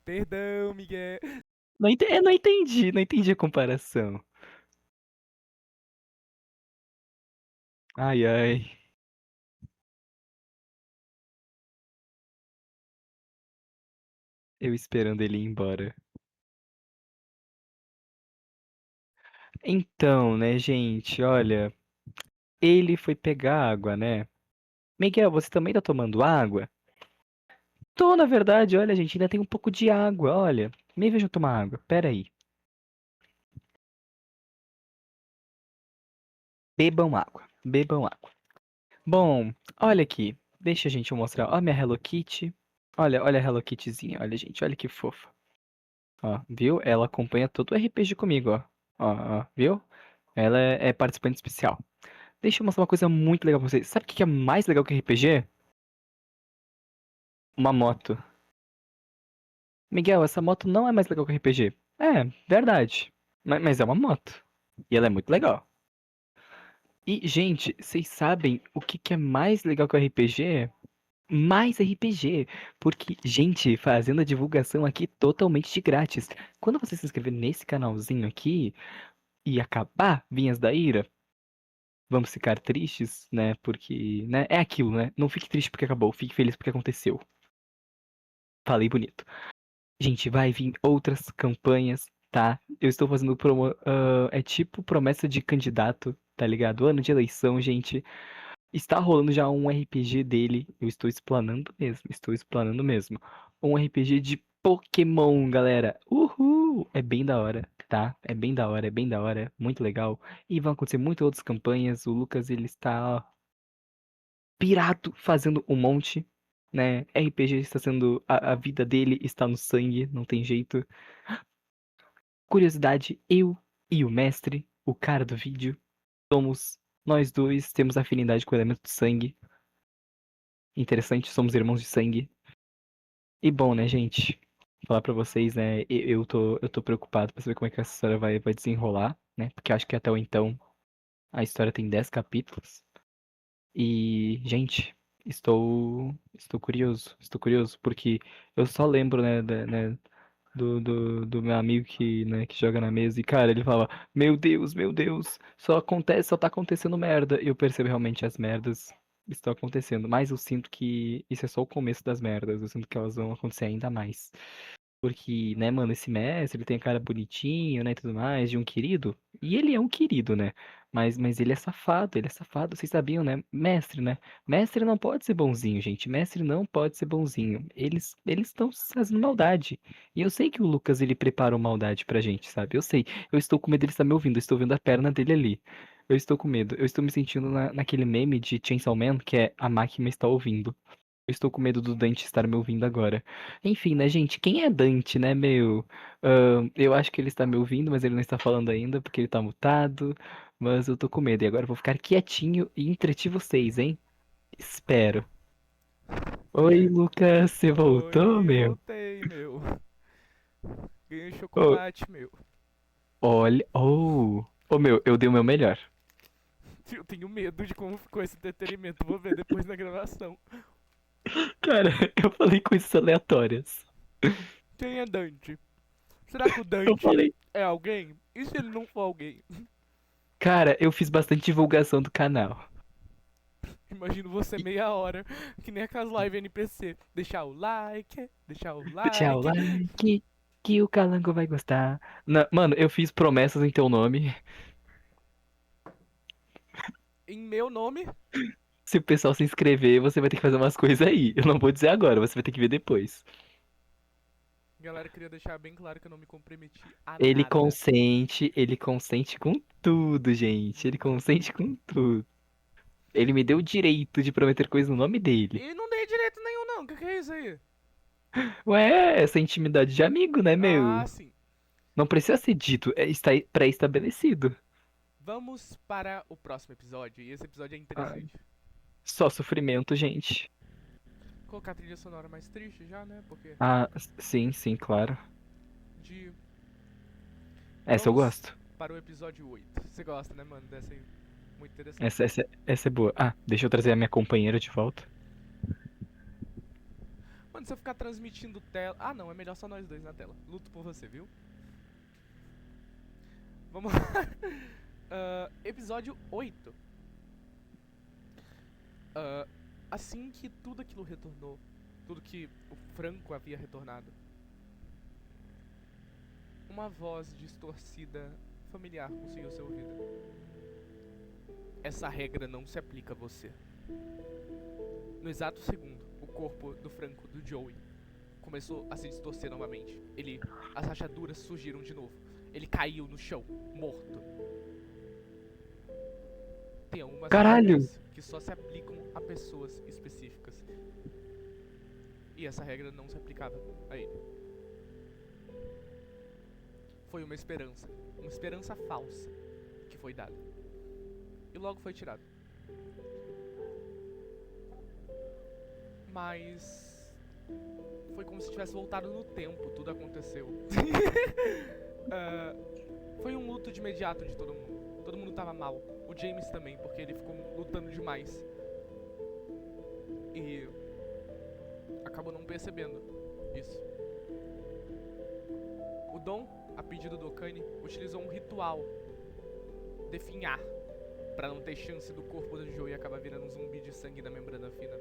Perdão, Miguel. Não entendi a comparação. Ai, ai, eu esperando ele ir embora. Então, né, gente, olha, ele foi pegar água, né? Miguel, você também tá tomando água? Tô, na verdade, olha, gente, ainda tem um pouco de água, olha. Me veja tomar água, pera aí. Bebam água, bebam água. Bom, olha aqui, deixa a gente mostrar, ó a minha Hello Kitty. Olha, olha a Hello Kittyzinha, olha, gente, olha que fofa. Ó, viu? Ela acompanha todo o RPG comigo, ó. Ó, viu? Ela é participante especial. Deixa eu mostrar uma coisa muito legal pra vocês. Sabe o que é mais legal que RPG? Uma moto. Miguel, essa moto não é mais legal que RPG. É, verdade. Mas é uma moto. E ela é muito legal. E, gente, vocês sabem o que é mais legal que o RPG? Mais RPG. Porque, gente, fazendo a divulgação aqui totalmente de grátis. Quando você se inscrever nesse canalzinho aqui e acabar Vinhas da Ira, vamos ficar tristes, né? Porque, né? É aquilo, né? Não fique triste porque acabou, fique feliz porque aconteceu. Falei bonito. Gente, vai vir outras campanhas, tá? Eu estou fazendo é tipo promessa de candidato, tá ligado? Ano de eleição, gente. Está rolando já um RPG dele. Eu estou explanando mesmo, estou explanando mesmo. Um RPG de Pokémon, galera. Uhul! É bem da hora, tá? É bem da hora, é bem da hora, muito legal. E vão acontecer muitas outras campanhas. O Lucas, ele está ó, pirado fazendo um monte, né? RPG está sendo a vida dele está no sangue, não tem jeito. Curiosidade, eu e o mestre, o cara do vídeo, somos nós dois temos afinidade com o elemento do sangue. Interessante, somos irmãos de sangue. E bom, né, gente? Falar pra vocês, né? Eu tô preocupado pra saber como é que essa história vai desenrolar, né? Porque acho que até o então a história tem 10 capítulos. E, gente, estou curioso. Estou curioso porque eu só lembro, né, do meu amigo que joga na mesa e, cara, ele falava, meu Deus, só tá acontecendo merda. E eu percebo realmente as merdas estão acontecendo, mas eu sinto que isso é só o começo das merdas, eu sinto que elas vão acontecer ainda mais. Porque, né, mano, esse mestre, ele tem cara bonitinho, né, e tudo mais, de um querido. E ele é um querido, né? Mas ele é safado, vocês sabiam, né? Mestre, né? Mestre não pode ser bonzinho, gente. Mestre não pode ser bonzinho. Eles estão fazendo maldade. E eu sei que o Lucas, ele preparou maldade pra gente, sabe? Eu sei. Eu estou com medo dele estar me ouvindo, eu estou vendo a perna dele ali. Eu estou com medo. Eu estou me sentindo naquele meme de Chainsaw Man, que é a máquina está ouvindo. Eu estou com medo do Dante estar me ouvindo agora. Enfim, né, gente? Quem é Dante, né, meu? Eu acho que ele está me ouvindo, mas ele não está falando ainda porque ele tá mutado. Mas eu tô com medo. E agora eu vou ficar quietinho e entreter vocês, hein? Espero. Oi, Lucas, você voltou, Oi, meu? voltei, meu. Ganhei Ô, chocolate, meu. olha. Oh, meu, eu dei o meu melhor. Eu tenho medo de como ficou esse entretenimento. Vou ver depois na gravação. Cara, eu falei coisas aleatórias. Quem é Dante? Será que o Eu Dante falei, é alguém? E se ele não for alguém? cara, eu fiz bastante divulgação do canal. Imagino você E meia hora, que nem aquelas lives NPC. Deixar o deixar o like. like, que o Calango vai gostar. Mano, eu fiz promessas em teu nome. Em meu nome. Se o pessoal se inscrever, você vai ter que fazer umas coisas aí. Eu não vou dizer agora, você vai ter que ver depois. Galera, queria deixar bem claro que eu não me comprometi a Ele nada. consente, ele consente com tudo, gente. Ele consente com tudo. Ele me deu o direito de prometer coisas no nome dele. E não dei direito nenhum, não. O que é isso aí? Ué, essa intimidade de amigo, né, Ah, meu? sim. Não precisa ser dito, está pré-estabelecido. Vamos para o próximo episódio. E esse episódio é Ah, interessante. só sofrimento, gente. Colocar a trilha sonora mais triste já, né? Porque. Ah, sim, sim, claro. De. Essa eu Vamos gosto. para o episódio 8. Você gosta, né, mano? Dessa aí. Muito interessante. Essa é boa. Ah, deixa eu trazer a minha companheira de volta. Mano, se eu ficar transmitindo tela. Ah, não, é melhor só nós dois na tela. Luto por você, viu? Vamos lá. Episódio 8. Ah, assim que tudo aquilo retornou, tudo que o Franco havia retornado, uma voz distorcida, familiar, conseguiu ser ouvida. Essa regra não se aplica a você. No exato segundo, o corpo do Franco, do Joey, começou a se distorcer novamente. As rachaduras surgiram de novo. Ele caiu no chão, morto. Tem algumas Caralho! regras que só se aplicam a pessoas específicas. E essa regra não se aplicava a ele. Foi uma esperança falsa que foi dada. E logo foi tirada. Mas foi como se tivesse voltado no tempo, tudo aconteceu. Ah, foi um luto de imediato de todo mundo. Todo mundo tava mal. O James também, porque ele ficou lutando demais. E acabou não percebendo isso. O Dom, a pedido do Okane, utilizou um ritual, definhar, pra não ter chance do corpo do Joey acabar virando um zumbi de sangue na membrana fina.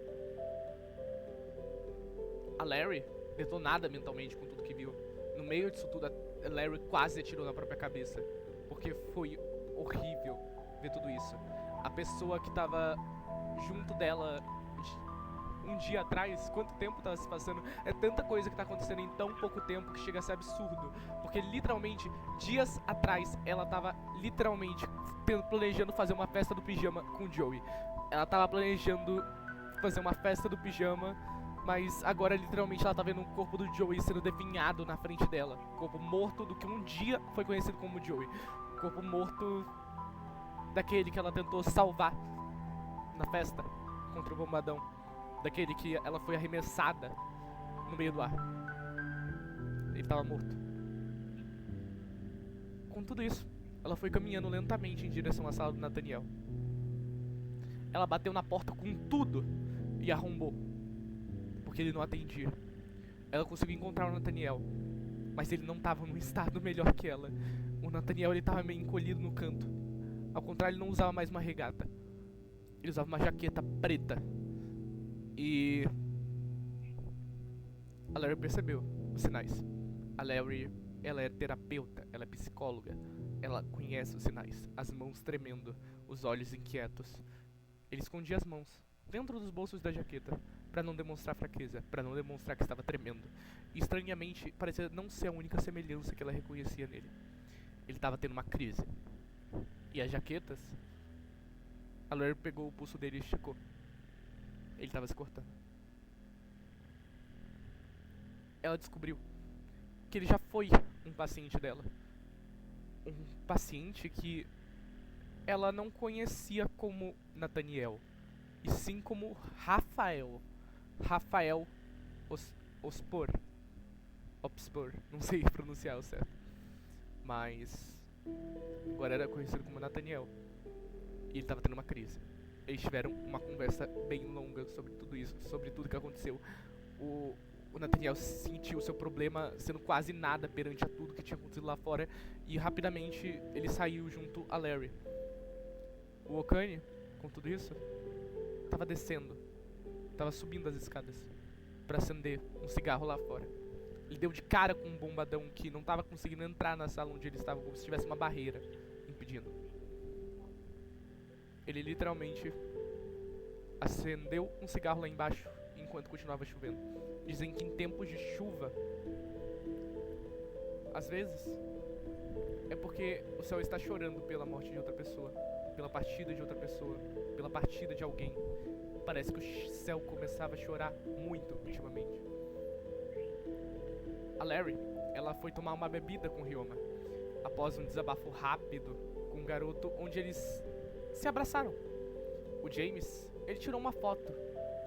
A Larry, detonada mentalmente com tudo que viu, no meio disso tudo, a Larry quase atirou na própria cabeça, porque foi horrível ver tudo isso. A pessoa que tava junto dela um dia atrás, quanto tempo tava se passando? É tanta coisa que tá acontecendo em tão pouco tempo que chega a ser absurdo. Porque literalmente, dias atrás, ela tava literalmente planejando fazer uma festa do pijama com o Joey. Ela tava planejando fazer uma festa do pijama, mas agora literalmente ela tá vendo o corpo do Joey sendo definhado na frente dela. Corpo morto do que um dia foi conhecido como Joey. Corpo morto daquele que ela tentou salvar na festa contra o bombadão. Daquele que ela foi arremessada no meio do ar. Ele tava morto. Com tudo isso, ela foi caminhando lentamente em direção à sala do Nathaniel. Ela bateu na porta com tudo e arrombou, porque ele não atendia. Ela conseguiu encontrar o Nathaniel, mas ele não estava num estado melhor que ela. O Nathaniel, ele tava meio encolhido no canto. Ao contrário, ele não usava mais uma regata. Ele usava uma jaqueta preta. E a Larry percebeu os sinais. A Larry, ela é terapeuta, ela é psicóloga. Ela conhece os sinais. As mãos tremendo, os olhos inquietos. Ele escondia as mãos dentro dos bolsos da jaqueta para não demonstrar fraqueza, para não demonstrar que estava tremendo. E estranhamente, parecia não ser a única semelhança que ela reconhecia nele. Ele estava tendo uma crise. E as jaquetas, a Larry pegou o pulso dele e esticou. Ele estava se cortando. Ela descobriu que ele já foi um paciente dela. Um paciente que ela não conhecia como Nathaniel, e sim como Rafael. Rafael Ospor. Opspor, não sei pronunciar o certo. Mas agora era conhecido como Nathaniel. E ele estava tendo uma crise. Eles tiveram uma conversa bem longa sobre tudo isso, sobre tudo que aconteceu. O Nathaniel sentiu seu problema sendo quase nada perante a tudo que tinha acontecido lá fora e rapidamente ele saiu junto a Larry. O Okane, com tudo isso, tava descendo, tava subindo as escadas pra acender um cigarro lá fora. Ele deu de cara com um bombadão que não tava conseguindo entrar na sala onde ele estava, como se tivesse uma barreira impedindo. Ele literalmente acendeu um cigarro lá embaixo enquanto continuava chovendo. Dizem que em tempos de chuva, às vezes, é porque o céu está chorando pela morte de outra pessoa, pela partida de outra pessoa, pela partida de alguém. Parece que o céu começava a chorar muito ultimamente. A Larry, ela foi tomar uma bebida com Ryoma, após um desabafo rápido com um garoto onde eles se abraçaram. O James, ele tirou uma foto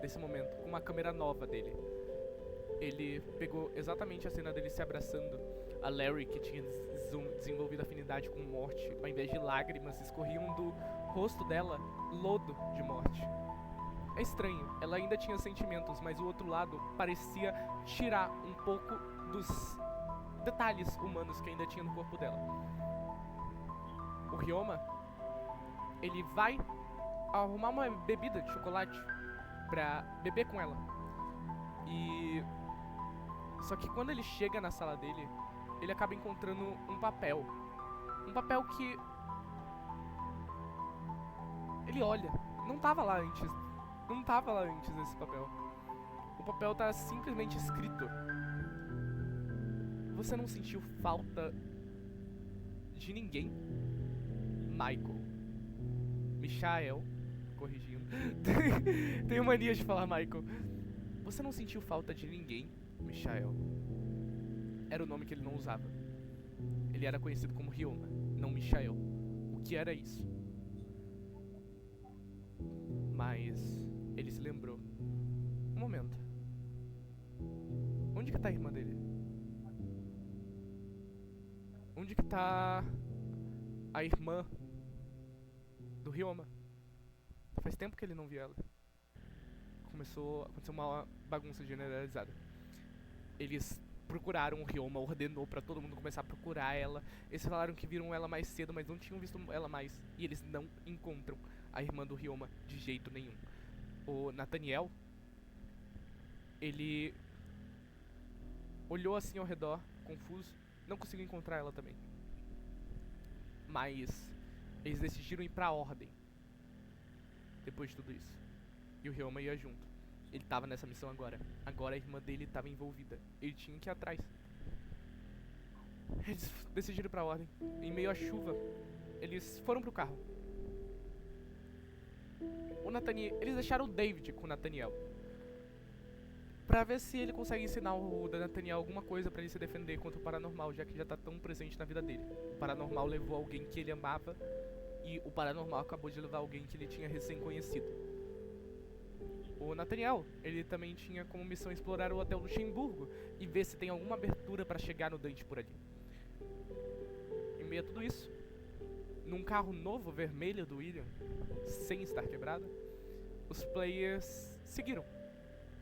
desse momento com uma câmera nova dele. Ele pegou exatamente a cena dele se abraçando. A Larry, que tinha desenvolvido afinidade com morte, ao invés de lágrimas, escorriam do rosto dela lodo de morte. É estranho, ela ainda tinha sentimentos, mas o outro lado parecia tirar um pouco dos detalhes humanos que ainda tinha no corpo dela. O Ryoma, ele vai arrumar uma bebida de chocolate pra beber com ela. E só que quando ele chega na sala dele, ele acaba encontrando um papel. Um papel que ele olha. Não tava lá antes. Não tava lá antes esse papel. O papel tá simplesmente escrito: você não sentiu falta de ninguém? Michael. Michael. Corrigindo. Tenho mania de falar Michael. Você não sentiu falta de ninguém, Michael? Era o nome que ele não usava. Ele era conhecido como Ryoma, não Michael. O que era isso? Mas ele se lembrou. Um momento. Onde que tá a irmã dele? Onde que tá a irmã do Ryoma? Faz tempo que ele não via ela. Começou a acontecer uma bagunça generalizada. Eles procuraram o Ryoma, ordenou pra todo mundo começar a procurar ela. Eles falaram que viram ela mais cedo, mas não tinham visto ela mais. E eles não encontram a irmã do Ryoma de jeito nenhum. O Nathaniel, ele olhou assim ao redor, confuso. Não conseguiu encontrar ela também. Mas eles decidiram ir pra ordem depois de tudo isso. E o Ryoma ia junto. Ele tava nessa missão agora. Agora a irmã dele tava envolvida. Ele tinha que ir atrás. Eles decidiram ir pra ordem. Em meio à chuva, eles foram pro carro. Eles deixaram o David com o Nathaniel, pra ver se ele consegue ensinar o Nathaniel alguma coisa pra ele se defender contra o paranormal, já que já tá tão presente na vida dele. O paranormal levou alguém que ele amava, e o paranormal acabou de levar alguém que ele tinha recém conhecido. O Nathaniel, ele também tinha como missão explorar o Hotel Luxemburgo e ver se tem alguma abertura pra chegar no Dante por ali. Em meio a tudo isso, num carro novo vermelho do William, sem estar quebrado, os players seguiram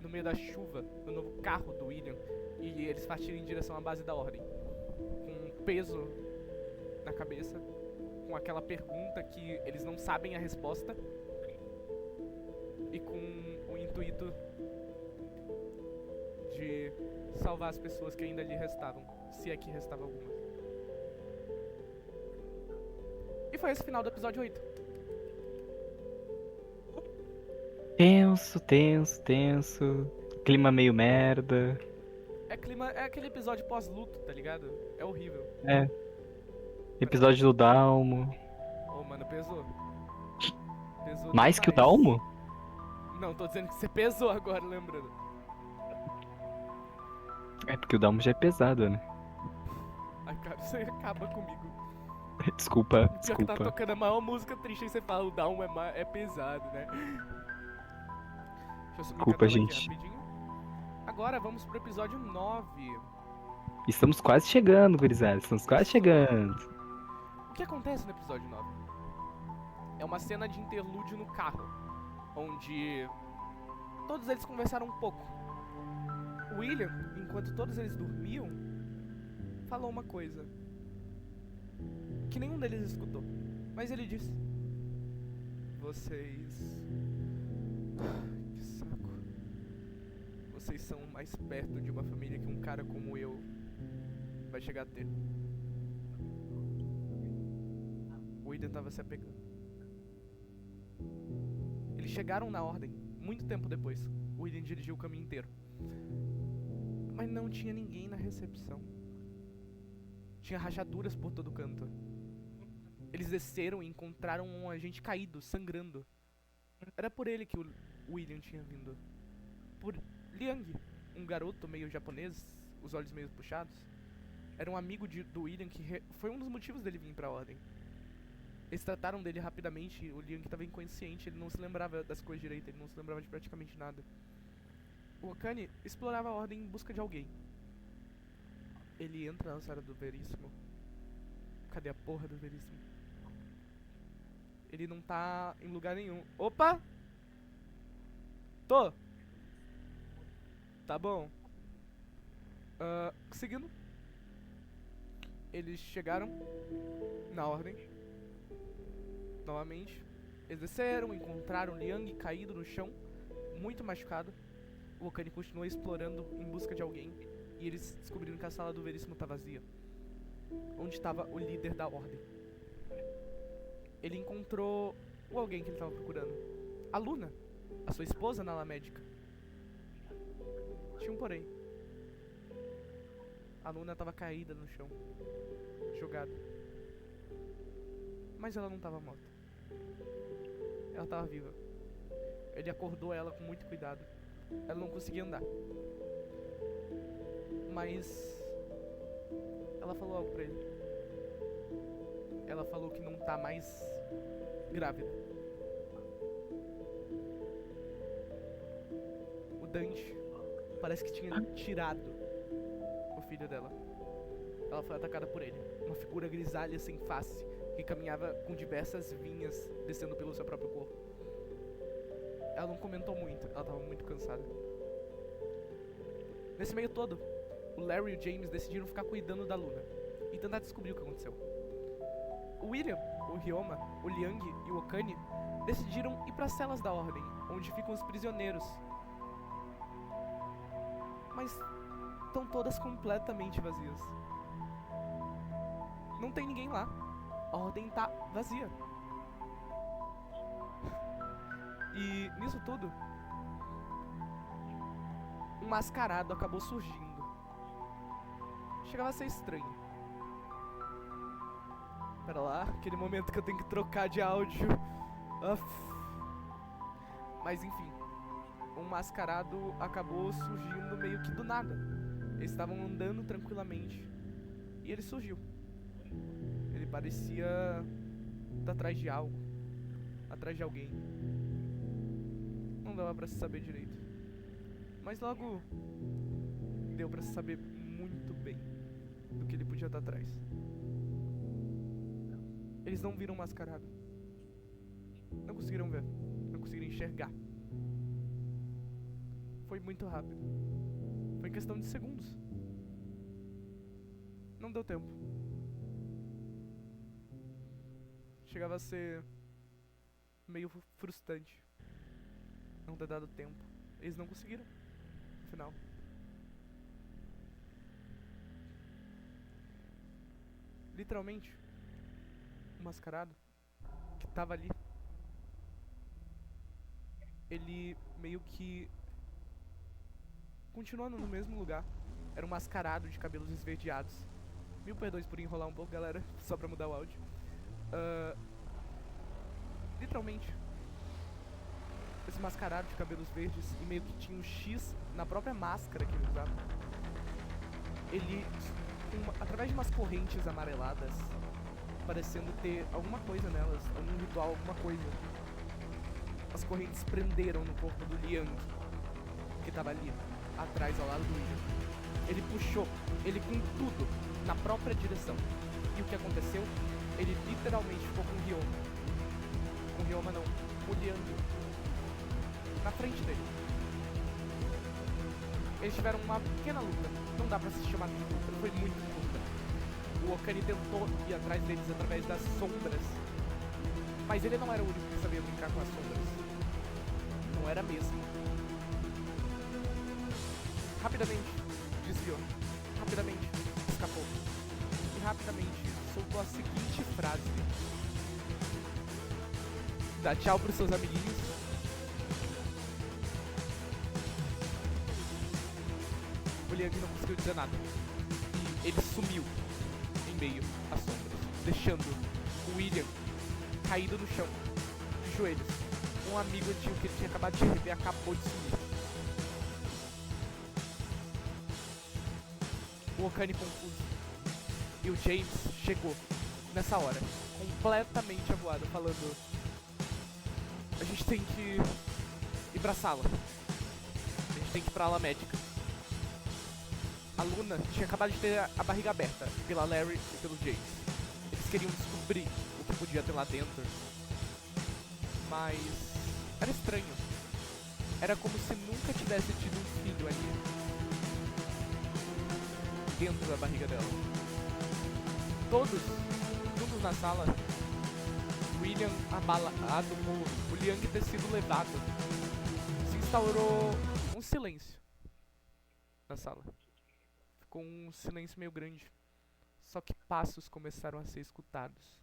no meio da chuva no novo carro do William e eles partiram em direção à base da ordem, com um peso na cabeça, com aquela pergunta que eles não sabem a resposta e com o intuito de salvar as pessoas que ainda lhe restavam, se é que restava algumas. E foi esse o final do episódio 8. Tenso, tenso, tenso. Clima meio merda. É aquele episódio pós-luto, tá ligado? É horrível. É. Episódio do Dalmo. Oh, mano, pesou. Pesou Mais que o demais. Dalmo? Não, tô dizendo que você pesou agora, lembrando. É porque o Dalmo já é pesado, né? Ai, cara, você acaba comigo. Desculpa, Já que tá desculpa. tocando a maior música triste, aí você fala, o Down é pesado, né? Deixa eu subir Desculpa, a tela aqui gente. rapidinho. Agora vamos pro episódio 9. Estamos quase chegando, gurizada. Estamos quase chegando. O que acontece no episódio 9? É uma cena de interlúdio no carro, onde todos eles conversaram um pouco. William, enquanto todos eles dormiam, falou uma coisa que nenhum deles escutou. Mas ele disse: Vocês... Que saco. Vocês são mais perto de uma família que um cara como eu vai chegar a ter. O William tava se apegando. Eles chegaram na ordem, muito tempo depois. O William dirigiu o caminho inteiro. Mas não tinha ninguém na recepção. Tinha rachaduras por todo canto. Eles desceram e encontraram um agente caído, sangrando. Era por ele que o William tinha vindo. Por Liang, um garoto meio japonês, os olhos meio puxados. Era um amigo do William que foi um dos motivos dele vir pra ordem. Eles trataram dele rapidamente. O Liang estava inconsciente, ele não se lembrava das coisas direito, ele não se lembrava de praticamente nada. O Okane explorava a ordem em busca de alguém. Ele entra na sala do Veríssimo. Cadê a porra do Veríssimo? Ele não tá em lugar nenhum. Opa! Tô! Tá bom. Seguindo. Eles chegaram na ordem. Novamente. Eles desceram, encontraram Liang caído no chão, muito machucado. O Okane continuou explorando em busca de alguém. E eles descobriram que a sala do Veríssimo tá vazia. Onde estava o líder da ordem. Ele encontrou o alguém que ele estava procurando. A Luna, a sua esposa na ala médica. Tinha um porém. A Luna estava caída no chão, jogada. Mas ela não estava morta. Ela estava viva. Ele acordou ela com muito cuidado. Ela não conseguia andar. Mas ela falou algo pra ele. Ela falou que não tá mais grávida. O Dante parece que tinha tirado o filho dela. Ela foi atacada por ele. Uma figura grisalha sem face que caminhava com diversas vinhas descendo pelo seu próprio corpo. Ela não comentou muito, ela tava muito cansada. Nesse meio todo, o Larry e o James decidiram ficar cuidando da Luna e tentar descobrir o que aconteceu. O William, o Ryoma, o Liang e o Okane decidiram ir para as celas da ordem, onde ficam os prisioneiros. Mas estão todas completamente vazias. Não tem ninguém lá. A ordem tá vazia. E nisso tudo, um mascarado acabou surgindo. Chegava a ser estranho. Pera lá, aquele momento que eu tenho que trocar de áudio. Uf. Mas enfim, um mascarado acabou surgindo meio que do nada. Eles estavam andando tranquilamente e ele surgiu. Ele parecia estar atrás de algo, atrás de alguém. Não dava pra se saber direito, mas logo deu pra se saber muito bem do que ele podia estar atrás. Eles não viram o mascarado. Não conseguiram ver. Não conseguiram enxergar. Foi muito rápido. Foi em questão de segundos. Não deu tempo. Chegava a ser meio frustrante não ter dado tempo. Eles não conseguiram, no final. Literalmente, o mascarado que tava ali, ele meio que continuando no mesmo lugar. Era um mascarado de cabelos esverdeados. Mil perdões por enrolar um pouco, galera, só pra mudar o áudio. Literalmente, esse mascarado de cabelos verdes e meio que tinha um X na própria máscara que ele usava. Ele, através de umas correntes amareladas, parecendo ter alguma coisa nelas, algum ritual, alguma coisa, as correntes prenderam no corpo do Liang, que tava ali, atrás, ao lado do William. Ele puxou, ele com tudo, na própria direção. E o que aconteceu? Ele literalmente ficou com o Ryoma. Com o Ryoma não, o Liang. Na frente dele. eles tiveram uma pequena luta. Não dá pra se chamar de luta, foi muito curta. O Okami tentou ir atrás deles através das sombras, mas ele não era o único que sabia brincar com as sombras. Não era mesmo. Rapidamente desviou, rapidamente escapou e rapidamente soltou a seguinte frase: dá tchau pros seus amiguinhos. O Liang não conseguiu dizer nada e ele sumiu em meio às sombras, deixando o William caído no chão, de joelhos. Um amigo antigo que ele tinha acabado de rever acabou de sumir. O Okami confuso. E o James chegou nessa hora, completamente avoado, falando: a gente tem que ir pra sala. A gente tem que ir pra ala médica. A Luna tinha acabado de ter a barriga aberta pela Larry e pelo James. Eles queriam descobrir o que podia ter lá dentro. Mas era estranho. Era como se nunca tivesse tido um filho ali dentro da barriga dela. Todos juntos na sala, William abalado por o Liang ter sido levado, se instaurou um silêncio na sala. Ficou um silêncio meio grande. Só que passos começaram a ser escutados,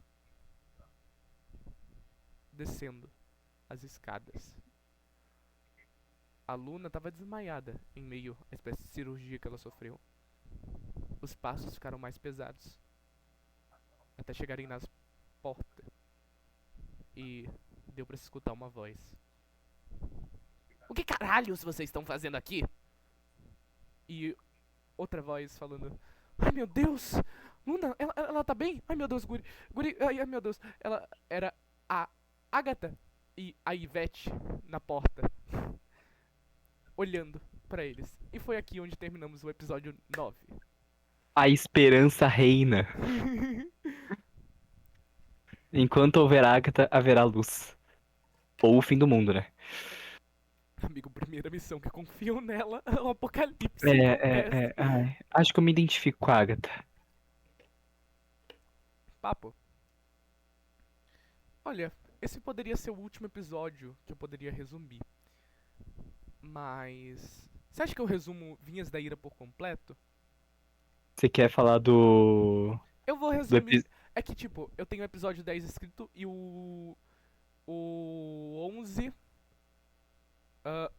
descendo as escadas. A Luna estava desmaiada em meio à espécie de cirurgia que ela sofreu. Os passos ficaram mais pesados, até chegarem nas portas. E deu pra se escutar uma voz: o que caralhos vocês estão fazendo aqui? E outra voz falando: ai meu Deus, Luna, ela tá bem? Ai meu Deus, Guri, ai meu Deus. Ela era a Agatha e a Ivete na porta, olhando pra eles. E foi aqui onde terminamos o episódio 9. A esperança reina. Enquanto houver Agatha, haverá luz. Ou o fim do mundo, né? Amigo, primeira missão que confiam nela, o apocalipse acontece. Ai, acho que eu me identifico com a Agatha. Papo. Olha, esse poderia ser o último episódio que eu poderia resumir. Mas você acha que eu resumo Vinhas da Ira por completo? Você quer falar Eu vou do resumir. É que, tipo, eu tenho o episódio 10 escrito e o 11.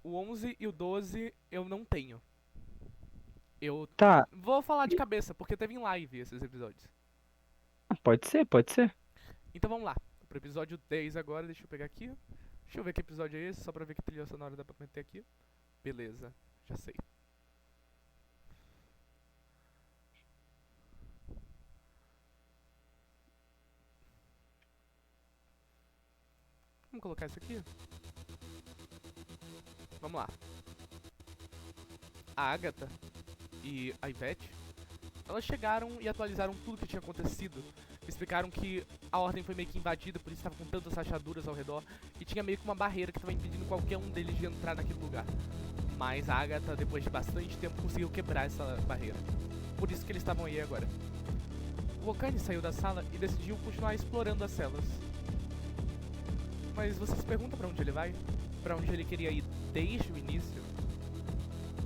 O 11 e o 12 eu não tenho. Eu Tá, vou falar de cabeça, porque teve em live esses episódios. pode ser, pode ser. Então vamos lá. Pro episódio 10 agora, deixa eu pegar aqui. Deixa eu ver que episódio é esse, só pra ver que trilha sonora dá pra meter aqui. Beleza, já sei. Vamos colocar isso aqui? Vamos lá. A Agatha e a Ivete, elas chegaram e atualizaram tudo que tinha acontecido. Explicaram que a ordem foi meio que invadida, por isso estava com tantas rachaduras ao redor. E tinha meio que uma barreira que estava impedindo qualquer um deles de entrar naquele lugar. Mas a Agatha, depois de bastante tempo, conseguiu quebrar essa barreira. Por isso que eles estavam aí agora. O Okami saiu da sala e decidiu continuar explorando as celas. Mas você se pergunta pra onde ele vai? Pra onde ele queria ir desde o início?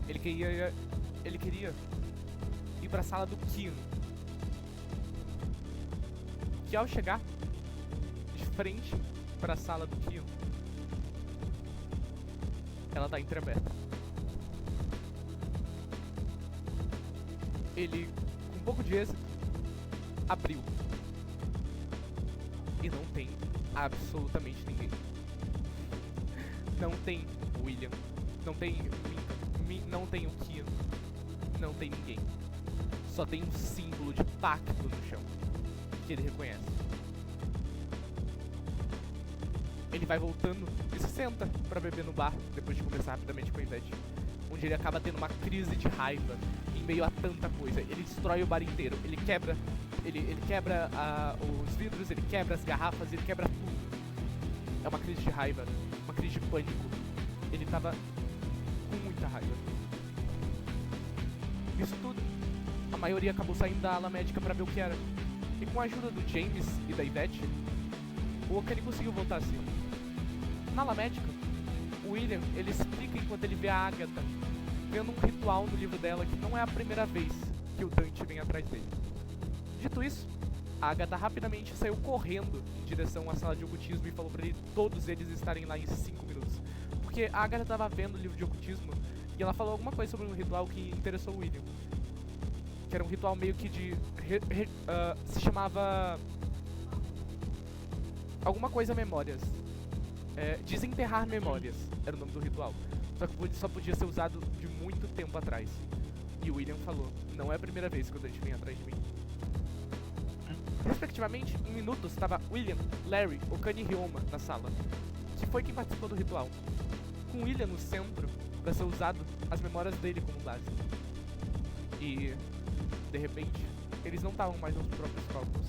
Ele queria ir pra sala do Kion. Que ao chegar de frente pra sala do Kion, ela tá entreaberta. Ele, com um pouco de êxito, abriu. E não tem absolutamente ninguém. Não tem o William, não tem não tem o Kion, não tem ninguém. Só tem um símbolo de pacto no chão que ele reconhece. Ele vai voltando e se senta pra beber no bar depois de conversar rapidamente com a Ivete, onde ele acaba tendo uma crise de raiva em meio a tanta coisa. Ele destrói o bar inteiro, ele quebra os vidros, ele quebra as garrafas, ele quebra tudo. É uma crise de raiva, uma crise de pânico. Ele tava com muita raiva. disso tudo, a maioria acabou saindo da ala médica pra ver o que era. E com a ajuda do James e da Yvette, o Okani conseguiu voltar a si. Na ala médica, o William, ele explica enquanto ele vê a Agatha vendo um ritual no livro dela que não é a primeira vez que o Dante vem atrás dele. Dito isso, a Agatha rapidamente saiu correndo em direção à sala de ocultismo e falou pra todos eles estarem lá em 5 minutos. Porque a Agatha estava vendo o livro de ocultismo e ela falou alguma coisa sobre um ritual que interessou o William. Que era um ritual meio que de... se chamava... alguma coisa memórias. Desenterrar memórias era o nome do ritual. Só que só podia ser usado de muito tempo atrás. E o William falou, não é a primeira vez que o Dante vem atrás de mim. Respectivamente, em minutos estava William, Larry, Okani e Ryoma na sala, que foi quem participou do ritual, com William no centro para ser usado as memórias dele como base. E, de repente, eles não estavam mais nos próprios corpos.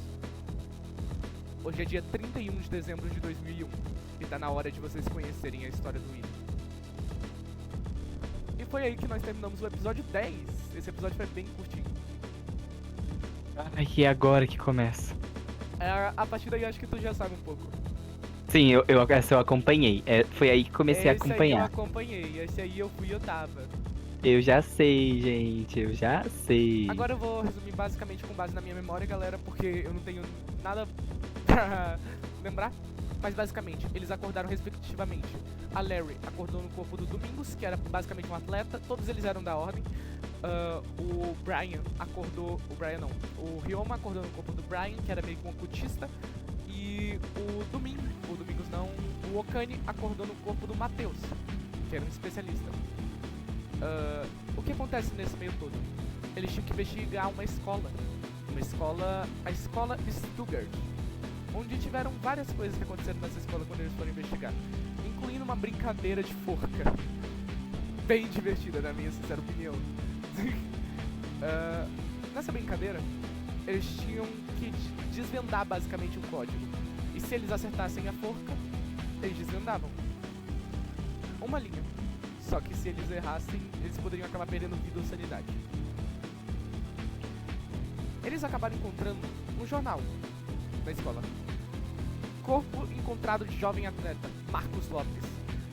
Hoje é dia 31 de dezembro de 2001 e tá na hora de vocês conhecerem a história do William. E foi aí que nós terminamos o episódio 10. Esse episódio foi bem curtinho. Ai, e agora que começa? A partir daí acho que tu já sabe um pouco. Sim, essa eu acompanhei. Foi aí que comecei a Esse aí eu acompanhar. acompanhei, esse aí eu fui e eu tava. Eu já sei, gente, eu já sei. Agora eu vou resumir basicamente com base na minha memória, galera, porque eu não tenho nada pra lembrar. Mas basicamente, eles acordaram respectivamente. A Larry acordou no corpo do Domingos, que era basicamente um atleta, todos eles eram da ordem. O Brian acordou... O Brian não. O Ryoma acordou no corpo do Brian, que era meio que um ocultista. E o Domingos não, o Okani acordou no corpo do Matheus, que era um especialista. O que acontece nesse meio todo? Eles tinham que investigar uma escola. A escola Stuttgart, onde tiveram várias coisas que aconteceram nessa escola quando eles foram investigar, incluindo uma brincadeira de forca. Bem divertida, na minha sincera opinião. Nessa brincadeira, eles tinham que desvendar basicamente um código. E se eles acertassem a forca, eles desvendavam uma linha. Só que se eles errassem, eles poderiam acabar perdendo vida ou sanidade. Eles acabaram encontrando um jornal na escola. Corpo encontrado de jovem atleta, Marcos Lopes.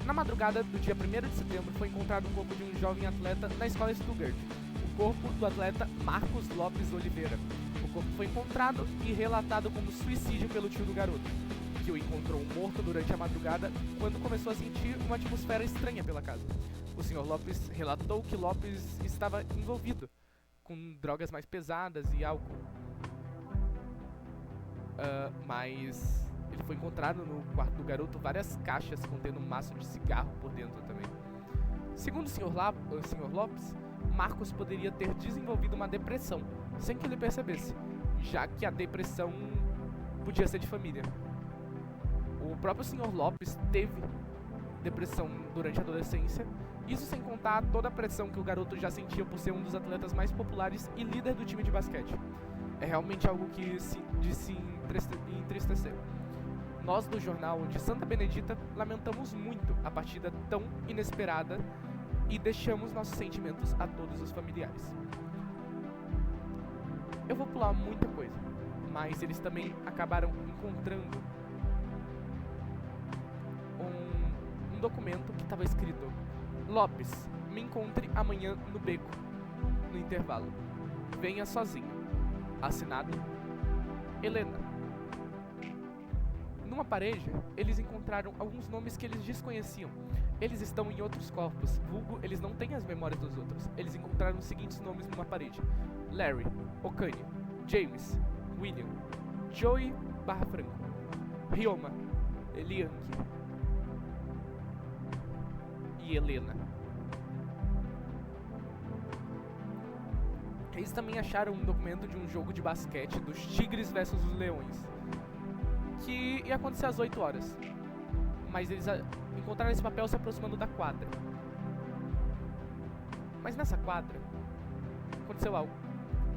Na madrugada do dia 1º de setembro foi encontrado o corpo de um jovem atleta na escola Stuttgart. O corpo do atleta Marcos Lopes Oliveira. O corpo foi encontrado e relatado como suicídio pelo tio do garoto, que o encontrou morto durante a madrugada quando começou a sentir uma atmosfera estranha pela casa. O Sr. Lopes relatou que Lopes estava envolvido com drogas mais pesadas e álcool. Mas ele foi encontrado no quarto do garoto várias caixas contendo um maço de cigarro por dentro também. Segundo o Sr. Lopes, Marcos poderia ter desenvolvido uma depressão, sem que ele percebesse, já que a depressão podia ser de família. O próprio Sr. Lopes teve depressão durante a adolescência, isso sem contar toda a pressão que o garoto já sentia por ser um dos atletas mais populares e líder do time de basquete. É realmente algo de se entristecer. Nós do jornal de Santa Benedita lamentamos muito a partida tão inesperada e deixamos nossos sentimentos a todos os familiares. Eu vou pular muita coisa, mas eles também acabaram encontrando um documento que estava escrito: Lopes, me encontre amanhã no beco, no intervalo. Venha sozinho. Assinado Helena. Numa parede, eles encontraram alguns nomes que eles desconheciam. Eles estão em outros corpos, vulgo eles não têm as memórias dos outros. Eles encontraram os seguintes nomes numa parede: Larry, Okani, James, William, Joey /Franco, Ryoma, Eliang e Helena. Eles também acharam um documento de um jogo de basquete dos Tigres versus os Leões, que ia acontecer às 8 horas. Mas eles encontraram esse papel se aproximando da quadra. Mas nessa quadra, aconteceu algo.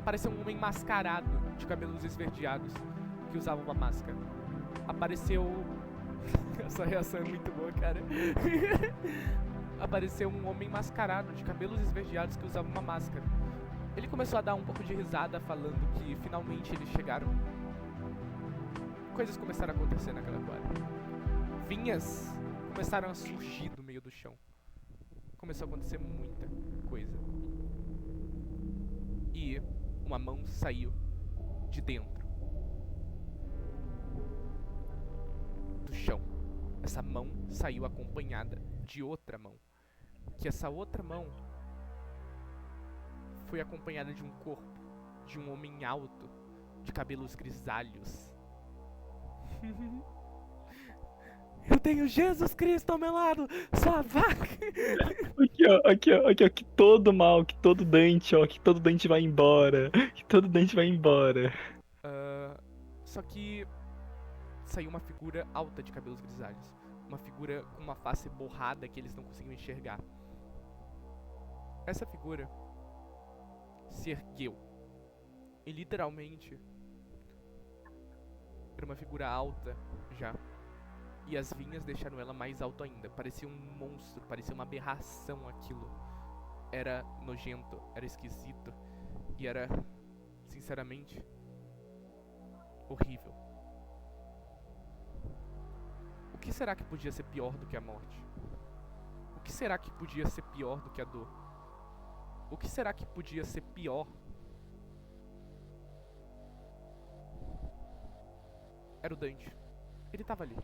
Apareceu um homem mascarado, de cabelos esverdeados, que usava uma máscara. Apareceu... Essa reação é muito boa, cara. Apareceu um homem mascarado, de cabelos esverdeados, que usava uma máscara. Ele começou a dar um pouco de risada, falando que finalmente eles chegaram. Coisas começaram a acontecer naquela aquário. Vinhas começaram a surgir do meio do chão. Começou a acontecer muita coisa. E uma mão saiu de dentro do chão. Essa mão saiu acompanhada de outra mão. Que essa outra mão foi acompanhada de um corpo, de um homem alto, de cabelos grisalhos. Eu tenho Jesus Cristo ao meu lado, sua vaca! Aqui, ó, que todo mal, que todo dente, ó, que todo dente vai embora. Que todo dente vai embora. Só que saiu uma figura alta de cabelos grisalhos. Uma figura com uma face borrada que eles não conseguiam enxergar. Essa figura se ergueu. E literalmente era uma figura alta já. E as vinhas deixaram ela mais alto ainda. Parecia um monstro, parecia uma aberração aquilo. Era nojento, era esquisito. E era, sinceramente, horrível. O que será que podia ser pior do que a morte? O que será que podia ser pior do que a dor? O que será que podia ser pior? Era o Dante. Ele tava ali.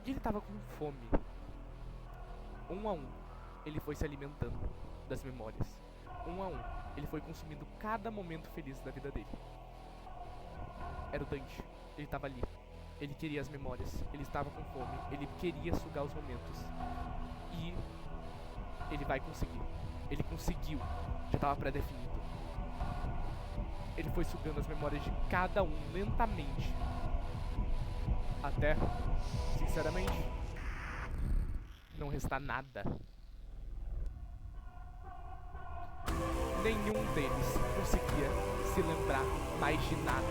E ele tava com fome. Um a um, ele foi se alimentando das memórias. Um a um, ele foi consumindo cada momento feliz da vida dele. Era o Dante. Ele tava ali. Ele queria as memórias. Ele estava com fome. Ele queria sugar os momentos. E ele vai conseguir. Ele conseguiu. Já estava pré-definido. Ele foi sugando as memórias de cada um lentamente. Até, sinceramente, não restar nada. Nenhum deles conseguia se lembrar mais de nada.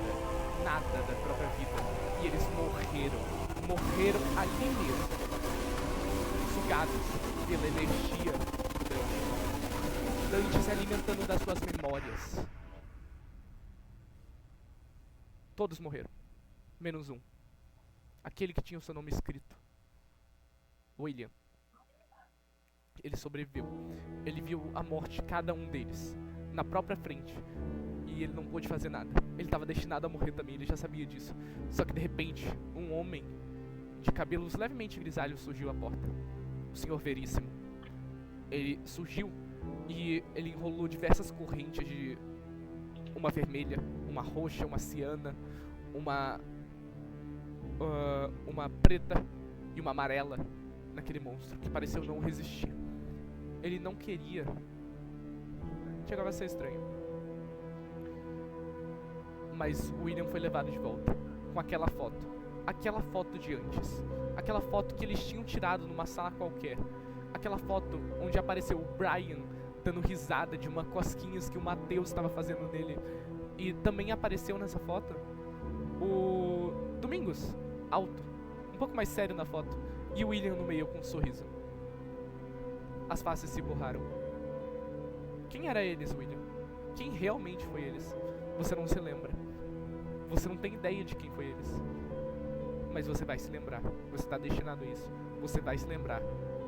Nada da própria vida. E eles morreram. Morreram ali mesmo. Sugados pela energia do Dante. Dante se alimentando das suas memórias. Todos morreram. Menos um. Aquele que tinha o seu nome escrito. William. Ele sobreviveu. Ele viu a morte de cada um deles. Na própria frente. E ele não pôde fazer nada. Ele estava destinado a morrer também, ele já sabia disso. Só que de repente, um homem de cabelos levemente grisalhos surgiu à porta. O Senhor Veríssimo. Ele surgiu e ele enrolou diversas correntes de uma vermelha, uma roxa, uma ciana, uma preta e uma amarela naquele monstro que pareceu não resistir. Ele não queria. Chegava a ser estranho. Mas o William foi levado de volta com aquela foto. Aquela foto de antes. Aquela foto que eles tinham tirado numa sala qualquer. Aquela foto onde apareceu o Brian dando risada de uma cosquinhas que o Mateus estava fazendo nele. E também apareceu nessa foto o Domingos, alto, um pouco mais sério na foto. E o William no meio com um sorriso. As faces se borraram. Quem era eles, William? Quem realmente foi eles? Você não se lembra. Você não tem ideia de quem foi eles. Mas você vai se lembrar. Você está destinado a isso. Você vai se lembrar.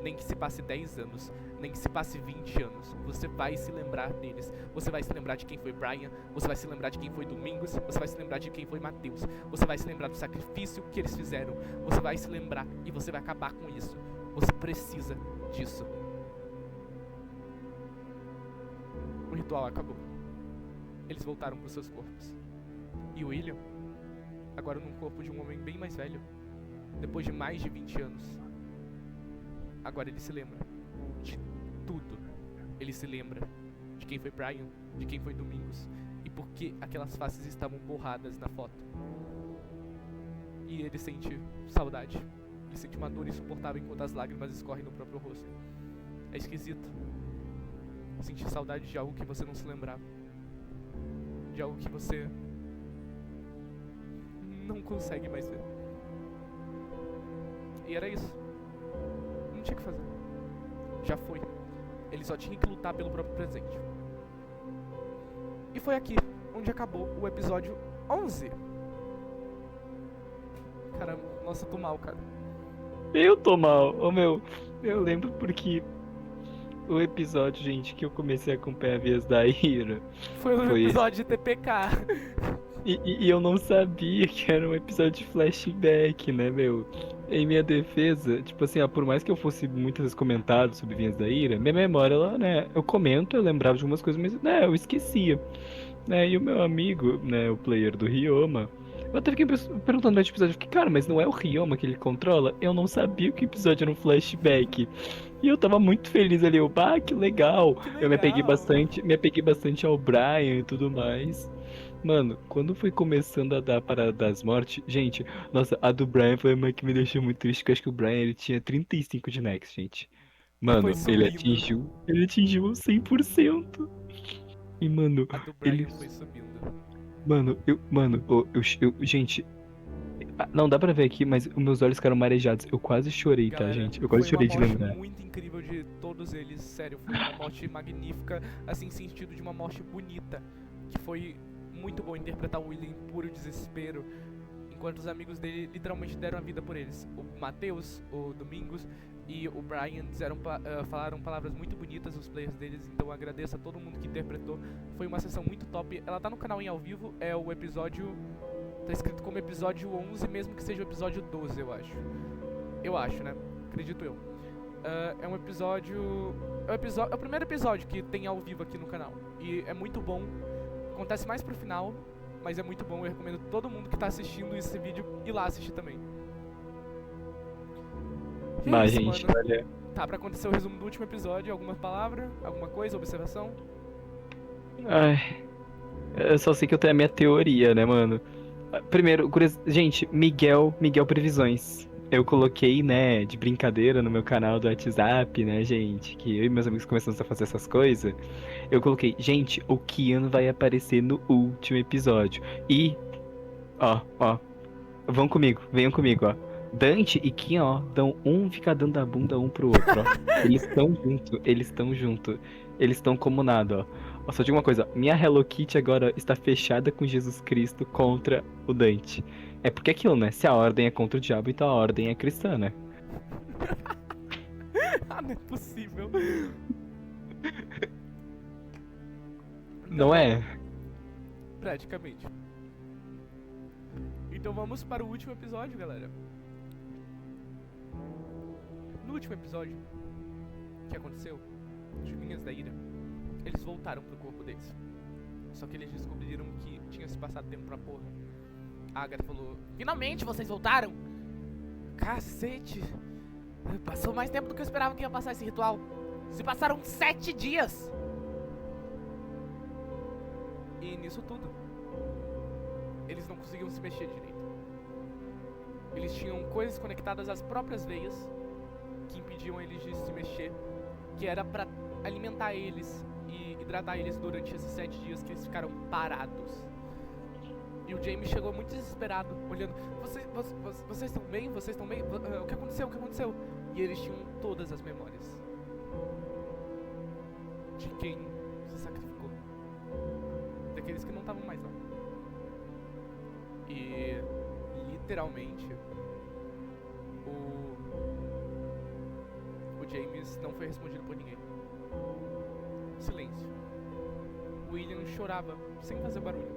Nem que se passe 10 anos, nem que se passe 20 anos, você vai se lembrar deles. Você vai se lembrar de quem foi Brian, você vai se lembrar de quem foi Domingos, você vai se lembrar de quem foi Mateus, você vai se lembrar do sacrifício que eles fizeram, você vai se lembrar e você vai acabar com isso. Você precisa disso. O ritual acabou. Eles voltaram para os seus corpos. E o William, agora num corpo de um homem bem mais velho, depois de mais de 20 anos, agora ele se lembra de tudo. Ele se lembra de quem foi Brian, de quem foi Domingos e por que aquelas faces estavam borradas na foto. E ele sente saudade. Ele sente uma dor insuportável enquanto as lágrimas escorrem no próprio rosto. É esquisito. Sentir saudade de algo que você não se lembrava. De algo que você não consegue mais ver. E era isso. Não tinha o que fazer. Já foi. Ele só tinha que lutar pelo próprio presente. E foi aqui onde acabou o episódio 11. Caramba, nossa, eu tô mal, cara. Eu tô mal. Ô, meu, eu lembro porque o episódio, gente, que eu comecei a acompanhar Vias da Ira Foi o foi esse. episódio de TPK. E eu não sabia que era um episódio de flashback, né, meu? Em minha defesa, tipo assim, por mais que eu fosse muitas vezes comentado sobre Vinhas da Ira, minha memória, ela, né, eu comento, eu lembrava de algumas coisas, mas, né, eu esquecia, né? E o meu amigo, né, o player do Ryoma, eu até fiquei perguntando no episódio, eu fiquei, cara, mas não é o Ryoma que ele controla? Eu não sabia que o episódio era um flashback. E eu tava muito feliz ali, eu, que legal. Que Eu legal. me apeguei bastante ao Brian e tudo mais. Mano, quando foi começando a dar a parada das mortes, gente, nossa, a do Brian foi uma que me deixou muito triste, porque eu acho que o Brian ele tinha 35 de Nex, gente. E foi Mano, subindo. ele atingiu 100%. E, mano, A do ele, Brian foi subindo. gente, não dá pra ver aqui, mas os meus olhos ficaram marejados. Eu quase chorei, tá, Galera, gente? Eu quase foi uma chorei de morte lembrar. muito incrível de todos eles. Sério, foi uma morte magnífica, assim, sentido de uma morte bonita. Que foi muito bom interpretar o William em puro desespero, enquanto os amigos dele literalmente deram a vida por eles. O Matheus, o Domingos e o Brian falaram palavras muito bonitas, os players deles, então eu agradeço a todo mundo que interpretou. Foi uma sessão muito top. Ela tá no canal em ao vivo, é o episódio... Tá escrito como episódio 11, mesmo que seja o episódio 12, eu acho. Eu acho, né? Acredito eu. É um episódio... É o primeiro episódio que tem ao vivo aqui no canal. E é muito bom. Acontece mais pro final, mas é muito bom. Eu recomendo todo mundo que tá assistindo esse vídeo ir lá assistir também. E é Mas, isso, gente, mano. olha. Tá, pra acontecer o resumo do último episódio, alguma palavra, alguma coisa, observação? Ai, eu só sei que eu tenho a minha teoria, né, mano? Primeiro, gente, Miguel Previsões. Eu coloquei, né, de brincadeira no meu canal do WhatsApp, né, gente, que eu e meus amigos começamos a fazer essas coisas. Eu coloquei, gente, o Kian vai aparecer no último episódio. E, ó, vão comigo, venham comigo, ó. Dante e Kian, ó, fica dando a bunda um pro outro, ó. Eles estão junto. Eles estão comunados, ó. Ó, só digo uma coisa, minha Hello Kitty agora está fechada com Jesus Cristo contra o Dante. É porque é aquilo, né? Se a ordem é contra o diabo, então a ordem é cristã, né? Ah, não é possível. Não Não, é? praticamente. Então vamos para o último episódio, galera. No último episódio que aconteceu, os Vinhas da Ira, eles voltaram pro corpo deles. Só que eles descobriram que tinha se passado tempo pra porra. A Agatha falou: finalmente vocês voltaram! Cacete! Passou mais tempo do que eu esperava que ia passar esse ritual. Se passaram 7 dias! E nisso tudo, eles não conseguiam se mexer direito. Eles tinham coisas conectadas às próprias veias que impediam eles de se mexer, que era pra alimentar eles e hidratar eles durante esses 7 dias que eles ficaram parados. E o Jamie chegou muito desesperado, olhando: vocês estão bem? Vocês estão bem? O que aconteceu? O que aconteceu? E eles tinham todas as memórias de quem se sacrificou, daqueles que não estavam mais lá. E literalmente o James não foi respondido por ninguém. Silêncio. William chorava sem fazer barulho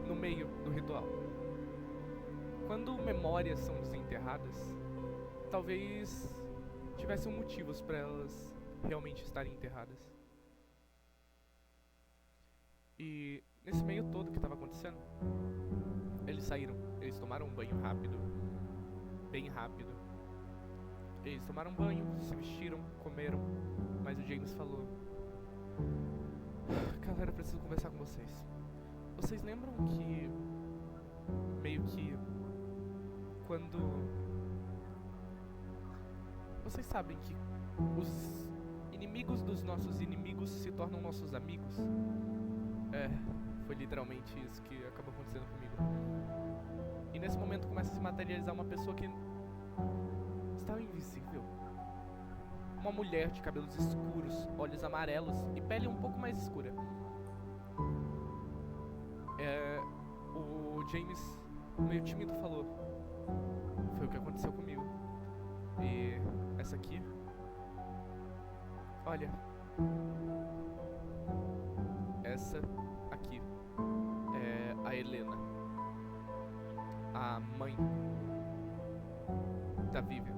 no meio do ritual. Quando memórias são desenterradas, talvez tivessem motivos para elas realmente estarem enterradas. E nesse meio todo que estava acontecendo, eles saíram, eles tomaram um banho rápido, bem rápido. Eles tomaram banho, se vestiram, comeram, mas o James falou: galera, preciso conversar com vocês. Vocês lembram que, meio que, quando... Vocês sabem que os inimigos dos nossos inimigos se tornam nossos amigos? É, foi literalmente isso que acabou acontecendo comigo. E nesse momento começa a se materializar uma pessoa que estava invisível. Uma mulher de cabelos escuros, olhos amarelos e pele um pouco mais escura. James, meio tímido, falou: foi o que aconteceu comigo. E essa aqui, olha, essa aqui é a Helena, a mãe da Vivian.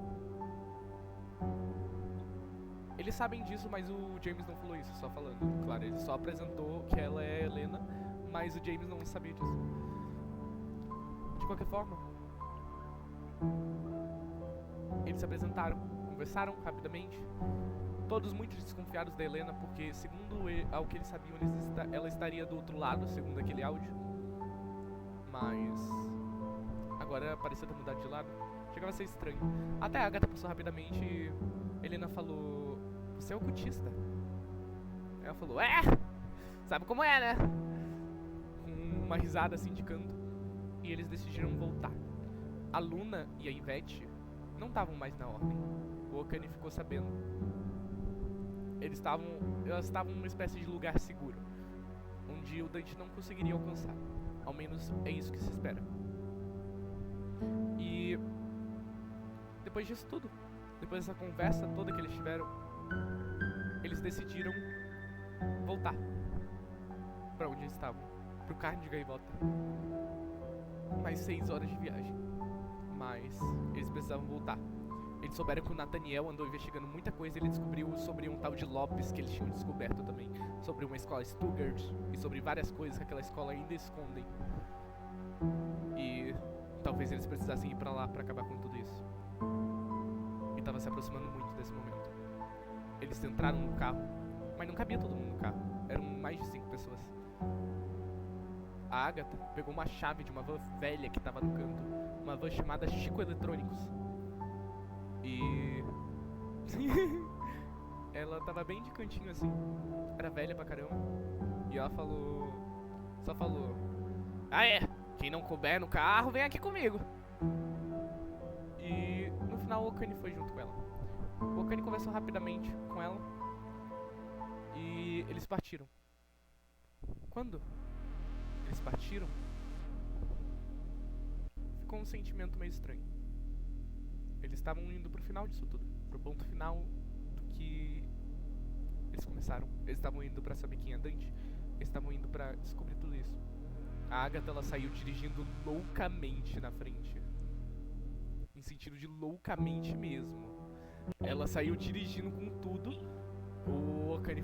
Eles sabem disso, mas o James não falou isso, só falando. Claro, ele só apresentou que ela é a Helena, mas o James não sabia disso. De qualquer forma, eles se apresentaram, conversaram rapidamente, todos muito desconfiados da Helena, porque segundo ao que eles sabiam, ela estaria do outro lado, segundo aquele áudio. Mas agora parecia ter mudado de lado. Chegava a ser estranho. Até a Agatha passou rapidamente e Helena falou: você é ocultista? Ela falou: é! Sabe como é, né? Com uma risada assim de canto. E eles decidiram voltar. A Luna e a Ivete não estavam mais na ordem. O Okane ficou sabendo. Elas estavam numa espécie de lugar seguro, onde o Dante não conseguiria alcançar. Ao menos é isso que se espera. E depois disso tudo, depois dessa conversa toda que eles tiveram, eles decidiram voltar pra onde eles estavam, pro Carne de Gaivota. Mais 6 horas de viagem, mas eles precisavam voltar. Eles souberam que o Nathaniel andou investigando muita coisa e ele descobriu sobre um tal de Lopes que eles tinham descoberto também, sobre uma escola Stuttgart e sobre várias coisas que aquela escola ainda escondem. E talvez eles precisassem ir pra lá pra acabar com tudo isso. E tava se aproximando muito desse momento. Eles entraram no carro, mas não cabia todo mundo no carro. Eram mais de 5 pessoas. A Agatha pegou uma chave de uma van velha que tava no canto, uma van chamada Chico Eletrônicos. E ela tava bem de cantinho assim, era velha pra caramba. E ela só falou: ah é, quem não couber no carro vem aqui comigo. E no final o Okane foi junto com ela. O Okane conversou rapidamente com ela e eles partiram. Quando eles partiram, ficou um sentimento meio estranho. Eles estavam indo pro final disso tudo, pro ponto final do que eles começaram. Eles estavam indo pra saber quem é Dante. Eles estavam indo pra descobrir tudo isso. A Agatha, ela saiu dirigindo loucamente na frente, em sentido de loucamente mesmo. Ela saiu dirigindo com tudo. O Okane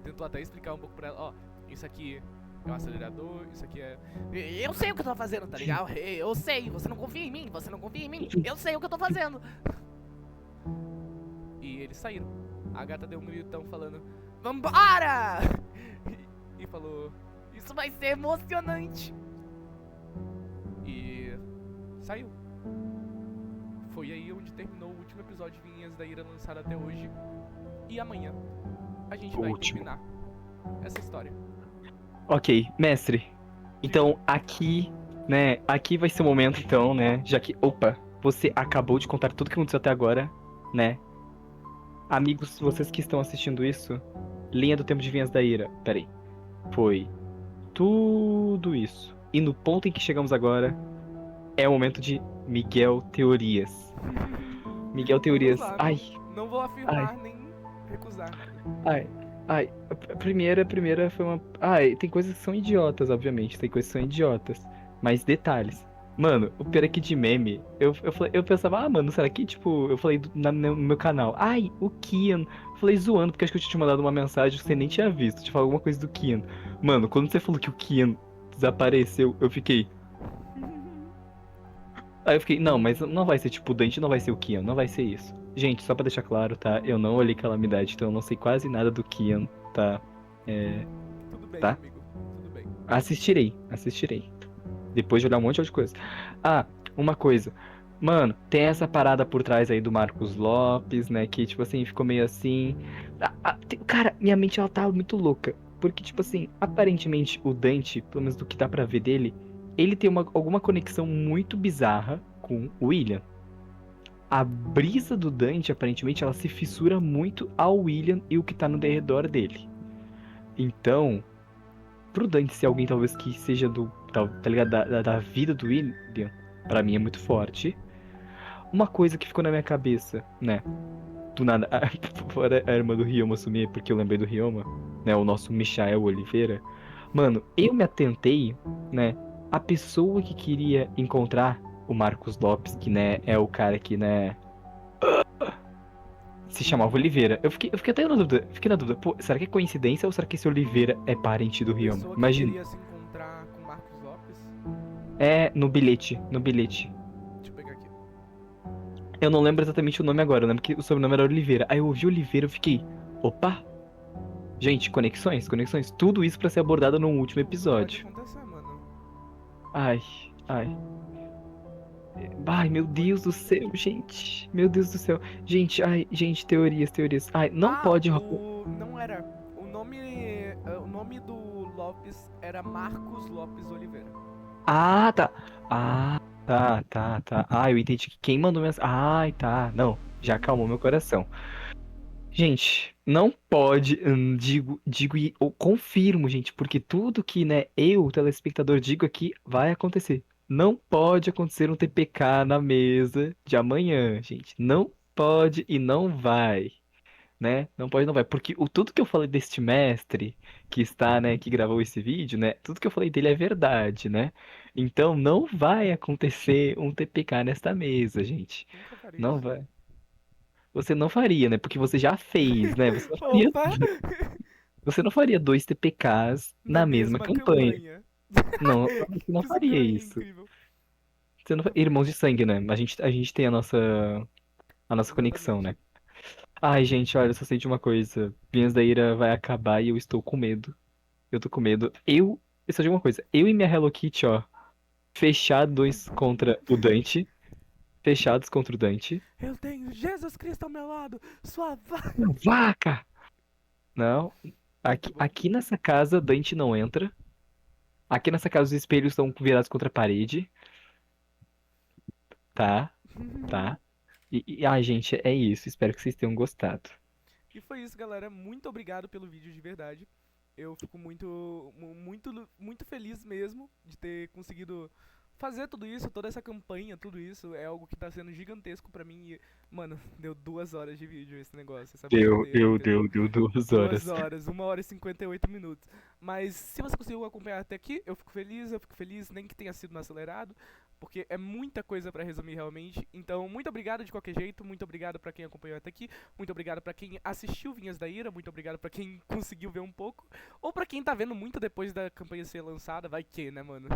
tentou até explicar um pouco pra ela: ó, isso aqui é o acelerador, isso aqui é... Eu sei o que eu tô fazendo, tá ligado? Eu sei, você não confia em mim, eu sei o que eu tô fazendo. E eles saíram. A Agatha deu um gritão falando: vambora! E falou: isso vai ser emocionante. E saiu. Foi aí onde terminou o último episódio de Vinhas da Ira lançado até hoje. E amanhã a gente vai terminar essa história. Ok, mestre. Então, aqui, né, aqui vai ser o momento, então, né, já que, opa, você acabou de contar tudo que aconteceu até agora, né? Amigos, vocês que estão assistindo isso, linha do tempo de Vinhas da Ira, peraí, foi tudo isso. E no ponto em que chegamos agora, é o momento de Miguel Teorias. Miguel Teorias, Vamos lá, ai, não vou afirmar nem recusar nada. ai, a primeira foi uma... Ai, tem coisas que são idiotas, obviamente, tem coisas que são idiotas, mas detalhes. Mano, o pior é que de meme, eu pensava: ah, mano, será que, tipo, eu falei no meu canal, ai, o Kian, falei zoando, porque acho que eu tinha te mandado uma mensagem que você nem tinha visto, te falou alguma coisa do Kian. Mano, quando você falou que o Kian desapareceu, eu fiquei... Aí eu fiquei: não, mas não vai ser tipo o Dante, não vai ser o Kian, não vai ser isso. Gente, só pra deixar claro, tá? Eu não olhei Calamidade, então eu não sei quase nada do Kian, tá? Tudo bem, Tá? amigo, tudo bem. Assistirei. Depois de olhar um monte de coisa. Ah, uma coisa. Mano, tem essa parada por trás aí do Marcos Lopes, né? Que, tipo assim, ficou meio assim. Cara, minha mente ela tá muito louca. Porque, tipo assim, aparentemente o Dante, pelo menos do que dá pra ver dele, ele tem alguma conexão muito bizarra com o William. A brisa do Dante, aparentemente, ela se fissura muito ao William e o que tá no redor dele. Então, pro Dante ser alguém talvez que seja do tá ligado? Da vida do William, pra mim é muito forte. Uma coisa que ficou na minha cabeça, né? Do nada, fora a irmã do Ryoma sumir, porque eu lembrei do Ryoma, né? O nosso Michael Oliveira. Mano, eu me atentei, né? A pessoa que queria encontrar o Marcos Lopes, que, né, é o cara que, né, se chamava Oliveira. Eu fiquei até na dúvida, fiquei na dúvida, pô, será que é coincidência ou será que esse Oliveira é parente do A Ryoma? pessoa que Imagina, queria se encontrar com Marcos Lopes. é no bilhete. Deixa eu pegar aqui. Eu não lembro exatamente o nome agora, eu lembro que o sobrenome era Oliveira. Aí eu ouvi Oliveira, eu fiquei, opa, gente, conexões, tudo isso pra ser abordado no último Pode episódio. acontecer, mano. Ai, ai. Ai, meu Deus do céu, gente. Meu Deus do céu. Gente, ai, gente, teorias. Ai, não Ah, pode. o. Não era. O nome. O nome do Lopes era Marcos Lopes Oliveira. Ah, tá. Tá. Ah, eu entendi que quem mandou mensagem. Ai, tá. Não, já acalmou meu coração. Gente, não pode, digo e eu confirmo, gente, porque tudo que, né, eu, telespectador, digo aqui vai acontecer. Não pode acontecer um TPK na mesa de amanhã, gente. Não pode e não vai, né? Não pode e não vai, porque tudo que eu falei deste mestre que está, né, que gravou esse vídeo, né, tudo que eu falei dele é verdade, né? Então não vai acontecer um TPK nesta mesa, gente. Nunca faria Não isso. vai. Você não faria, né? Porque você já fez, né? Opa! Você não faria dois TPKs Na na mesma mesma campanha. campanha. Não, você não Que faria sincronia isso. incrível. Você não, Nunca faria. irmãos de sangue, né? A gente tem a nossa conexão, Exatamente. né? Ai, gente, olha, eu só sei de uma coisa. Vinhas da Ira vai acabar e eu estou com medo. Eu tô com medo. Eu só digo uma coisa. Eu e minha Hello Kitty, ó, fechados contra o Dante. Fechados contra o Dante. Eu tenho Jesus Cristo ao meu lado. Sua Vaca! Não. Muito Aqui, bom. aqui nessa casa, Dante não entra. Aqui nessa casa, os espelhos estão virados contra a parede. Tá, tá. Ai, gente, é isso. Espero que vocês tenham gostado. E foi isso, galera. Muito obrigado pelo vídeo de verdade. Eu fico muito feliz mesmo de ter conseguido fazer tudo isso, toda essa campanha, tudo isso. É algo que tá sendo gigantesco pra mim. E, mano, deu 2 horas de vídeo esse negócio. Essa Deu, brincadeira, deu, entendeu? deu, deu 2 horas. 2 horas, 1 hora e 58 minutos. Mas se você conseguiu acompanhar até aqui, eu fico feliz, nem que tenha sido no acelerado, porque é muita coisa pra resumir realmente. Então, muito obrigado de qualquer jeito, muito obrigado pra quem acompanhou até aqui, muito obrigado pra quem assistiu Vinhas da Ira, muito obrigado pra quem conseguiu ver um pouco, ou pra quem tá vendo muito depois da campanha ser lançada, vai que, né, mano?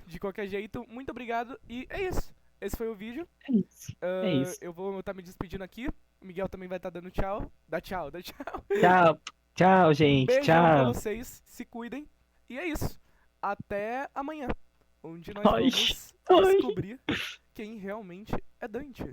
De qualquer jeito, muito obrigado e é isso. Esse foi o vídeo. É isso. É isso. Eu vou estar me despedindo aqui. O Miguel também vai estar dando tchau. Dá tchau, dá tchau. Tchau, tchau, Um gente. beijão pra Tchau. vocês, se cuidem. E é isso. Até amanhã, onde nós Ai, vamos ai. descobrir quem realmente é Dante.